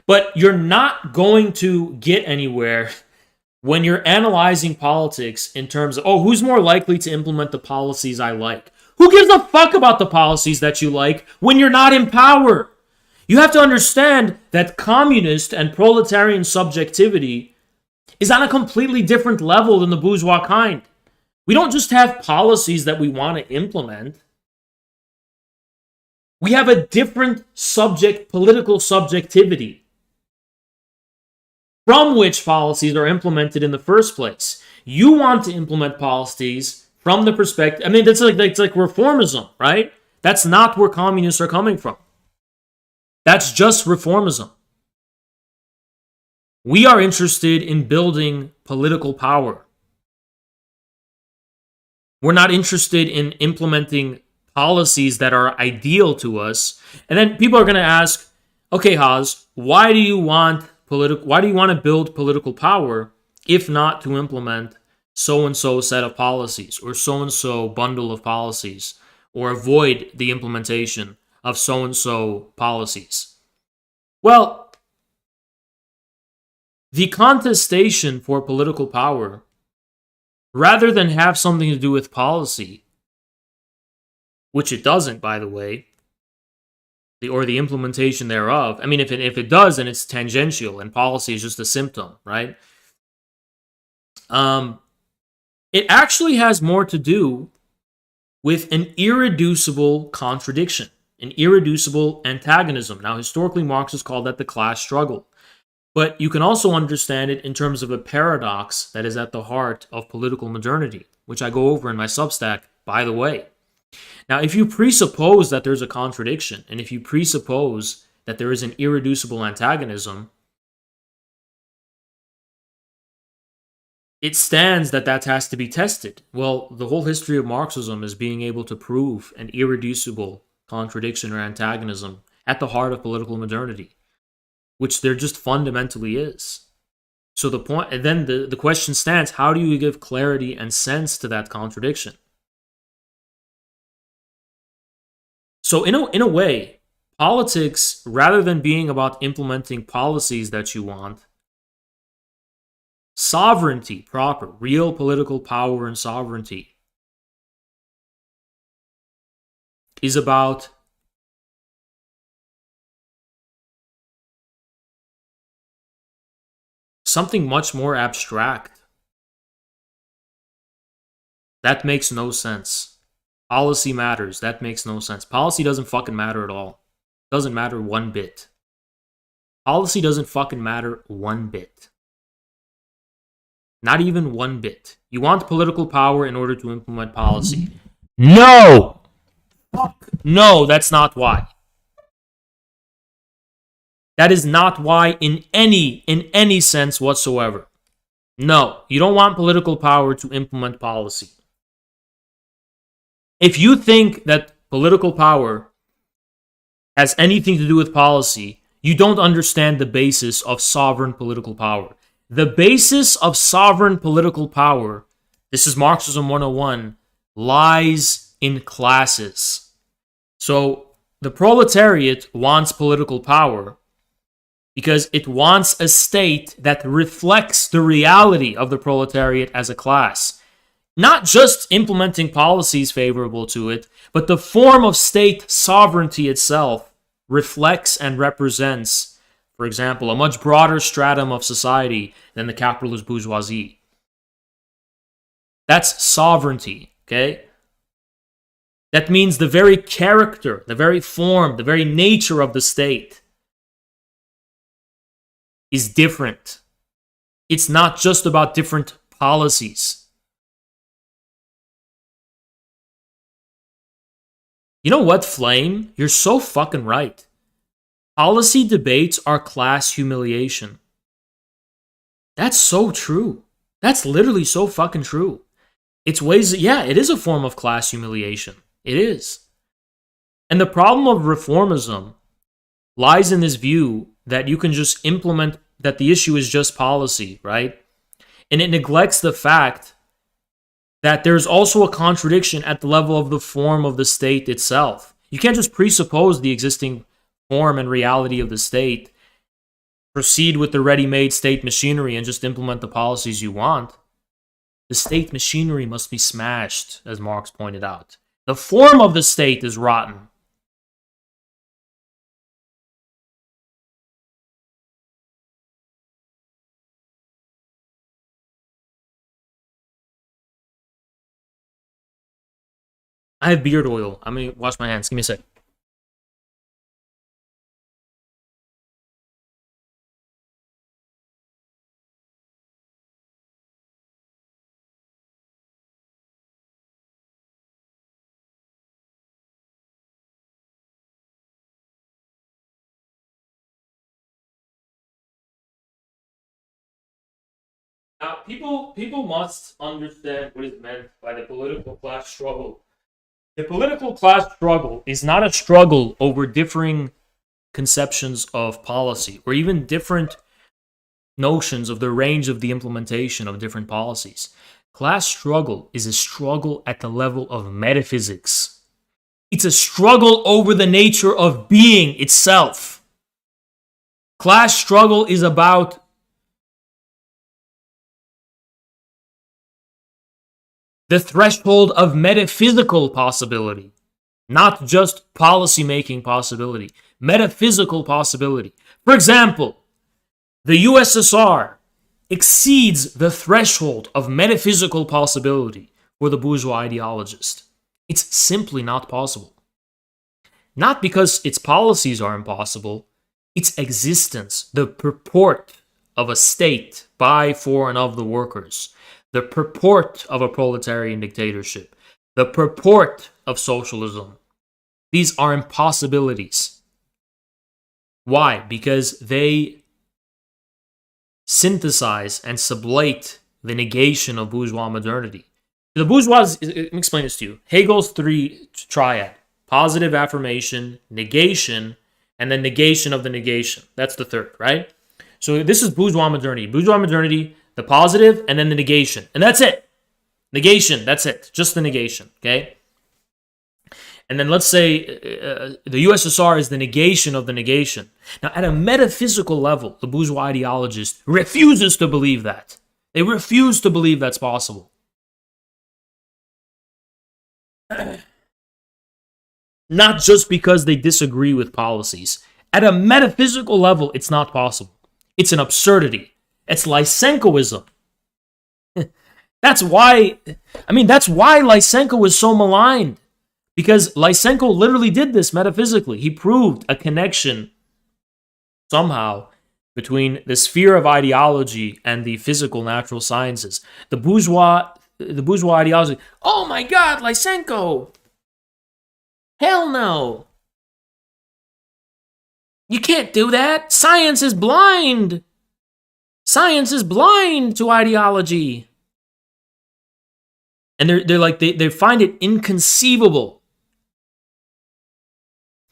But you're not going to get anywhere when you're analyzing politics in terms of, oh, who's more likely to implement the policies I like? Who gives a fuck about the policies that you like when you're not in power? You have to understand that communist and proletarian subjectivity is on a completely different level than the bourgeois kind. We don't just have policies that we want to implement. We have a different political subjectivity from which policies are implemented in the first place. You want to implement policies from the perspective, I mean, it's like reformism, right? That's not where communists are coming from. That's just reformism. We are interested in building political power. We're not interested in implementing policies that are ideal to us. And then people are going to ask, okay, Haas, why do you want to build political power if not to implement so-and-so set of policies or so-and-so bundle of policies, or avoid the implementation of so-and-so policies? Well, the contestation for political power, rather than have something to do with policy, which it doesn't, by the way, or the implementation thereof. I mean, if it does, then it's tangential, and policy is just a symptom, right? It actually has more to do with an irreducible contradiction, an irreducible antagonism. Now, historically, Marxists call that the class struggle. But you can also understand it in terms of a paradox that is at the heart of political modernity, which I go over in my Substack, by the way. Now, if you presuppose that there's a contradiction, and if you presuppose that there is an irreducible antagonism, it stands that has to be tested. Well, the whole history of Marxism is being able to prove an irreducible contradiction or antagonism at the heart of political modernity, which there just fundamentally is. So the point, and then the question stands, how do you give clarity and sense to that contradiction? So in a way, politics, rather than being about implementing policies that you want, sovereignty proper, real political power and sovereignty, is about something much more abstract. That makes no sense. Policy matters. That makes no sense. Policy doesn't fucking matter at all. Doesn't matter one bit. Policy doesn't fucking matter one bit. Not even one bit. You want political power in order to implement policy. No! Fuck no, that's not why. That is not why in any sense whatsoever. No, you don't want political power to implement policy. If you think that political power has anything to do with policy, you don't understand the basis of sovereign political power. The basis of sovereign political power, this is Marxism 101, lies in classes. So the proletariat wants political power because it wants a state that reflects the reality of the proletariat as a class. Not just implementing policies favorable to it, but the form of state sovereignty itself reflects and represents, for example, a much broader stratum of society than the capitalist bourgeoisie. That's sovereignty, okay? That means the very character, the very form, the very nature of the state is different. It's not just about different policies. You know what, Flame? You're so fucking right. Policy debates are class humiliation. That's so true. That's literally so fucking true. It's ways, yeah, it is a form of class humiliation. It is. And the problem of reformism lies in this view that you can just implement, that the issue is just policy, right? And it neglects the fact that there's also a contradiction at the level of the form of the state itself. You can't just presuppose the existing form and reality of the state, proceed with the ready-made state machinery, and just implement the policies you want. The state machinery must be smashed, as Marx pointed out. The form of the state is rotten. I have beard oil. I'm gonna wash my hands. Give me a sec. Now, people must understand what is meant by the political class struggle. The political class struggle is not a struggle over differing conceptions of policy or even different notions of the range of the implementation of different policies. Class struggle is a struggle at the level of metaphysics. It's a struggle over the nature of being itself. Class struggle is about the threshold of metaphysical possibility, not just policy-making possibility, metaphysical possibility. For example, the USSR exceeds the threshold of metaphysical possibility for the bourgeois ideologist. It's simply not possible. Not because its policies are impossible, its existence, the purport of a state by, for, and of the workers, the purport of a proletarian dictatorship, the purport of socialism. These are impossibilities. Why? Because they synthesize and sublate the negation of bourgeois modernity. The bourgeois, let me explain this to you. Hegel's three triad: positive affirmation, negation, and then negation of the negation. That's the third, right? So this is bourgeois modernity. Bourgeois modernity, the positive, and then the negation. And that's it. Negation, that's it. Just the negation, okay? And then let's say the USSR is the negation of the negation. Now, at a metaphysical level, the bourgeois ideologist refuses to believe that. They refuse to believe that's possible. Not just because they disagree with policies. At a metaphysical level, it's not possible. It's an absurdity. It's Lysenkoism. That's why Lysenko was so maligned. Because Lysenko literally did this metaphysically. He proved a connection somehow between the sphere of ideology and the physical natural sciences. The bourgeois ideology, oh my God, Lysenko! Hell no! You can't do that! Science is blind! Science is blind to ideology! And they're like, they find it inconceivable.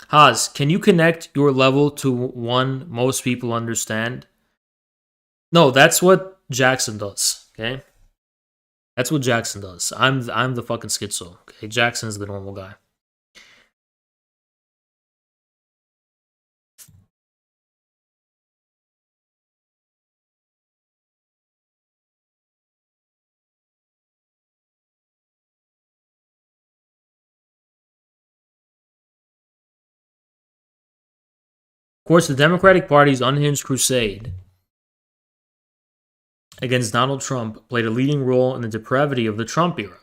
Haz, can you connect your level to one most people understand? No, that's what Jackson does. Okay, that's what Jackson does. I'm the fucking schizo. Okay, Jackson is the normal guy. Of course, the Democratic Party's unhinged crusade against Donald Trump played a leading role in the depravity of the Trump era.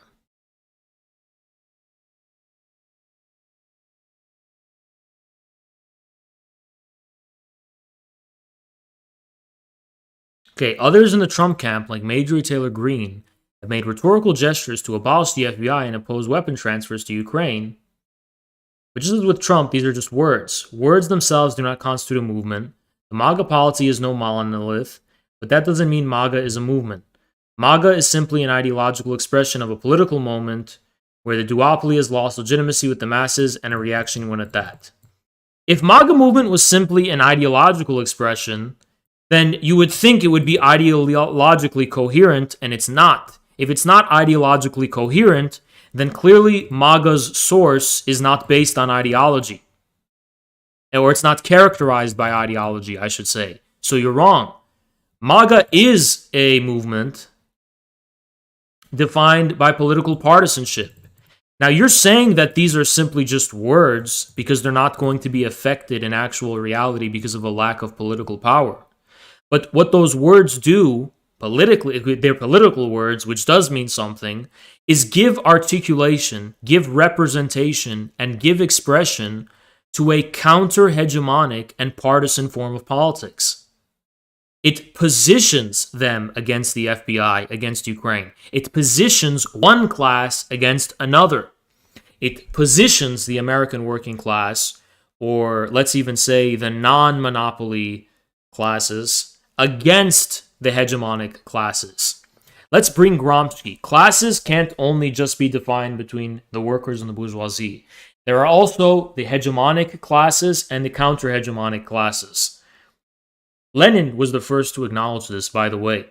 Okay, others in the Trump camp, like Marjorie Taylor Greene, have made rhetorical gestures to abolish the FBI and oppose weapon transfers to Ukraine. But just as with Trump, these are just words. Words themselves do not constitute a movement. The MAGA policy is no monolith, but that doesn't mean MAGA is a movement. MAGA is simply an ideological expression of a political moment where the duopoly has lost legitimacy with the masses and a reaction went at that. If MAGA movement was simply an ideological expression, then you would think it would be ideologically coherent, and it's not. If it's not ideologically coherent, then clearly MAGA's source is not based on ideology. Or it's not characterized by ideology, I should say. So you're wrong. MAGA is a movement defined by political partisanship. Now, you're saying that these are simply just words because they're not going to be affected in actual reality because of a lack of political power. But what those words do, politically, they're political words, which does mean something, is give articulation, give representation, and give expression to a counter-hegemonic and partisan form of politics. It positions them against the FBI, against Ukraine. It positions one class against another. It positions the American working class, or let's even say the non-monopoly classes, against the hegemonic classes. Let's bring Gramsci. Classes can't only just be defined between the workers and the bourgeoisie. There are also the hegemonic classes and the counter-hegemonic classes. Lenin was the first to acknowledge this, by the way.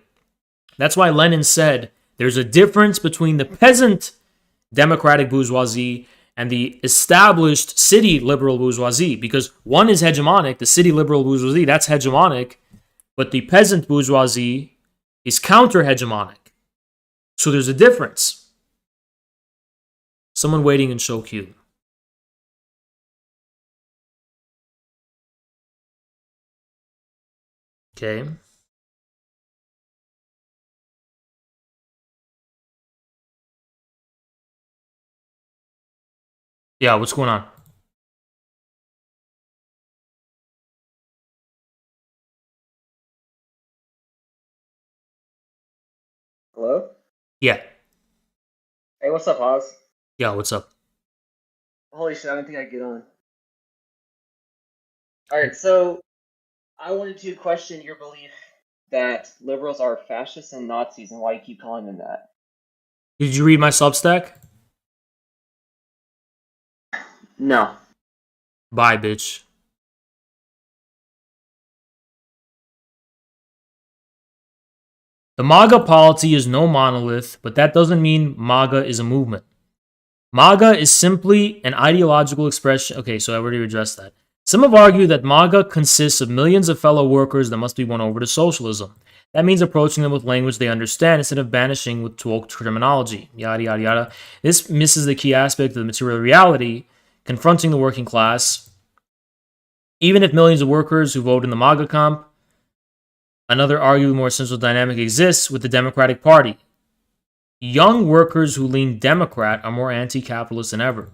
That's why Lenin said there's a difference between the peasant democratic bourgeoisie and the established city liberal bourgeoisie, because one is hegemonic, the city liberal bourgeoisie, that's hegemonic, but the peasant bourgeoisie is counter-hegemonic. So there's a difference. Someone waiting in show queue. Okay. Yeah, what's going on? Hello? Yeah. Hey, what's up, Oz? Yeah, what's up? Holy shit, I didn't think I'd get on. Alright, so I wanted to question your belief that liberals are fascists and Nazis and why you keep calling them that. Did you read my Substack? No. Bye, bitch. The MAGA policy is no monolith, but that doesn't mean MAGA is a movement. MAGA is simply an ideological expression. Okay, so I already addressed that. Some have argued that MAGA consists of millions of fellow workers that must be won over to socialism. That means approaching them with language they understand instead of banishing with woke terminology. Yada, yada, yada. This misses the key aspect of the material reality, confronting the working class. Even if millions of workers who vote in the MAGA camp, another arguably more essential dynamic exists with the Democratic Party. Young workers who lean Democrat are more anti-capitalist than ever.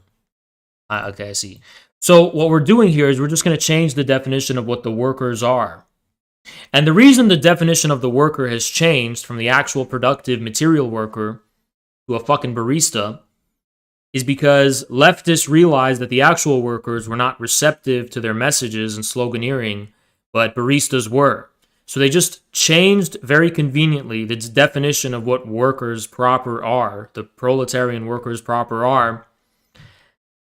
Okay, I see. So what we're doing here is we're just going to change the definition of what the workers are. And the reason the definition of the worker has changed from the actual productive material worker to a fucking barista is because leftists realized that the actual workers were not receptive to their messages and sloganeering, but baristas were. So they just changed very conveniently the definition of what workers proper are, the proletarian workers proper are,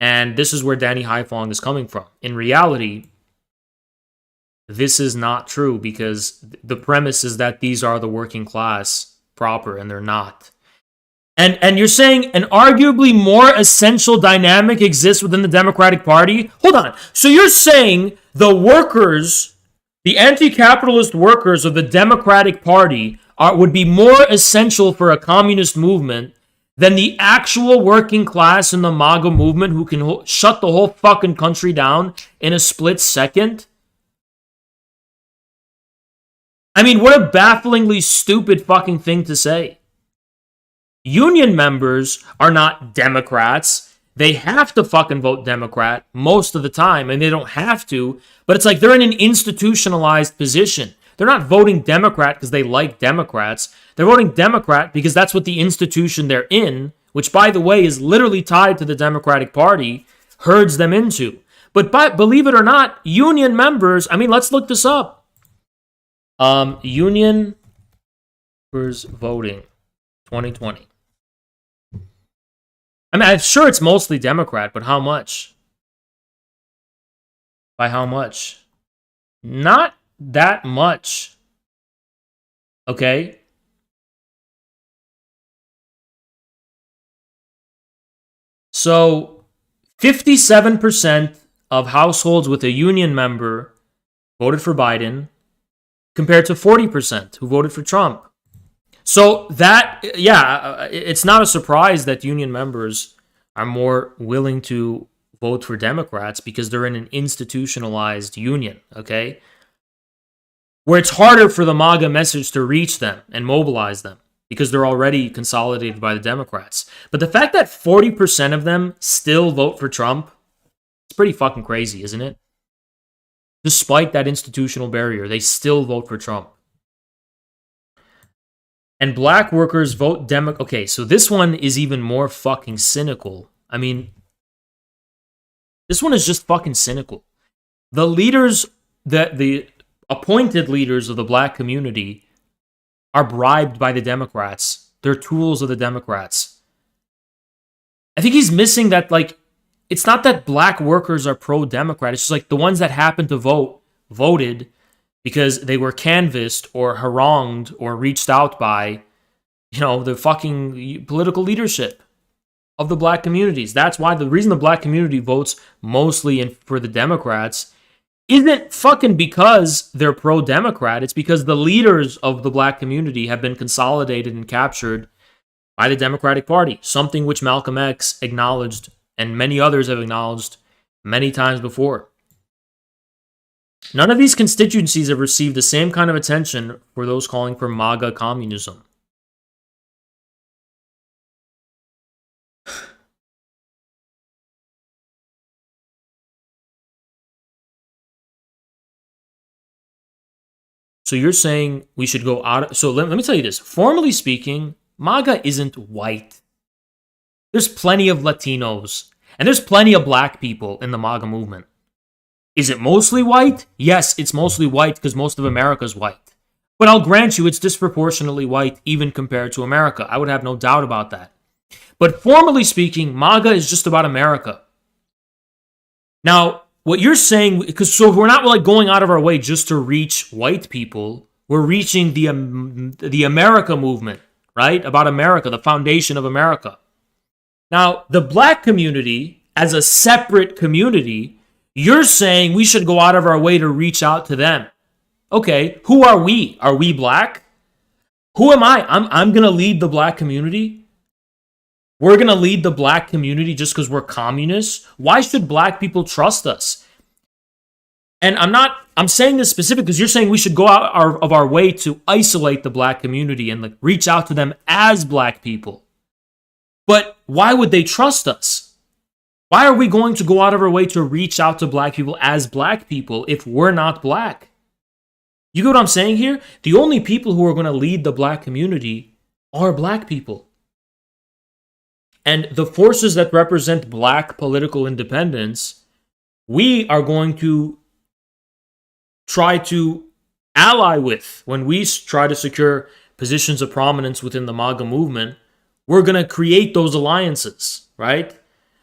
and this is where Danny Haifong is coming from. In reality, this is not true, because the premise is that these are the working class proper, and they're not. And you're saying an arguably more essential dynamic exists within the Democratic Party? Hold on. So you're saying the workers, the anti-capitalist workers of the Democratic Party would be more essential for a communist movement than the actual working class in the MAGA movement, who can shut the whole fucking country down in a split second? I mean, what a bafflingly stupid fucking thing to say. Union members are not Democrats. They have to fucking vote Democrat most of the time, and they don't have to, but it's like they're in an institutionalized position. They're not voting Democrat because they like Democrats. They're voting Democrat because that's what the institution they're in, which, by the way, is literally tied to the Democratic Party, herds them into. But believe it or not, union members, I mean, let's look this up. Union members voting 2020. I mean, I'm sure it's mostly Democrat, but how much? By how much? Not that much. Okay? So, 57% of households with a union member voted for Biden, compared to 40% who voted for Trump. So that, yeah, it's not a surprise that union members are more willing to vote for Democrats because they're in an institutionalized union, okay? Where it's harder for the MAGA message to reach them and mobilize them because they're already consolidated by the Democrats. But the fact that 40% of them still vote for Trump, it's pretty fucking crazy, isn't it? Despite that institutional barrier, they still vote for Trump. And black workers vote Democrat. Okay, so this one is even more fucking cynical. I mean, this one is just fucking cynical. The leaders, the appointed leaders of the black community are bribed by the Democrats. They're tools of the Democrats. I think he's missing that, like, it's not that black workers are pro-Democrat. It's just like the ones that happen to vote, voted because they were canvassed or harangued or reached out by, you know, the fucking political leadership of the black communities. That's why the reason the black community votes mostly for the Democrats isn't fucking because they're pro-Democrat. It's because the leaders of the black community have been consolidated and captured by the Democratic Party, something which Malcolm X acknowledged and many others have acknowledged many times before. None of these constituencies have received the same kind of attention for those calling for MAGA communism. So you're saying we should go out. So let me tell you this. Formally speaking, MAGA isn't white. There's plenty of Latinos, and there's plenty of black people in the MAGA movement. Is it mostly white? Yes, it's mostly white because most of America's white. But I'll grant you it's disproportionately white even compared to America. I would have no doubt about that. But formally speaking, MAGA is just about America. Now, what you're saying, because so we're not like going out of our way just to reach white people. We're reaching the America movement, right? About America, the foundation of America. Now, the black community, as a separate community, you're saying we should go out of our way to reach out to them. Okay, who are we? Are we black? Who am I? I'm going to lead the black community? We're going to lead the black community just because we're communists? Why should black people trust us? And I'm saying this specific because you're saying we should go out of our way to isolate the black community and like reach out to them as black people. But why would they trust us? Why are we going to go out of our way to reach out to black people as black people if we're not black? You get what I'm saying here? The only people who are going to lead the black community are black people. And the forces that represent black political independence, we are going to try to ally with. When we try to secure positions of prominence within the MAGA movement, we're going to create those alliances, right?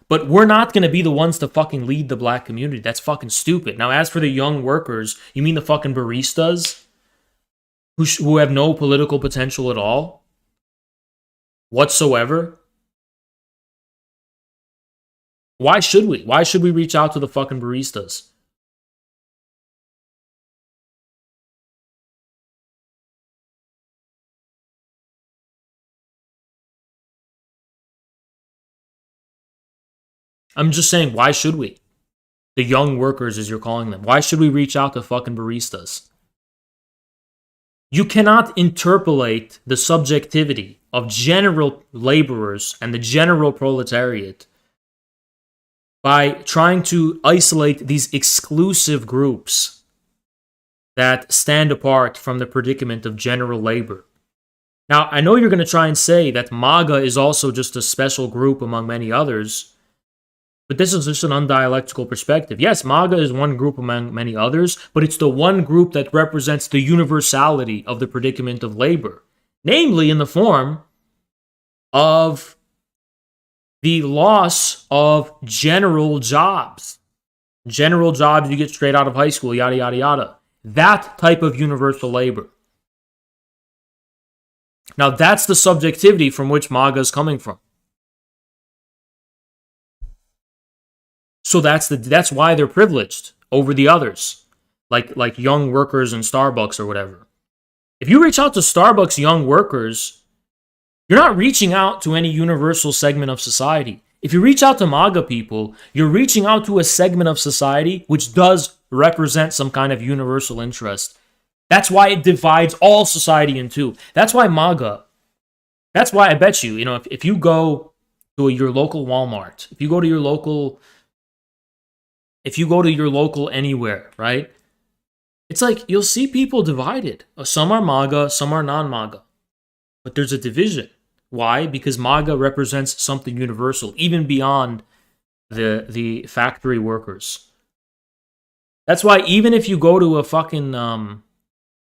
But we're not going to be the ones to fucking lead the black community. That's fucking stupid. Now, as for the young workers, you mean the fucking baristas who have no political potential at all whatsoever? Why should we? Why should we reach out to the fucking baristas? I'm just saying, why should we? The young workers, as you're calling them. Why should we reach out to fucking baristas? You cannot interpolate the subjectivity of general laborers and the general proletariat by trying to isolate these exclusive groups that stand apart from the predicament of general labor. Now, I know you're going to try and say that MAGA is also just a special group among many others, but this is just an undialectical perspective. Yes, MAGA is one group among many others, but it's the one group that represents the universality of the predicament of labor, namely in the form of the loss of general jobs. General jobs you get straight out of high school, yada, yada, yada. That type of universal labor. Now, that's the subjectivity from which MAGA is coming from. So that's why they're privileged over the others, like young workers in Starbucks or whatever. If you reach out to Starbucks young workers, you're not reaching out to any universal segment of society. If you reach out to MAGA people, you're reaching out to a segment of society which does represent some kind of universal interest. That's why it divides all society in two. That's why MAGA, that's why I bet you, if you go to your local Walmart, if you go to your local anywhere, right? It's like you'll see people divided. Some are MAGA, some are non-MAGA. But there's a division. Why? Because MAGA represents something universal, even beyond the factory workers. That's why even if you go to a fucking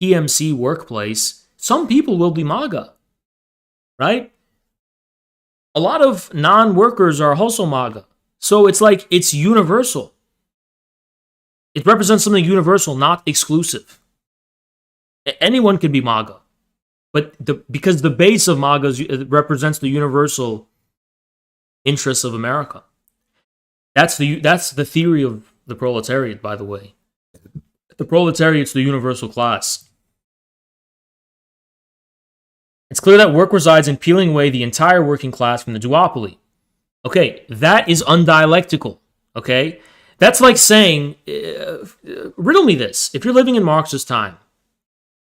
PMC workplace, some people will be MAGA, right? A lot of non-workers are also MAGA. So it's like it's universal. It represents something universal, not exclusive. Anyone can be MAGA. But because the base of MAGA represents the universal interests of America. That's the theory of the proletariat, by the way. The proletariat's the universal class. It's clear that work resides in peeling away the entire working class from the duopoly. Okay, that is undialectical. Okay? That's like saying, riddle me this. If you're living in Marx's time,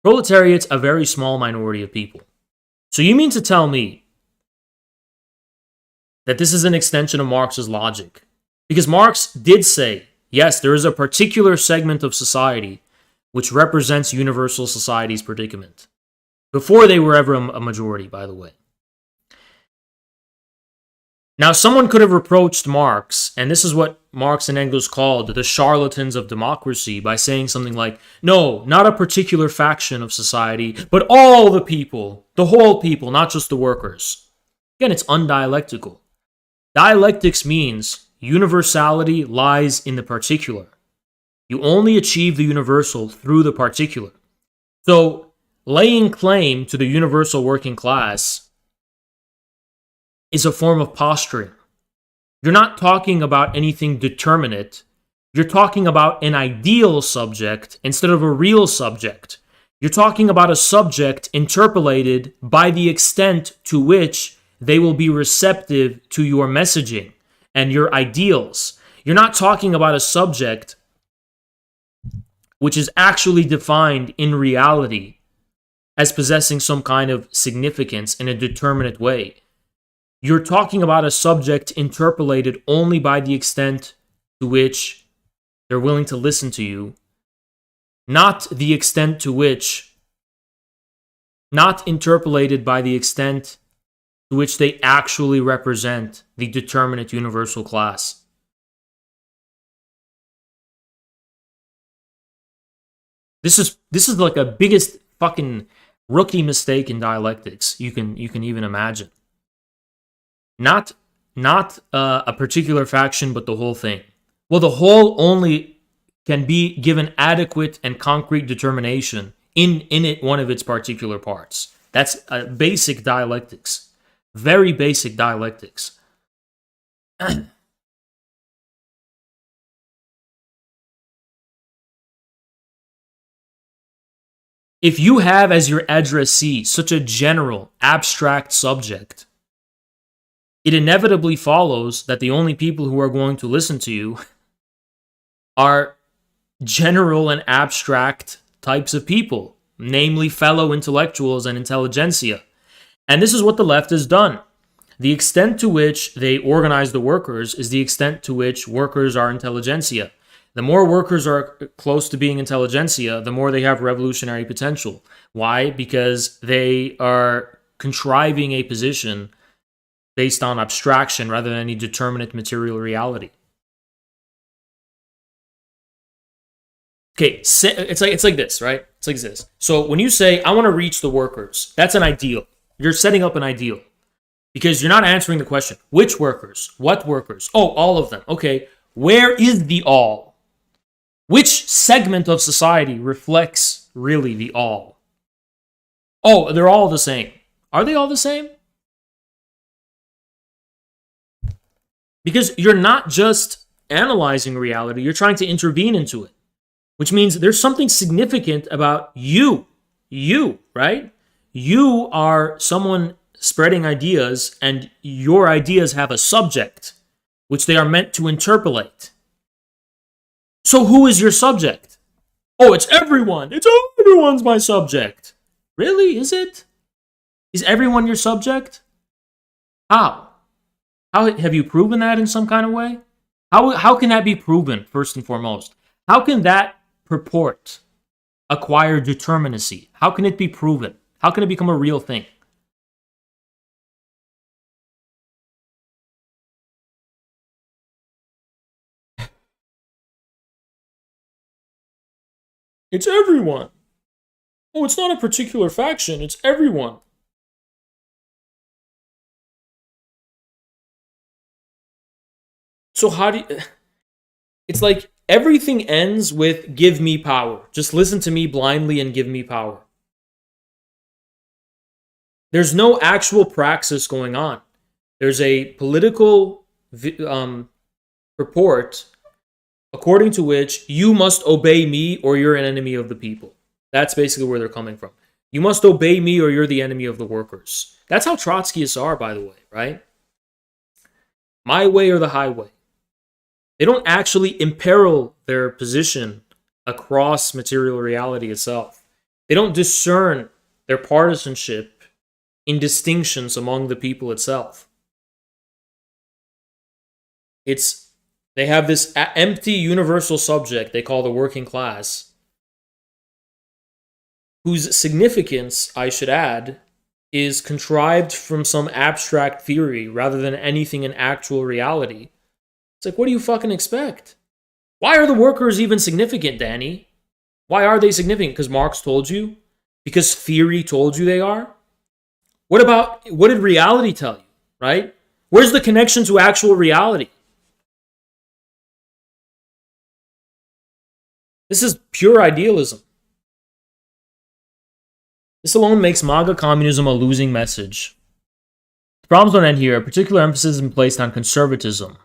proletariat's a very small minority of people. So you mean to tell me that this is an extension of Marx's logic? Because Marx did say, yes, there is a particular segment of society which represents universal society's predicament. Before they were ever a majority, by the way. Now, someone could have reproached Marx, and this is what Marx and Engels called the charlatans of democracy, by saying something like, no, not a particular faction of society, but all the people, the whole people, not just the workers. Again, it's undialectical. Dialectics means universality lies in the particular. You only achieve the universal through the particular. So, laying claim to the universal working class is a form of posturing. You're not talking about anything determinate. You're talking about an ideal subject instead of a real subject. You're talking about a subject interpolated by the extent to which they will be receptive to your messaging and your ideals. You're not talking about a subject which is actually defined in reality as possessing some kind of significance in a determinate way. You're talking about a subject interpolated only by the extent to which they're willing to listen to you, not the extent to which, not interpolated by the extent to which they actually represent the determinate universal class. This is like a biggest fucking rookie mistake in dialectics you can even imagine. Not not a particular faction, but the whole thing. Well, the whole only can be given adequate and concrete determination in it, one of its particular parts. That's basic dialectics. Very basic dialectics. If you have as your addressee such a general, abstract subject, it inevitably follows that the only people who are going to listen to you are general and abstract types of people, namely fellow intellectuals and intelligentsia. And this is what the left has done. The extent to which they organize the workers is the extent to which workers are intelligentsia. The more workers are close to being intelligentsia, the more they have revolutionary potential. Why? Because they are contriving a position based on abstraction rather than any determinate material reality. Okay, it's like this, right? It's like this. So when you say, I want to reach the workers, that's an ideal. You're setting up an ideal. Because you're not answering the question. Which workers? What workers? Oh, all of them. Okay, where is the all? Which segment of society reflects really the all? Oh, they're all the same. Are they all the same? Because you're not just analyzing reality, you're trying to intervene into it. Which means there's something significant about you. You, right? You are someone spreading ideas, and your ideas have a subject, which they are meant to interpolate. So who is your subject? Oh, it's everyone. Everyone's my subject. Really? Is it? Is everyone your subject? How? How have you proven that in some kind of way? How can that be proven, first and foremost? How can that purport acquire determinacy? How can it be proven? How can it become a real thing? It's everyone. Oh, it's not a particular faction. It's everyone. So how do you... It's like everything ends with give me power. Just listen to me blindly and give me power. There's no actual praxis going on. There's a political purport according to which you must obey me or you're an enemy of the people. That's basically where they're coming from. You must obey me or you're the enemy of the workers. That's how Trotskyists are, by the way, right? My way or the highway. They don't actually imperil their position across material reality itself. They don't discern their partisanship in distinctions among the people itself. They have this empty universal subject they call the working class, whose significance, I should add, is contrived from some abstract theory rather than anything in actual reality. It's like, what do you fucking expect? Why are the workers even significant, Danny? Why are they significant? Because Marx told you? Because theory told you they are? What did reality tell you, right? Where's the connection to actual reality? This is pure idealism. This alone makes MAGA communism a losing message. The problems don't end here. A particular emphasis has been placed on conservatism.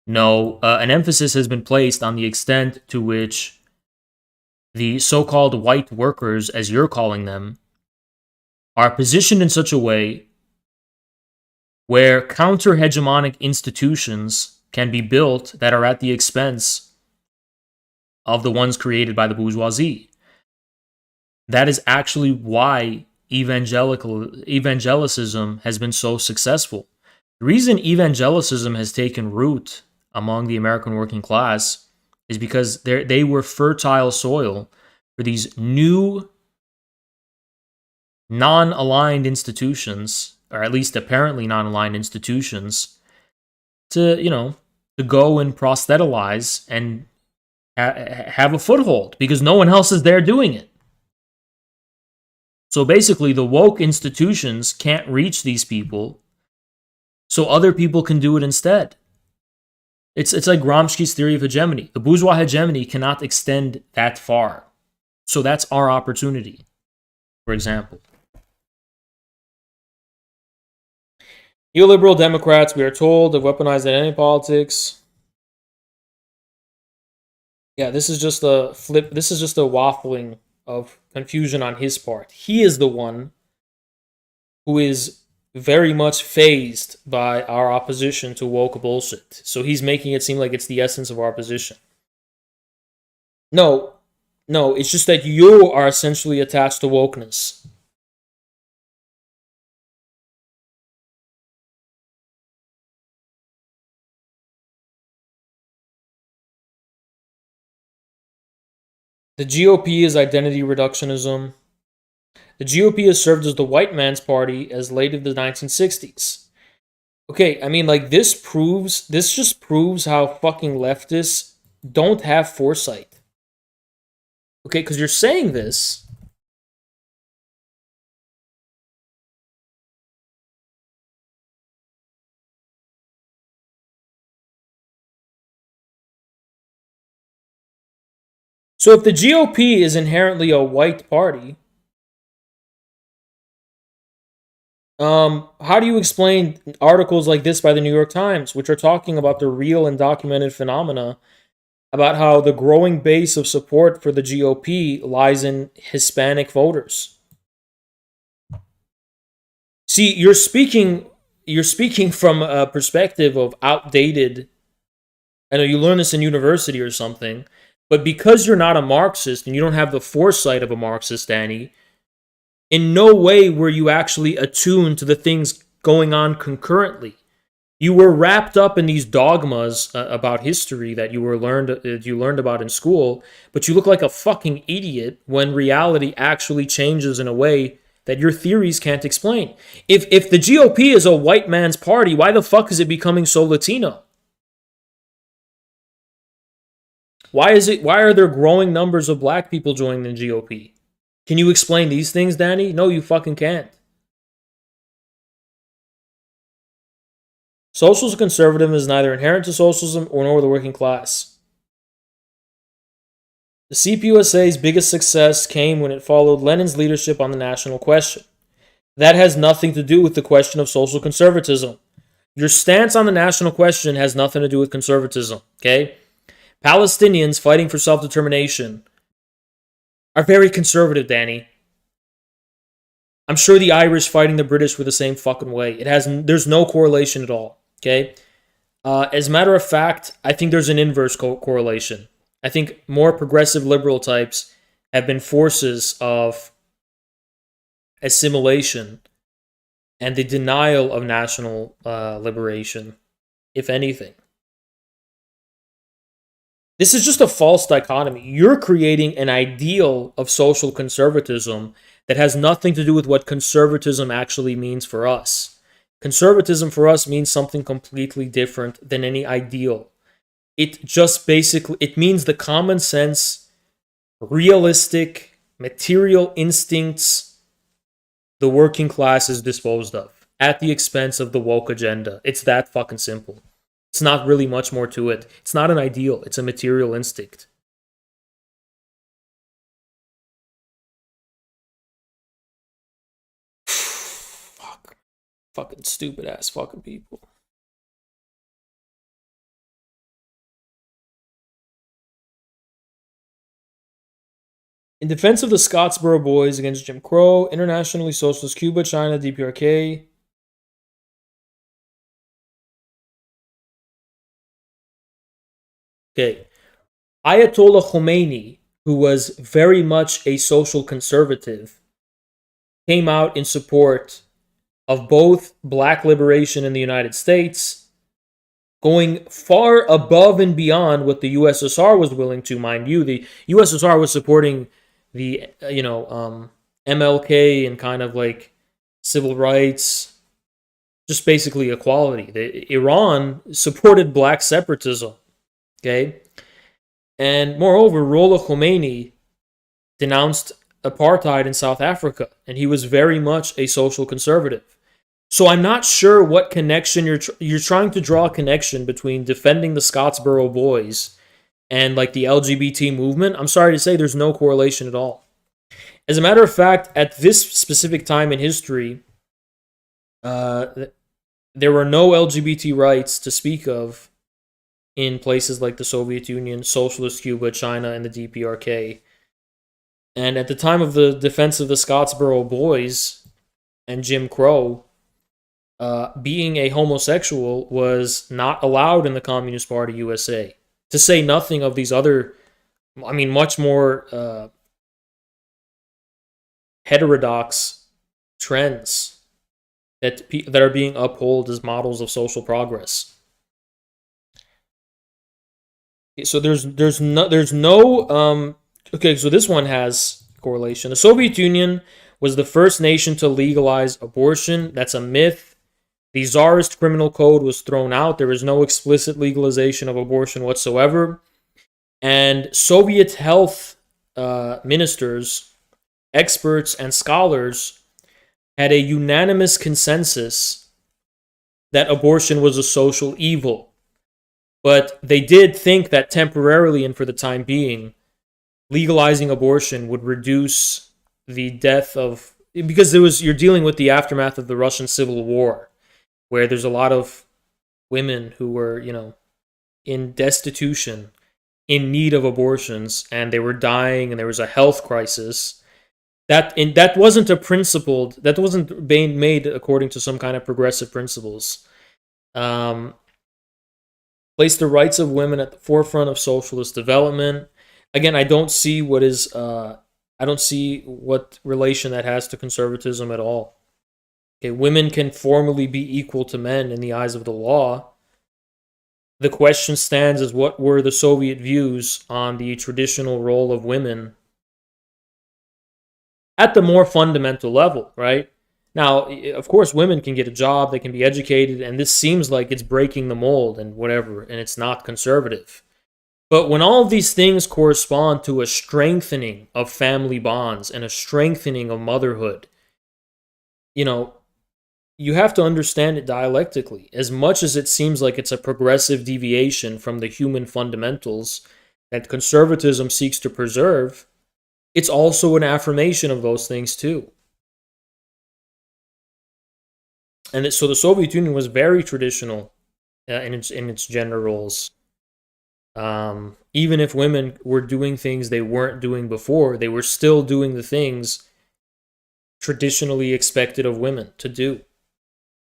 No, an emphasis has been placed on the extent to which the so-called white workers, as you're calling them, are positioned in such a way where counter-hegemonic institutions can be built that are at the expense of the ones created by the bourgeoisie. That is actually why evangelicism has been so successful. The reason evangelicism has taken root among the American working class is because they were fertile soil for these new non-aligned institutions, or at least apparently non-aligned institutions, to go and proselytize and have a foothold, because no one else is there doing it. So basically, the woke institutions can't reach these people, so other people can do it instead. It's like Gramsci's theory of hegemony. The bourgeois hegemony cannot extend that far. So that's our opportunity, for example. Neoliberal Democrats, we are told, have weaponized identity politics. Yeah, this is just a flip. This is just a waffling of confusion on his part. He is the one who is very much fazed by our opposition to woke bullshit. So he's making it seem like it's the essence of our position. No, it's just that you are essentially attached to wokeness. The GOP is identity reductionism. The GOP has served as the white man's party as late as the 1960s. Okay, I mean, like, this just proves how fucking leftists don't have foresight. Okay, because you're saying this. So if the GOP is inherently a white party, how do you explain articles like this by the New York Times, which are talking about the real and documented phenomena about how the growing base of support for the GOP lies in Hispanic voters? See, you're speaking from a perspective of outdated. I know you learn this in university or something, but because you're not a Marxist and you don't have the foresight of a Marxist, Danny, in no way were you actually attuned to the things going on concurrently. You were wrapped up in these dogmas about history that you learned about in school, but you look like a fucking idiot when reality actually changes in a way that your theories can't explain. If the GOP is a white man's party, why the fuck is it becoming so Latino? Why are there growing numbers of black people joining the GOP? Can you explain these things, Danny? No, you fucking can't. Social conservatism is neither inherent to socialism nor the working class. The CPUSA's biggest success came when it followed Lenin's leadership on the national question. That has nothing to do with the question of social conservatism. Your stance on the national question has nothing to do with conservatism, okay? Palestinians fighting for self-determination are very conservative, Danny. I'm sure the Irish fighting the British were the same fucking way. There's no correlation at all, okay? As a matter of fact, I think there's an inverse correlation. I think more progressive liberal types have been forces of assimilation and the denial of national liberation, if anything. This is just a false dichotomy. You're creating an ideal of social conservatism that has nothing to do with what conservatism actually means for us. Conservatism for us means something completely different than any ideal. It just basically, it means the common sense, realistic, material instincts the working class is disposed of at the expense of the woke agenda. It's that fucking simple. It's not really much more to it. It's not an ideal. It's a material instinct. Fuck. Fucking stupid ass fucking people. In defense of the Scottsboro Boys against Jim Crow, internationally socialist Cuba, China, DPRK. Okay. Ayatollah Khomeini, who was very much a social conservative, came out in support of both black liberation in the United States, going far above and beyond what the USSR was willing to. Mind you, the USSR was supporting the, MLK and kind of like civil rights, just basically equality. Iran supported black separatism. Okay, and moreover, Rollah Khomeini denounced apartheid in South Africa, and he was very much a social conservative. So I'm not sure what connection you're trying to draw a connection between defending the Scottsboro Boys and like the LGBT movement. I'm sorry to say there's no correlation at all. As a matter of fact, at this specific time in history, there were no LGBT rights to speak of in places like the Soviet Union, Socialist Cuba, China, and the DPRK. And at the time of the defense of the Scottsboro Boys and Jim Crow, being a homosexual was not allowed in the Communist Party USA. To say nothing of these other, much more heterodox trends that are being upheld as models of social progress. So there's no okay, so this one has correlation. The Soviet Union was the first nation to legalize abortion. That's a myth. The Tsarist criminal code was thrown out. There was no explicit legalization of abortion whatsoever. And Soviet health ministers, experts, and scholars had a unanimous consensus that abortion was a social evil. But they did think that temporarily and for the time being, legalizing abortion would reduce the death of, because you're dealing with the aftermath of the Russian Civil War, where there's a lot of women who were, in destitution, in need of abortions, and they were dying, and there was a health crisis. That wasn't being made according to some kind of progressive principles. Place the rights of women at the forefront of socialist development. Again, I don't see what relation that has to conservatism at all. Okay, women can formally be equal to men in the eyes of the law. The question stands as what were the Soviet views on the traditional role of women at the more fundamental level, right? Now, of course, women can get a job, they can be educated, and this seems like it's breaking the mold and whatever, and it's not conservative. But when all of these things correspond to a strengthening of family bonds and a strengthening of motherhood, you have to understand it dialectically. As much as it seems like it's a progressive deviation from the human fundamentals that conservatism seeks to preserve, it's also an affirmation of those things too. And so the Soviet Union was very traditional in its gender roles. Even if women were doing things they weren't doing before, they were still doing the things traditionally expected of women to do.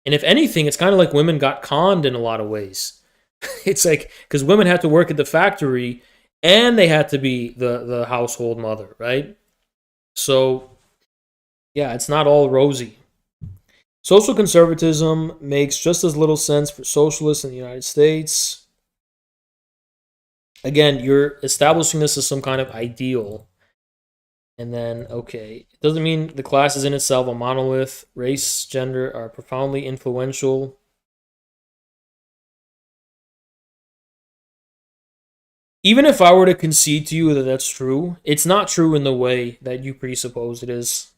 And if anything, it's kind of like women got conned in a lot of ways. It's like, because women had to work at the factory and they had to be the household mother, right? So, yeah, it's not all rosy. Social conservatism makes just as little sense for socialists in the United States. Again, you're establishing this as some kind of ideal. And then, okay, it doesn't mean the class is in itself a monolith. Race, gender are profoundly influential. Even if I were to concede to you that that's true, it's not true in the way that you presuppose it is.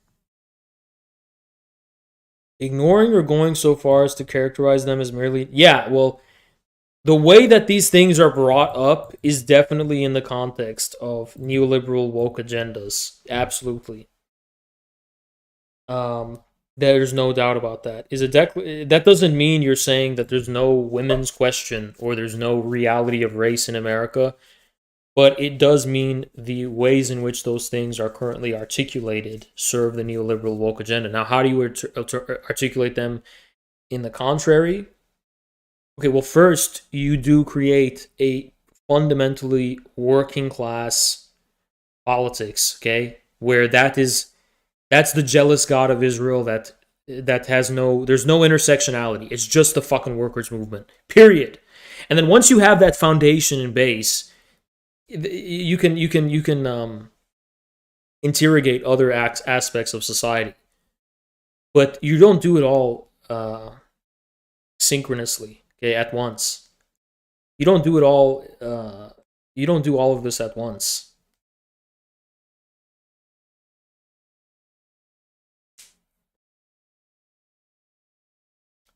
Ignoring or going so far as to characterize them as merely... Yeah, well, the way that these things are brought up is definitely in the context of neoliberal woke agendas. Absolutely. There's no doubt about that. That doesn't mean you're saying that there's no women's question or there's no reality of race in America, but it does mean the ways in which those things are currently articulated serve the neoliberal woke agenda. Now, how do you articulate them in the contrary? Okay, well, first, you do create a fundamentally working class politics, okay? Where that's the jealous God of Israel that there's no intersectionality. It's just the fucking workers' movement, period. And then once you have that foundation and base, you can interrogate other aspects of society, but you don't do it all synchronously, okay, at once. You don't do it all. You don't do all of this at once.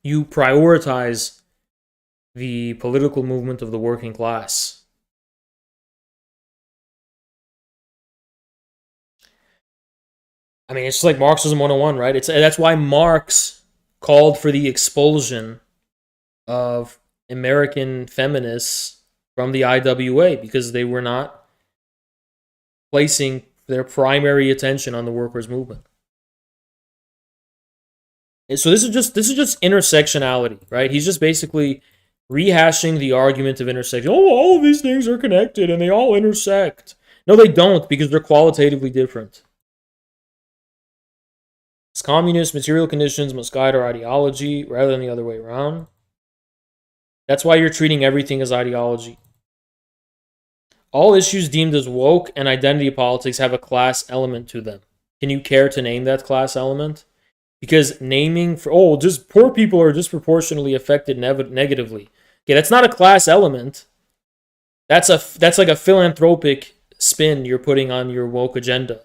you prioritize the political movement of the working class. I mean, it's just like Marxism 101, right? That's why Marx called for the expulsion of American feminists from the IWA because they were not placing their primary attention on the workers' movement. And so this is just intersectionality, right? He's just basically rehashing the argument of intersection. Oh, all of these things are connected and they all intersect. No, they don't, because they're qualitatively different. As communist, material conditions must guide our ideology rather than the other way around. That's why you're treating everything as ideology. All issues deemed as woke and identity politics have a class element to them. Can you care to name that class element? Because naming for, just poor people are disproportionately affected negatively. Okay, that's not a class element. That's like a philanthropic spin you're putting on your woke agenda.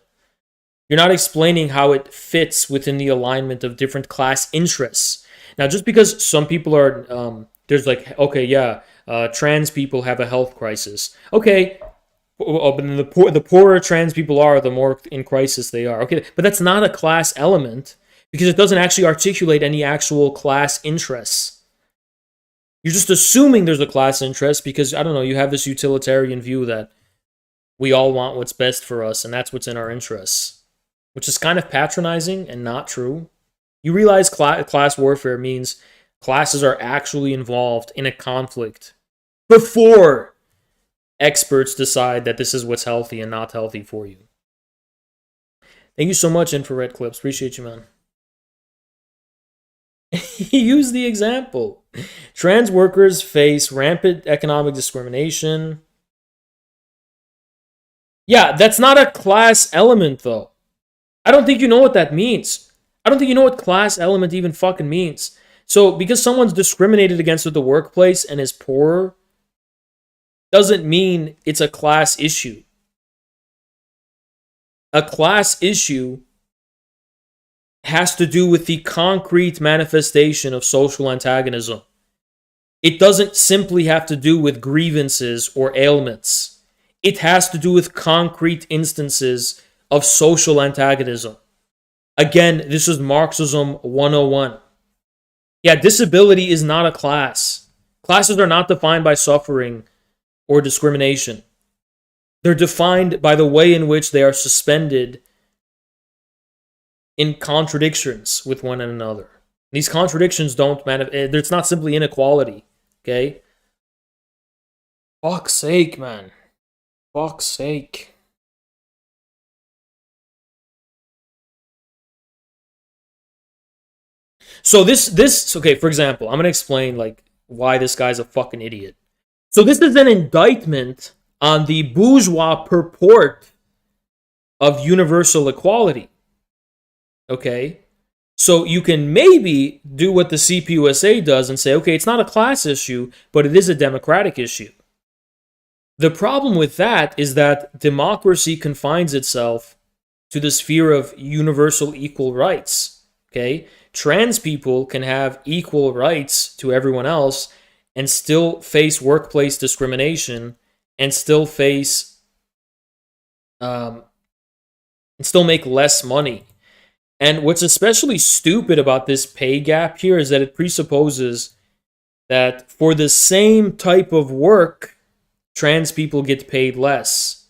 You're not explaining how it fits within the alignment of different class interests. Now, just because some people are, there's like, okay, yeah, trans people have a health crisis. Okay, but the poorer trans people are, the more in crisis they are. Okay, but that's not a class element because it doesn't actually articulate any actual class interests. You're just assuming there's a class interest because, I don't know, you have this utilitarian view that we all want what's best for us and that's what's in our interests, which is kind of patronizing and not true. You realize class warfare means classes are actually involved in a conflict before experts decide that this is what's healthy and not healthy for you. Thank you so much, Infrared Clips. Appreciate you, man. Use the example. Trans workers face rampant economic discrimination. Yeah, that's not a class element, though. I don't think you know what that means. I don't think you know what class element even fucking means. So, because someone's discriminated against at the workplace and is poorer, doesn't mean it's a class issue. A class issue has to do with the concrete manifestation of social antagonism. It doesn't simply have to do with grievances or ailments. It has to do with concrete instances of social antagonism. Again, this is Marxism 101. Yeah, disability is not a class. Classes are not defined by suffering or discrimination. They're defined by the way in which they are suspended in contradictions with one another. These contradictions don't manifest. It's not simply inequality. Okay? Fuck's sake, man. Fuck's sake. So this okay, for example, I'm going to explain like why this guy's a fucking idiot. So this is an indictment on the bourgeois purport of universal equality. Okay? So you can maybe do what the CPUSA does and say, okay, it's not a class issue, but it is a democratic issue. The problem with that is that democracy confines itself to the sphere of universal equal rights. Okay? Trans people can have equal rights to everyone else and still face workplace discrimination and still face and still make less money. And what's especially stupid about this pay gap here is that it presupposes that for the same type of work, trans people get paid less,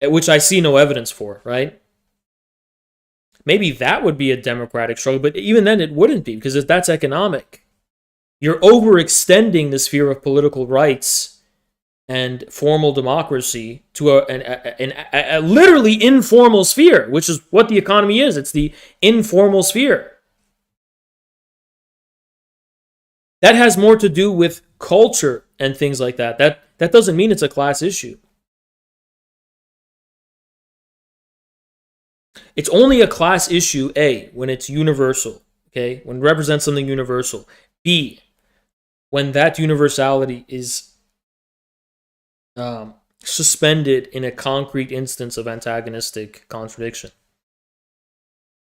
which I see no evidence for, right? Maybe that would be a democratic struggle, but even then it wouldn't be, because that's economic. You're overextending the sphere of political rights and formal democracy to a literally informal sphere, which is what the economy is. It's the informal sphere. That has more to do with culture and things like that. That doesn't mean it's a class issue. It's only a class issue, A, when it's universal, okay? When it represents something universal. B, when that universality is suspended in a concrete instance of antagonistic contradiction.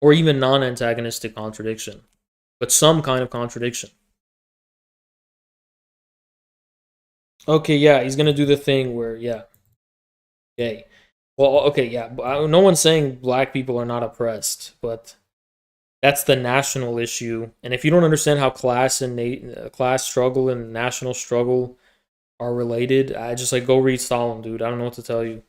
Or even non-antagonistic contradiction. but some kind of contradiction. Okay, yeah, he's gonna do the thing where, yeah. Okay. Well, okay, yeah. No one's saying black people are not oppressed, but that's the national issue. And if you don't understand how class and class struggle and national struggle are related, I just like go read Stalin, dude. I don't know what to tell you.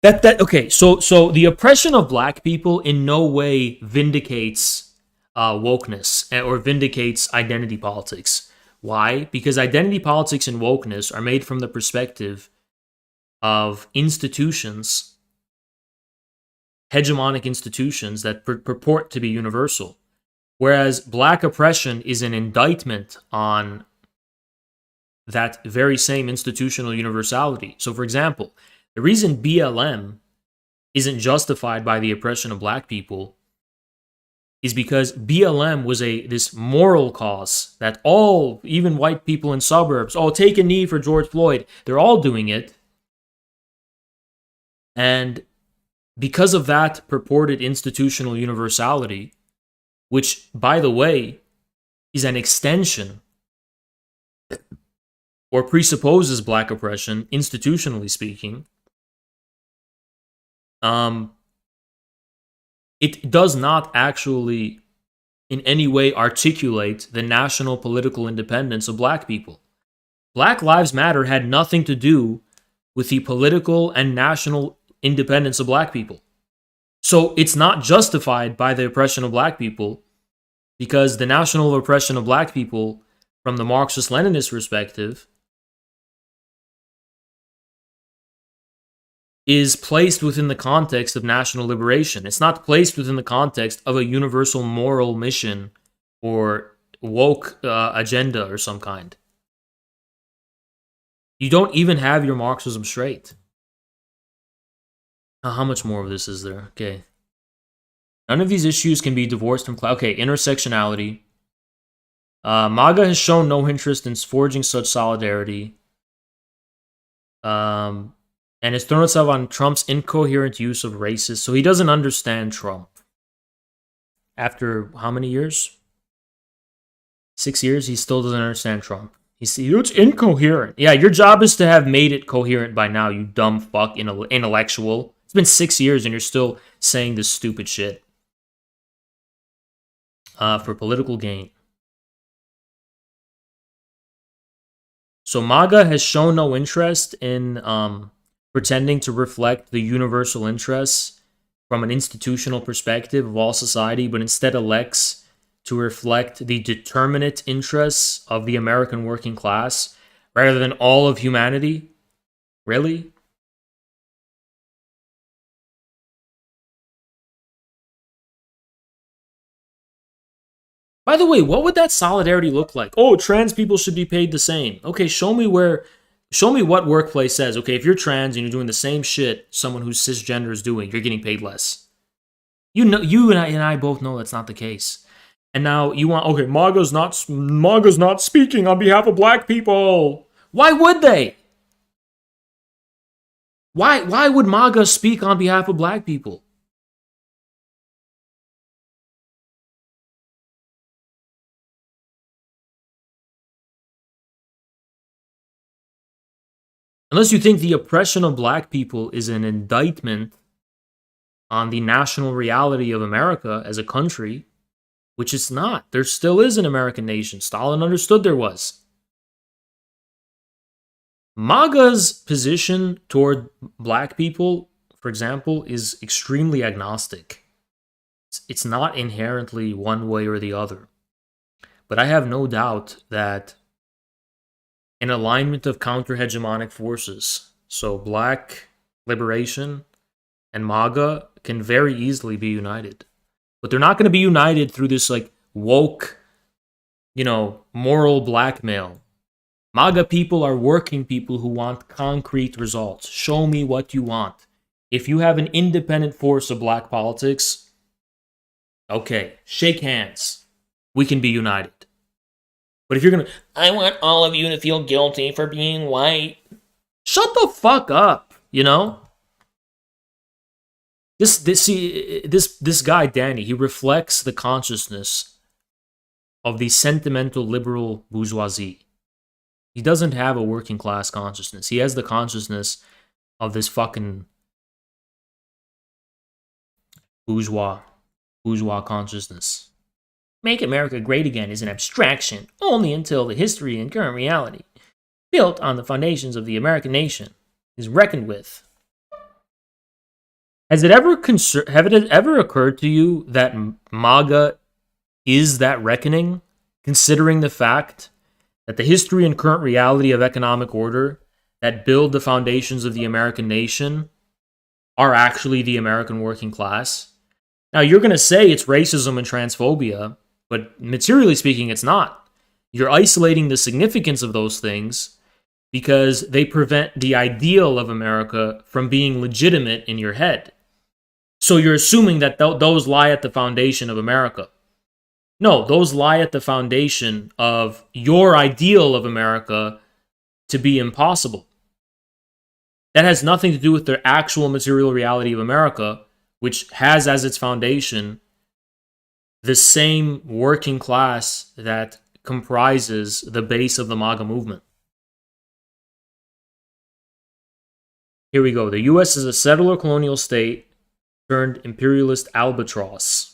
Okay. So the oppression of black people in no way vindicates wokeness or vindicates identity politics. Why? Because identity politics and wokeness are made from the perspective of institutions, hegemonic institutions that purport to be universal. Whereas black oppression is an indictment on that very same institutional universality. So, for example, the reason BLM isn't justified by the oppression of black people is because BLM was this moral cause that all, even white people in suburbs, take a knee for George Floyd. They're all doing it. And because of that purported institutional universality, which, by the way, is an extension or presupposes black oppression, institutionally speaking, it does not actually in any way articulate the national political independence of black people. Black Lives Matter had nothing to do with the political and national independence of black people. So it's not justified by the oppression of black people, because the national oppression of black people, from the Marxist-Leninist perspective, is placed within the context of national liberation. It's not placed within the context of a universal moral mission or woke agenda or some kind. You don't even have your Marxism straight. How much more of this is there? Okay. None of these issues can be divorced from class. Okay, intersectionality. MAGA has shown no interest in forging such solidarity. And has thrown itself on Trump's incoherent use of racist. So he doesn't understand Trump. After how many years? 6 years, he still doesn't understand Trump. It's incoherent. Yeah, your job is to have made it coherent by now, you dumb fuck intellectual. It's been 6 years and you're still saying this stupid shit. For political gain. So MAGA has shown no interest in pretending to reflect the universal interests from an institutional perspective of all society, but instead elects to reflect the determinate interests of the American working class rather than all of humanity? Really? By the way, what would that solidarity look like? Oh, trans people should be paid the same. Okay, show me what workplace says, okay, if you're trans and you're doing the same shit someone who's cisgender is doing, you're getting paid less. You and I both know that's not the case. And now you want, okay, MAGA's not speaking on behalf of black people. Why would they? Why would MAGA speak on behalf of black people? Unless you think the oppression of black people is an indictment on the national reality of America as a country, which it's not. There still is an American nation. Stalin understood there was. MAGA's position toward black people, for example, is extremely agnostic. It's not inherently one way or the other. But I have no doubt that an alignment of counter-hegemonic forces, so black liberation and MAGA, can very easily be united. But they're not going to be united through this like woke, moral blackmail. MAGA people are working people who want concrete results. Show me what you want. If you have an independent force of black politics, okay, shake hands. We can be united. But if you're going to, I want all of you to feel guilty for being white. Shut the fuck up, This guy Danny, he reflects the consciousness of the sentimental liberal bourgeoisie. He doesn't have a working class consciousness. He has the consciousness of this fucking bourgeois consciousness. Make America great again is an abstraction only until the history and current reality, built on the foundations of the American nation, is reckoned with. Has it ever occurred to you that MAGA is that reckoning, considering the fact that the history and current reality of economic order that build the foundations of the American nation are actually the American working class? Now, you're going to say it's racism and transphobia, but materially speaking, it's not. You're isolating the significance of those things because they prevent the ideal of America from being legitimate in your head. So you're assuming that those lie at the foundation of America. No, those lie at the foundation of your ideal of America to be impossible. That has nothing to do with the actual material reality of America, which has as its foundation the same working class that comprises the base of the MAGA movement. Here we go. The U.S. is a settler colonial state turned imperialist albatross.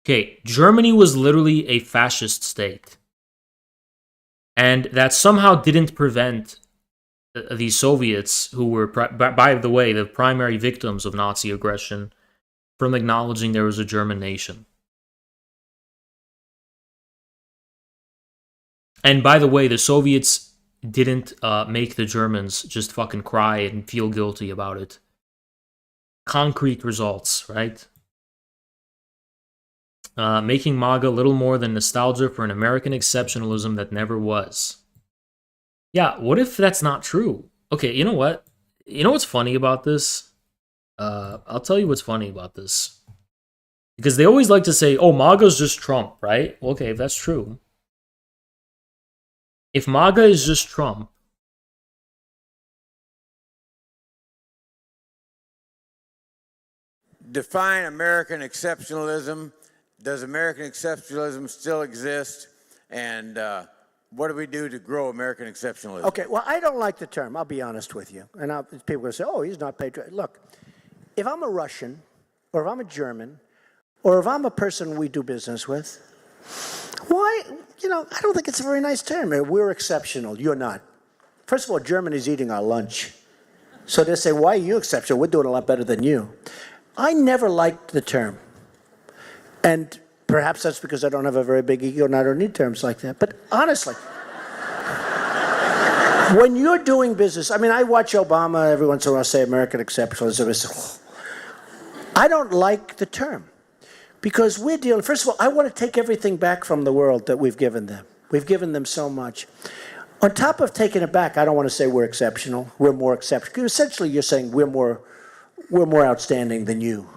Okay, Germany was literally a fascist state. And that somehow didn't prevent the Soviets, who were, by the way, the primary victims of Nazi aggression, from acknowledging there was a German nation. And by the way, the Soviets didn't make the Germans just fucking cry and feel guilty about it. Concrete results, right? Making MAGA little more than nostalgia for an American exceptionalism that never was. Yeah, what if that's not true? Okay, you know what? You know what's funny about this? I'll tell you what's funny about this. Because they always like to say, oh, MAGA's just Trump, right? Well, okay, if that's true. If MAGA is just Trump, define American exceptionalism. Does American exceptionalism still exist? And what do we do to grow American exceptionalism? Okay, well, I don't like the term, I'll be honest with you. And people are going to say, oh, he's not patriotic. Look, if I'm a Russian, or if I'm a German, or if I'm a person we do business with, why, I don't think it's a very nice term. We're exceptional, you're not. First of all, Germany's eating our lunch. So they say, why are you exceptional? We're doing a lot better than you. I never liked the term. And perhaps that's because I don't have a very big ego and I don't need terms like that. But honestly, when you're doing business, I watch Obama every once in a while say American exceptionalism. I don't like the term because we're dealing, first of all, I want to take everything back from the world that we've given them. We've given them so much. On top of taking it back, I don't want to say we're exceptional. We're more exceptional. Essentially, you're saying we're more outstanding than you.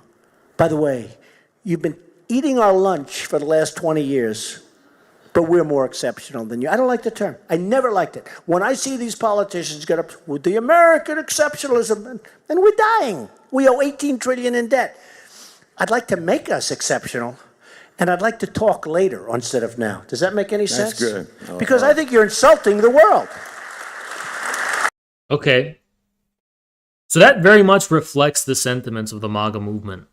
By the way, you've been eating our lunch for the last 20 years, but we're more exceptional than you. I don't like the term. I never liked it. When I see these politicians get up with the American exceptionalism, and we're dying. We owe $18 trillion in debt. I'd like to make us exceptional, and I'd like to talk later instead of now. Does that make any sense? That's good. Because I think you're insulting the world. okay. So that very much reflects the sentiments of the MAGA movement.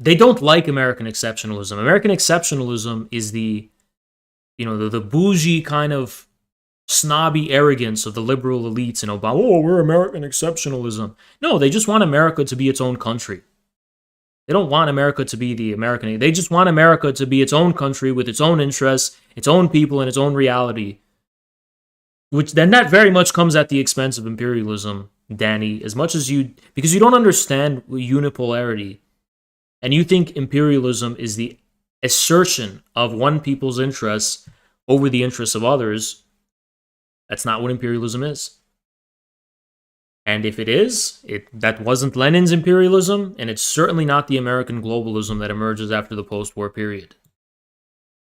They don't like American exceptionalism. American exceptionalism is the bougie kind of snobby arrogance of the liberal elites in Obama. Oh, we're American exceptionalism. No, they just want America to be its own country. They don't want America to be the American. They just want America to be its own country with its own interests, its own people, and its own reality. Which then that very much comes at the expense of imperialism, Danny, because you don't understand unipolarity. And you think imperialism is the assertion of one people's interests over the interests of others. That's not what imperialism is. And if it is, that wasn't Lenin's imperialism, and it's certainly not the American globalism that emerges after the post-war period.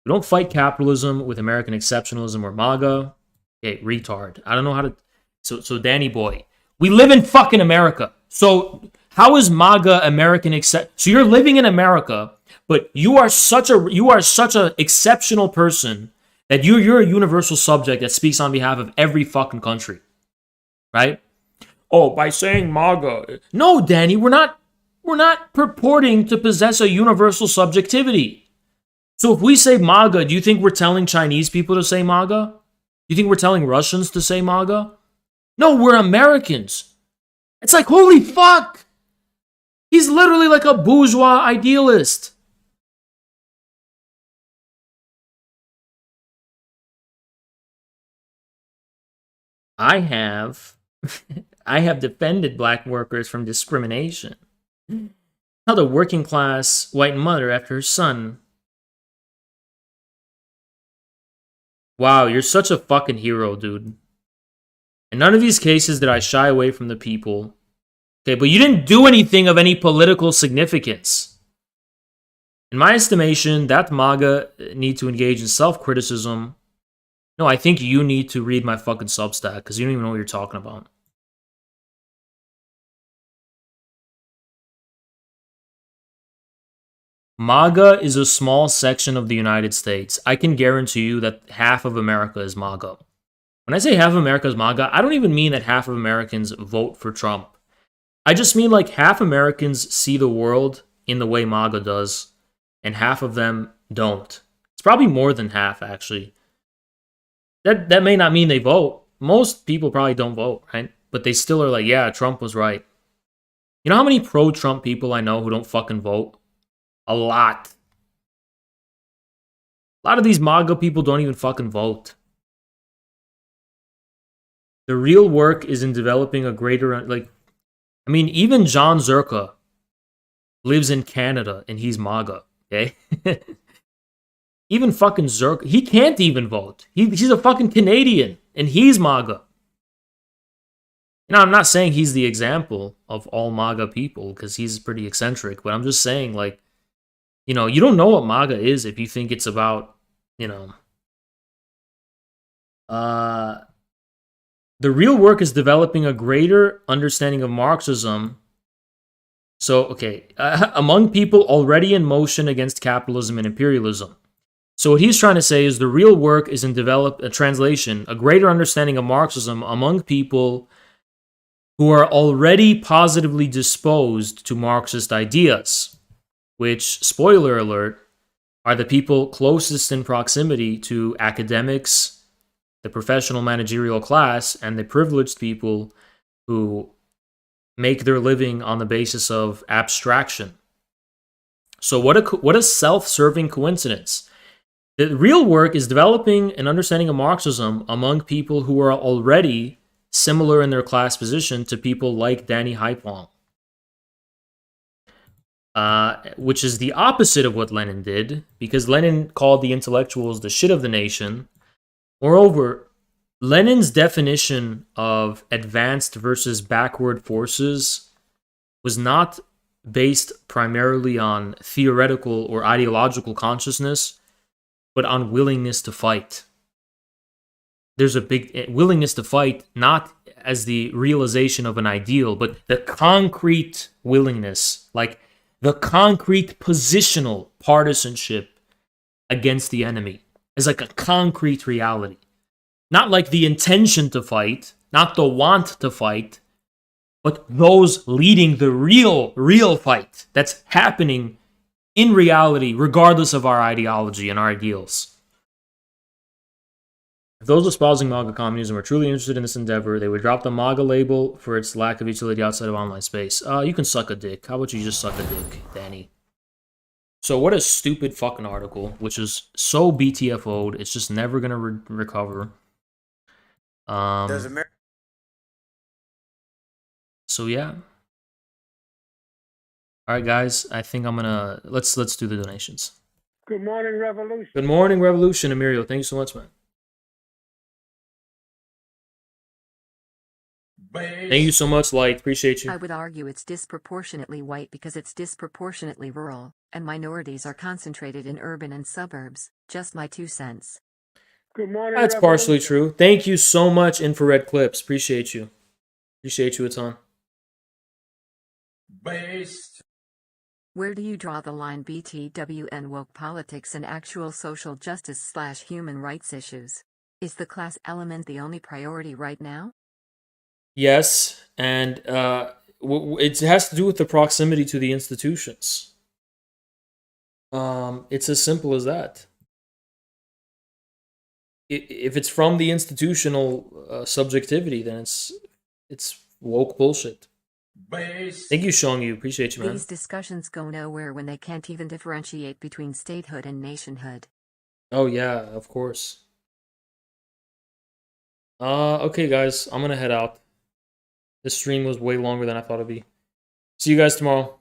We don't fight capitalism with American exceptionalism or MAGA. Okay, retard. I don't know how to... So Danny boy, we live in fucking America. So how is MAGA American So you're living in America, but you are such a exceptional person that you're a universal subject that speaks on behalf of every fucking country, right? Oh, by saying MAGA. No, Danny, we're not purporting to possess a universal subjectivity. So if we say MAGA, do you think we're telling Chinese people to say MAGA? Do you think we're telling Russians to say MAGA? No, we're Americans. It's like, holy fuck! He's literally like a bourgeois idealist. I have defended black workers from discrimination. Held a working class white mother after her son. Wow, you're such a fucking hero, dude. In none of these cases did I shy away from the people. Okay, but you didn't do anything of any political significance. In my estimation, that MAGA need to engage in self-criticism. No, I think you need to read my fucking Substack, because you don't even know what you're talking about. MAGA is a small section of the United States. I can guarantee you that half of America is MAGA. When I say half of America is MAGA, I don't even mean that half of Americans vote for Trump. I just mean like half Americans see the world in the way MAGA does, and half of them don't. It's probably more than half, actually. That may not mean they vote. Most people probably don't vote, right? But they still are like, yeah, Trump was right. You know how many pro-Trump people I know who don't fucking vote? A lot. A lot of these MAGA people don't even fucking vote. The real work is in developing a greater, even John Zerka lives in Canada and he's MAGA, okay? Even fucking Zerka, he can't even vote. He's a fucking Canadian and he's MAGA. I'm not saying he's the example of all MAGA people because he's pretty eccentric, but I'm just saying, like, you don't know what MAGA is if you think it's about, the real work is developing a greater understanding of Marxism. So, okay, among people already in motion against capitalism and imperialism. So what he's trying to say is the real work is in a greater understanding of Marxism among people who are already positively disposed to Marxist ideas, which, spoiler alert, are the people closest in proximity to academics, the professional managerial class, and the privileged people who make their living on the basis of abstraction. So what a self-serving coincidence. The real work is developing an understanding of Marxism among people who are already similar in their class position to people like Danny Haiphong. Which is the opposite of what Lenin did, because Lenin called the intellectuals the shit of the nation. Moreover, Lenin's definition of advanced versus backward forces was not based primarily on theoretical or ideological consciousness, but on willingness to fight. There's a big willingness to fight, not as the realization of an ideal, but the concrete willingness, like the concrete positional partisanship against the enemy, as like a concrete reality. Not like the intention to fight, not the want to fight, but those leading the real fight that's happening in reality, regardless of our ideology and our ideals. If those espousing MAGA communism are truly interested in this endeavor, they would drop the MAGA label for its lack of utility outside of online space. You can suck a dick. How about you just suck a dick, Danny? So what a stupid fucking article, which is so BTFO'd, it's just never going to recover. So yeah. All right, guys. I think I'm gonna let's do the donations. Good morning, Revolution. Good morning, Revolution, Emilio. Thank you so much, man. Thank you so much, Light. Appreciate you. I would argue it's disproportionately white because it's disproportionately rural, and minorities are concentrated in urban and suburbs. Just my 2 cents. Good morning, That's partially true. Thank you so much, Infrared Clips. Appreciate you. Appreciate you a ton. Based. Where do you draw the line BTWN woke politics and actual social justice / human rights issues? Is the class element the only priority right now? Yes, and it has to do with the proximity to the institutions. It's as simple as that. If it's from the institutional subjectivity, then it's woke bullshit. Based. Thank you, Shong Yu. Appreciate you, man. These discussions go nowhere when they can't even differentiate between statehood and nationhood. Oh yeah, of course. Okay, guys, I'm gonna head out. This stream was way longer than I thought it'd be. See you guys tomorrow.